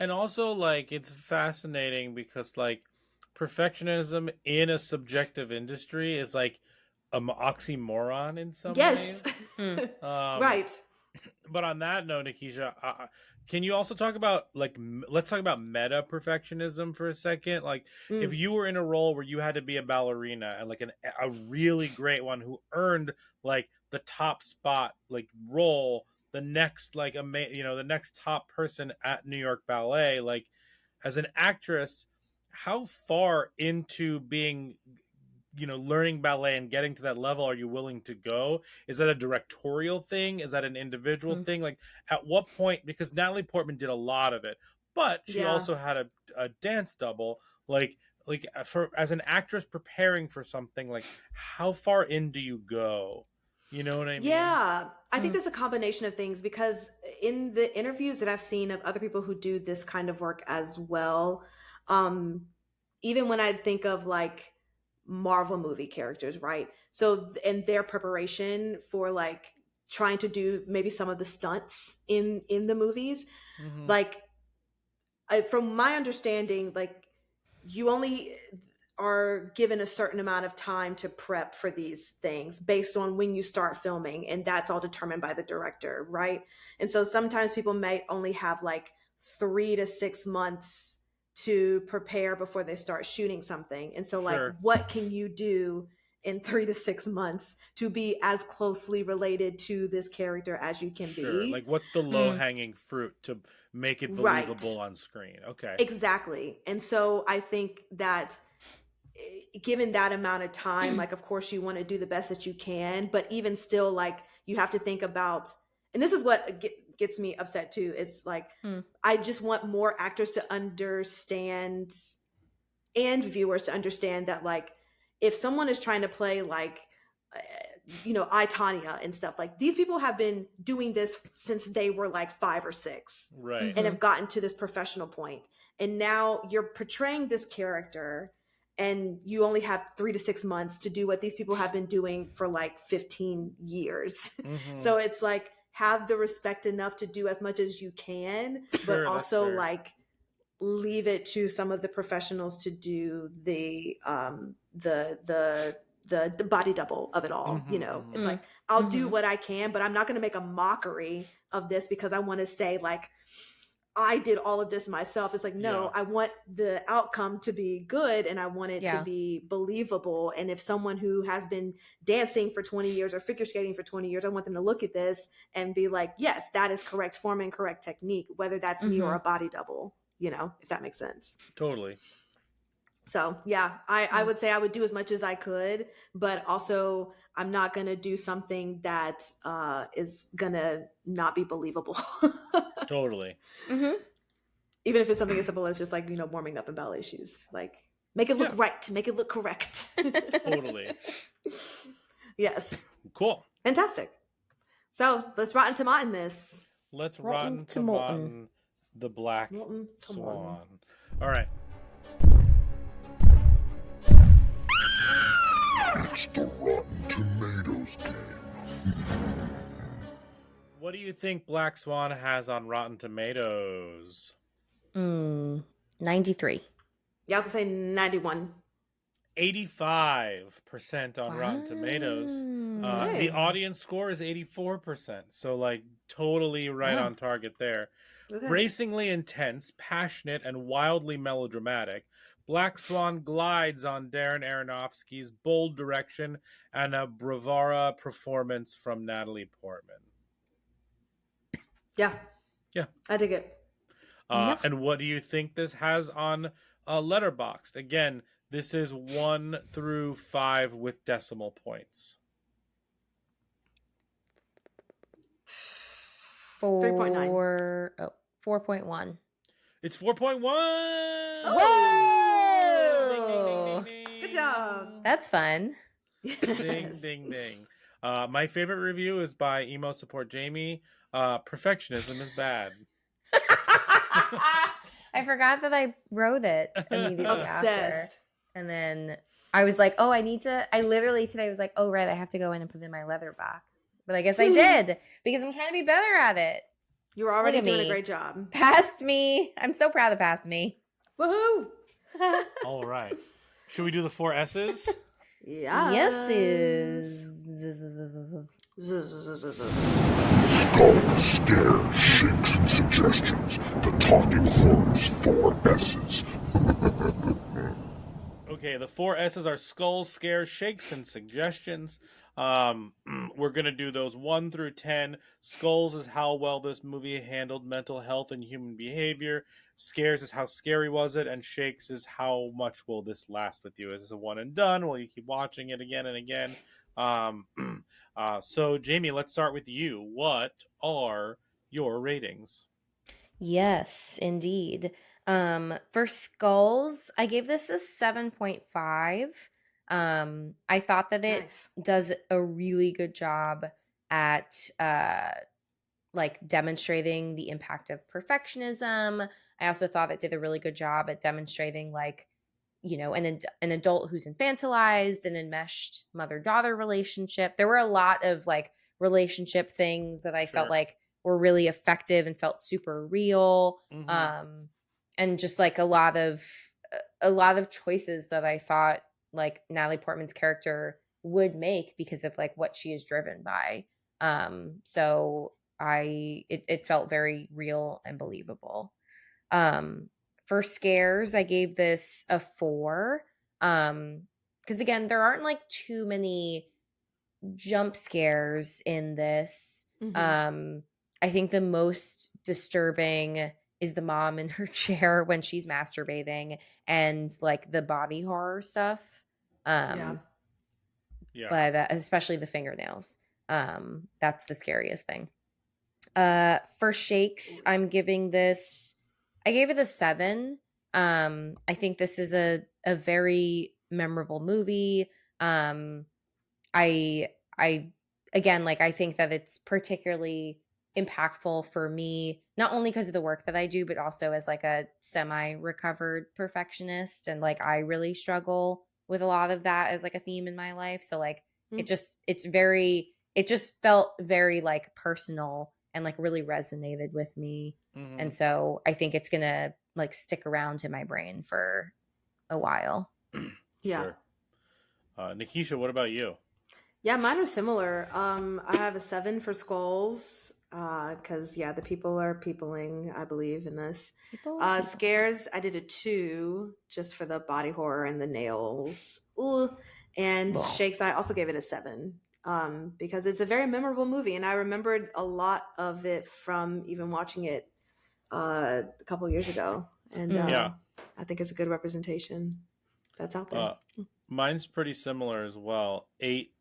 [SPEAKER 1] And also like it's fascinating because like perfectionism in a subjective industry is like an oxymoron in some ways.
[SPEAKER 2] Right.
[SPEAKER 1] But on that note, Nikisha, can you also talk about let's talk about meta perfectionism for a second? Like, if
[SPEAKER 2] Mm,
[SPEAKER 1] you were in a role where you had to be a ballerina and like a really great one who earned like the top spot like role, the next like the next top person at New York Ballet, like as an actress, how far into being learning ballet and getting to that level are you willing to go? Is that a directorial thing? Is that an individual
[SPEAKER 2] mm.
[SPEAKER 1] thing? Like, at what point, because Natalie Portman did a lot of it, but she
[SPEAKER 2] Yeah.
[SPEAKER 1] also had a dance double. Like for as an actress preparing for something, like how far in do you go? You know what I mean?
[SPEAKER 2] Yeah, I think
[SPEAKER 8] Mm.
[SPEAKER 2] there's a combination of things because in the interviews that I've seen of other people who do this kind of work as well, um, even when I think of like Marvel movie characters, right? So in their preparation for like trying to do maybe some of the stunts in the movies,
[SPEAKER 1] Mm-hmm.
[SPEAKER 2] like from my understanding, like you only are given a certain amount of time to prep for these things based on when you start filming, and that's all determined by the director, right? And so sometimes people may only have like 3 to 6 months to prepare before they start shooting something. And so, like,
[SPEAKER 1] Sure,
[SPEAKER 2] what can you do in 3 to 6 months to be as closely related to this character as you can
[SPEAKER 1] sure.
[SPEAKER 2] be?
[SPEAKER 1] Like, what's the low
[SPEAKER 8] Mm.
[SPEAKER 1] hanging fruit to make it
[SPEAKER 2] Right.
[SPEAKER 1] believable on screen? Okay,
[SPEAKER 2] Exactly. And so I think that given that amount of time, like, of course, you want to do the best that you can, but even still, like, you have to think about, and this is what gets me upset too. It's like,
[SPEAKER 8] Mm.
[SPEAKER 2] I just want more actors to understand and viewers to understand that, like, if someone is trying to play like I, Tanya and stuff, like, these people have been doing this since they were like 5 or 6
[SPEAKER 1] right.
[SPEAKER 2] and
[SPEAKER 8] Mm-hmm.
[SPEAKER 2] have gotten to this professional point, and now you're portraying this character and you only have 3 to 6 months to do what these people have been doing for like 15 years.
[SPEAKER 1] Mm-hmm.
[SPEAKER 2] So it's like, have the respect enough to do as much as you can, but
[SPEAKER 1] Sure, that's
[SPEAKER 2] also
[SPEAKER 1] fair.
[SPEAKER 2] like leave it to some of the professionals to do the body double of it all.
[SPEAKER 1] Mm-hmm,
[SPEAKER 2] It's
[SPEAKER 1] mm-hmm.
[SPEAKER 2] like,
[SPEAKER 8] Mm.
[SPEAKER 2] I'll do
[SPEAKER 8] Mm-hmm.
[SPEAKER 2] what I can, but I'm not going to make a mockery of this because I want to say like I did all of this myself. It's like,
[SPEAKER 1] Yeah.
[SPEAKER 2] no, I want the outcome to be good and I want it to
[SPEAKER 8] Yeah.
[SPEAKER 2] be believable. And if someone who has been dancing for 20 years or figure skating for 20 years, I want them to look at this and be like, yes, that is correct form and correct technique, whether that's me or
[SPEAKER 8] Mm-hmm.
[SPEAKER 2] a body double, if that makes sense.
[SPEAKER 1] Totally.
[SPEAKER 2] So yeah, I
[SPEAKER 8] Mm.
[SPEAKER 2] would say I would do as much as I could, but also I'm not gonna do something that is gonna not be believable.
[SPEAKER 1] Totally.
[SPEAKER 8] Mm-hmm.
[SPEAKER 2] Even if it's something as simple as just like, warming up in ballet shoes. Like, make it look
[SPEAKER 1] Yeah.
[SPEAKER 2] right, make it look correct.
[SPEAKER 1] Totally.
[SPEAKER 2] Yes.
[SPEAKER 1] Cool.
[SPEAKER 2] Fantastic. So let's rotten tomatin this.
[SPEAKER 1] Let's
[SPEAKER 8] Rotten
[SPEAKER 1] rotten
[SPEAKER 8] tomatin.
[SPEAKER 1] tomatin the Black
[SPEAKER 2] Rotten tomatin.
[SPEAKER 1] Swan. All right.
[SPEAKER 7] It's the Rotten Tomatoes game.
[SPEAKER 1] What do you think Black Swan has on Rotten Tomatoes?
[SPEAKER 8] 93.
[SPEAKER 2] Yeah, I was gonna say 91.
[SPEAKER 1] 85% on Rotten Tomatoes.
[SPEAKER 8] Wow.
[SPEAKER 2] Hey.
[SPEAKER 1] The audience score is 84%. So, like, totally right
[SPEAKER 8] Wow.
[SPEAKER 1] on target there.
[SPEAKER 2] Okay.
[SPEAKER 1] Bracingly intense, passionate, and wildly melodramatic, Black Swan glides on Darren Aronofsky's bold direction and a bravura performance from Natalie Portman.
[SPEAKER 2] Yeah.
[SPEAKER 1] Yeah.
[SPEAKER 2] I dig it.
[SPEAKER 8] Yeah.
[SPEAKER 1] And what do you think this has on Letterboxd? Again, this is 1 through 5 with decimal points.
[SPEAKER 2] 3.9.
[SPEAKER 8] 4.1.
[SPEAKER 1] It's 4.1.
[SPEAKER 8] Whoa!
[SPEAKER 1] Ding, ding, ding, ding,
[SPEAKER 2] Good job.
[SPEAKER 8] That's fun.
[SPEAKER 1] ding,
[SPEAKER 2] Yes.
[SPEAKER 1] ding, ding. My favorite review is by Emo Support Jamie. Perfectionism is bad.
[SPEAKER 8] I forgot that I wrote it immediately after.
[SPEAKER 2] Obsessed.
[SPEAKER 8] And then I was like, oh, I literally today was like, oh, right, I have to go in and put it in my leather box. But I guess I did because I'm trying to be better at it.
[SPEAKER 2] You were already
[SPEAKER 8] Look at
[SPEAKER 2] doing a
[SPEAKER 8] me.
[SPEAKER 2] great job.
[SPEAKER 8] Past me. I'm so proud of past me.
[SPEAKER 2] Woohoo!
[SPEAKER 1] All right. Should we do the 4 S's?
[SPEAKER 8] Yes
[SPEAKER 2] Yes.
[SPEAKER 7] Skull, scare, shakes, and suggestions. The Talking Horror's 4 S's.
[SPEAKER 1] Okay, the 4 S's are skulls, scares, shakes, and suggestions. We're gonna do those 1 through 10. Skulls is how well this movie handled mental health and human behavior. Scares is how scary was it, and shakes is how much will this last with you. Is this a one and done? Will you keep watching it again and again? Um, so Jamie, let's start with you. What are your ratings?
[SPEAKER 8] Yes, indeed. For Skulls, I gave this a 7.5. I thought that it
[SPEAKER 2] Nice.
[SPEAKER 8] does a really good job at like demonstrating the impact of perfectionism. I also thought it did a really good job at demonstrating like an adult who's infantilized, an enmeshed mother-daughter relationship. There were a lot of like relationship things that I felt
[SPEAKER 1] Sure.
[SPEAKER 8] like were really effective and felt super real.
[SPEAKER 1] Mm-hmm.
[SPEAKER 8] And just like a lot of choices that I thought like Natalie Portman's character would make because of like what she is driven by. So it felt very real and believable. Um, for scares, I gave this a 4. Because again, there aren't like too many jump scares in this.
[SPEAKER 2] Mm-hmm.
[SPEAKER 8] I think the most disturbing is the mom in her chair when she's masturbating and like the body horror stuff.
[SPEAKER 2] Yeah.
[SPEAKER 1] Yeah.
[SPEAKER 8] But especially the fingernails. That's the scariest thing. For shakes, I gave it a 7. I think this is a very memorable movie. I I again, like, I think that it's particularly impactful for me, not only because of the work that I do, but also as like a semi-recovered perfectionist, and like I really struggle with a lot of that as like a theme in my life. So like
[SPEAKER 2] Mm.
[SPEAKER 8] it just felt very like personal and like really resonated with me.
[SPEAKER 1] Mm-hmm.
[SPEAKER 8] And so I think it's gonna like stick around in my brain for a while.
[SPEAKER 2] Yeah.
[SPEAKER 1] Sure. Nikisha, what about you?
[SPEAKER 2] Yeah, mine are similar. I have a 7 for Skulls. Because yeah, the people are peopling, I believe, in this.
[SPEAKER 8] People.
[SPEAKER 2] Scares, I did a 2 just for the body horror and the nails. Ooh. And
[SPEAKER 8] Ugh.
[SPEAKER 2] Shakes, I also gave it a 7. Because it's a very memorable movie, and I remembered a lot of it from even watching it a couple years ago. And
[SPEAKER 1] Yeah.
[SPEAKER 2] I think it's a good representation that's out there.
[SPEAKER 1] Mine's pretty similar as well. 8,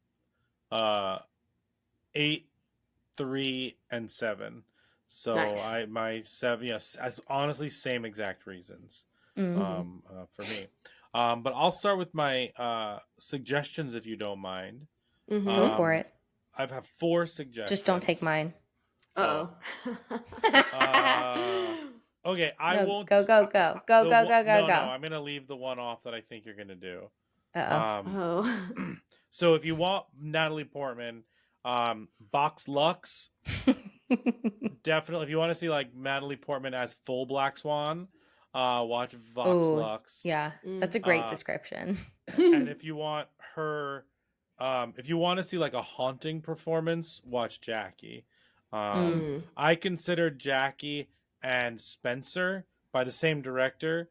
[SPEAKER 1] uh, 8, 3, and 7. So
[SPEAKER 2] Nice.
[SPEAKER 1] my 7, yes, honestly, same exact reasons.
[SPEAKER 8] Mhm.
[SPEAKER 1] For me. But I'll start with my suggestions if you don't mind.
[SPEAKER 2] Mm-hmm.
[SPEAKER 8] Go for
[SPEAKER 1] Um,
[SPEAKER 8] it.
[SPEAKER 1] I have 4 suggestions.
[SPEAKER 8] Just don't take mine.
[SPEAKER 2] Uh-oh.
[SPEAKER 1] Okay, I
[SPEAKER 8] No,
[SPEAKER 1] won't.
[SPEAKER 8] go, go, go. Go, go, go, go,
[SPEAKER 1] No,
[SPEAKER 8] go.
[SPEAKER 1] I'm gonna leave the one off that I think you're gonna do.
[SPEAKER 8] Uh
[SPEAKER 2] Oh.
[SPEAKER 1] So if you want Natalie Portman, Box Lux,
[SPEAKER 8] oh.
[SPEAKER 1] definitely. If you want to see like Natalie Portman as full Black Swan, watch Vox
[SPEAKER 8] Oh,
[SPEAKER 1] Lux.
[SPEAKER 8] yeah.
[SPEAKER 2] Mm.
[SPEAKER 8] That's a great description.
[SPEAKER 1] And if you want her, if you want to see like a haunting performance, watch Jackie.
[SPEAKER 2] Mm.
[SPEAKER 1] I consider Jackie and Spencer by the same director,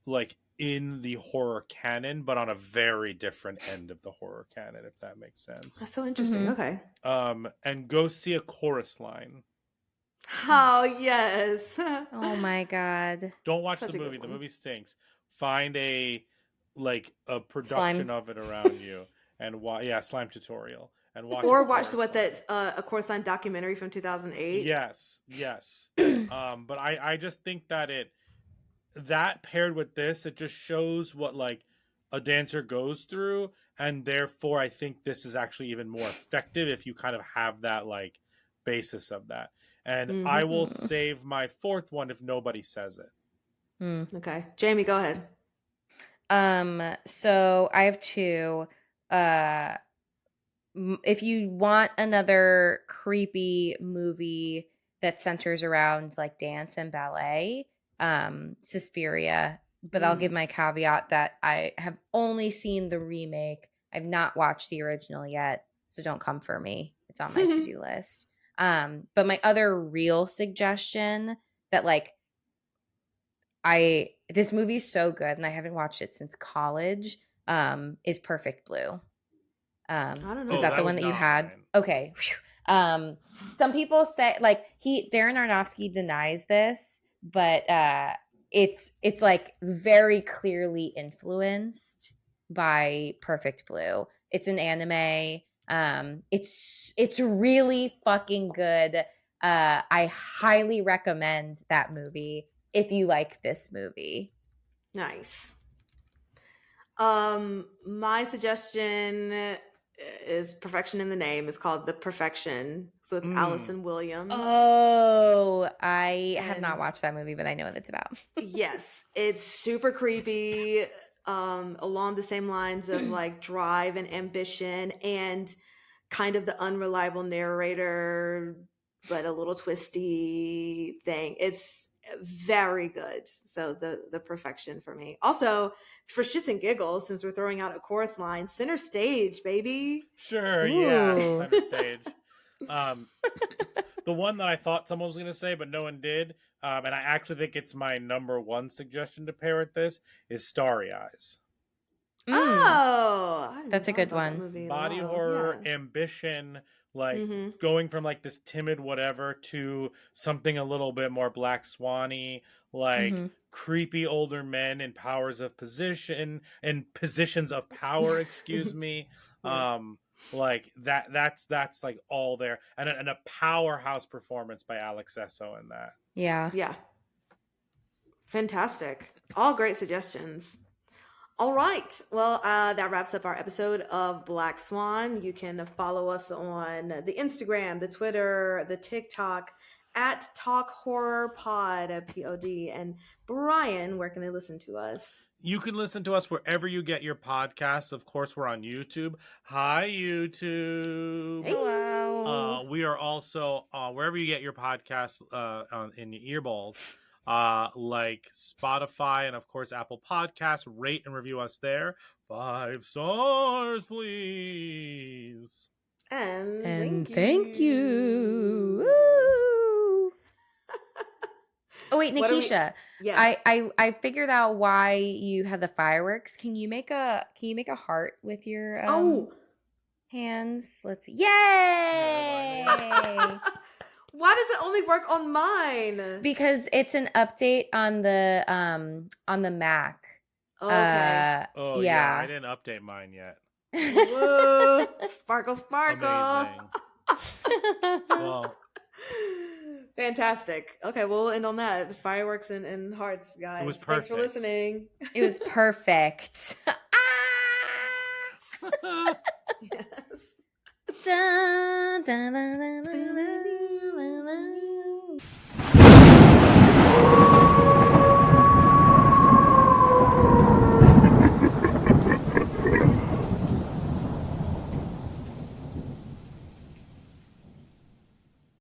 [SPEAKER 1] like in the horror canon, but on a very different end of the horror canon, if that makes sense.
[SPEAKER 2] That's so interesting.
[SPEAKER 8] Mhm.
[SPEAKER 2] Okay.
[SPEAKER 1] And go see A Chorus Line.
[SPEAKER 2] Oh, yes.
[SPEAKER 8] Oh my god.
[SPEAKER 1] Don't watch
[SPEAKER 2] Such
[SPEAKER 1] the
[SPEAKER 2] a good
[SPEAKER 1] movie. The
[SPEAKER 2] one.
[SPEAKER 1] movie stinks. Find a production
[SPEAKER 8] Slime.
[SPEAKER 1] of it around you and slime tutorial and watch
[SPEAKER 2] Or
[SPEAKER 1] A
[SPEAKER 2] watch
[SPEAKER 1] Chorus
[SPEAKER 2] what
[SPEAKER 1] Line.
[SPEAKER 2] that A Course on documentary from 2008.
[SPEAKER 1] Yes. But I just think that that paired with this, it just shows what like a dancer goes through, and therefore I think this is actually even more effective if you kind of have that like basis of that. And
[SPEAKER 2] Mhm.
[SPEAKER 1] I will save my 4th one if nobody says it.
[SPEAKER 2] Okay. Jamie, go ahead.
[SPEAKER 8] So I have 2. Uh if you want another creepy movie that centers around like dance and ballet, Suspiria. But I'll give my caveat that I have only seen the remake. I've not watched the original yet, so don't come for me. It's on my to-do list. But my other real suggestion that like this movie's so good and I haven't watched it since college, is Perfect Blue.
[SPEAKER 2] I don't know.
[SPEAKER 8] Was
[SPEAKER 1] Oh,
[SPEAKER 8] that
[SPEAKER 1] that
[SPEAKER 8] the
[SPEAKER 1] was
[SPEAKER 8] one that you
[SPEAKER 1] not
[SPEAKER 8] had?
[SPEAKER 1] mine.
[SPEAKER 8] Okay. Some people say like Darren Aronofsky denies this, but it's like very clearly influenced by Perfect Blue. It's an anime. It's really fucking good. I highly recommend that movie if you like this movie.
[SPEAKER 2] Nice. My suggestion is Perfection in the Name. It's called The Perfection. It's with Allison Williams.
[SPEAKER 8] Oh, I have not
[SPEAKER 2] And
[SPEAKER 8] watched that movie, but I know what it's about.
[SPEAKER 2] yes, it's super creepy. Along the same lines of like drive and ambition and kind of the unreliable narrator, but a little twisty thing. It's very good. So the perfection for me. Also, for shits and giggles, since we're throwing out a chorus line, Center Stage, baby.
[SPEAKER 1] Sure, yeah,
[SPEAKER 8] Ooh.
[SPEAKER 1] center stage. The one that I thought someone was going to say, but no one did, and I actually think it's my number one suggestion to pair with this, is Starry Eyes.
[SPEAKER 2] Oh, I hadn't
[SPEAKER 8] That's a
[SPEAKER 2] thought
[SPEAKER 8] good
[SPEAKER 2] about that
[SPEAKER 8] one.
[SPEAKER 2] movie in a
[SPEAKER 1] Body
[SPEAKER 2] while.
[SPEAKER 1] horror,
[SPEAKER 2] Yeah.
[SPEAKER 1] ambition, like
[SPEAKER 2] Mm-hmm.
[SPEAKER 1] going from like this timid whatever to something a little bit more Black Swan-y, like
[SPEAKER 8] Mm-hmm.
[SPEAKER 1] creepy older men in powers of position and positions of power, excuse me.
[SPEAKER 2] Yes.
[SPEAKER 1] Like that's like all there, and a powerhouse performance by Alex Esso in that.
[SPEAKER 8] Yeah.
[SPEAKER 2] Yeah. Fantastic. All great suggestions. All right. Well, that wraps up our episode of Black Swan. You can follow us on the Instagram, the Twitter, the TikTok at Talk Horror Pod, POD. And Brian, where can they listen to us?
[SPEAKER 1] You can listen to us wherever you get your podcasts. Of course, we're on YouTube. Hi, YouTube.
[SPEAKER 2] Hey.
[SPEAKER 8] Hello.
[SPEAKER 1] We are also wherever you get your podcasts in your earballs, like Spotify and of course Apple Podcasts. Rate and review us there. 5 stars, please.
[SPEAKER 2] And
[SPEAKER 8] Thank you. Woo. Oh wait,
[SPEAKER 2] What are we-
[SPEAKER 8] Nikisha.
[SPEAKER 2] Yes.
[SPEAKER 8] I figured out why you had the fireworks. Can you make a heart with your hands? Let's see. Yay!
[SPEAKER 2] Why does it only work on mine?
[SPEAKER 8] Because it's an update on the Mac.
[SPEAKER 2] Okay.
[SPEAKER 1] Oh yeah, I didn't update mine yet.
[SPEAKER 2] Whoa. Sparkle, sparkle.
[SPEAKER 1] Amazing. Well,
[SPEAKER 2] fantastic. Okay, we'll end on that. Fireworks and hearts, guys.
[SPEAKER 1] it was
[SPEAKER 2] Thanks for
[SPEAKER 1] perfect.
[SPEAKER 2] listening.
[SPEAKER 8] It was perfect.
[SPEAKER 2] Yes.
[SPEAKER 8] Dun, dun, dun, dun.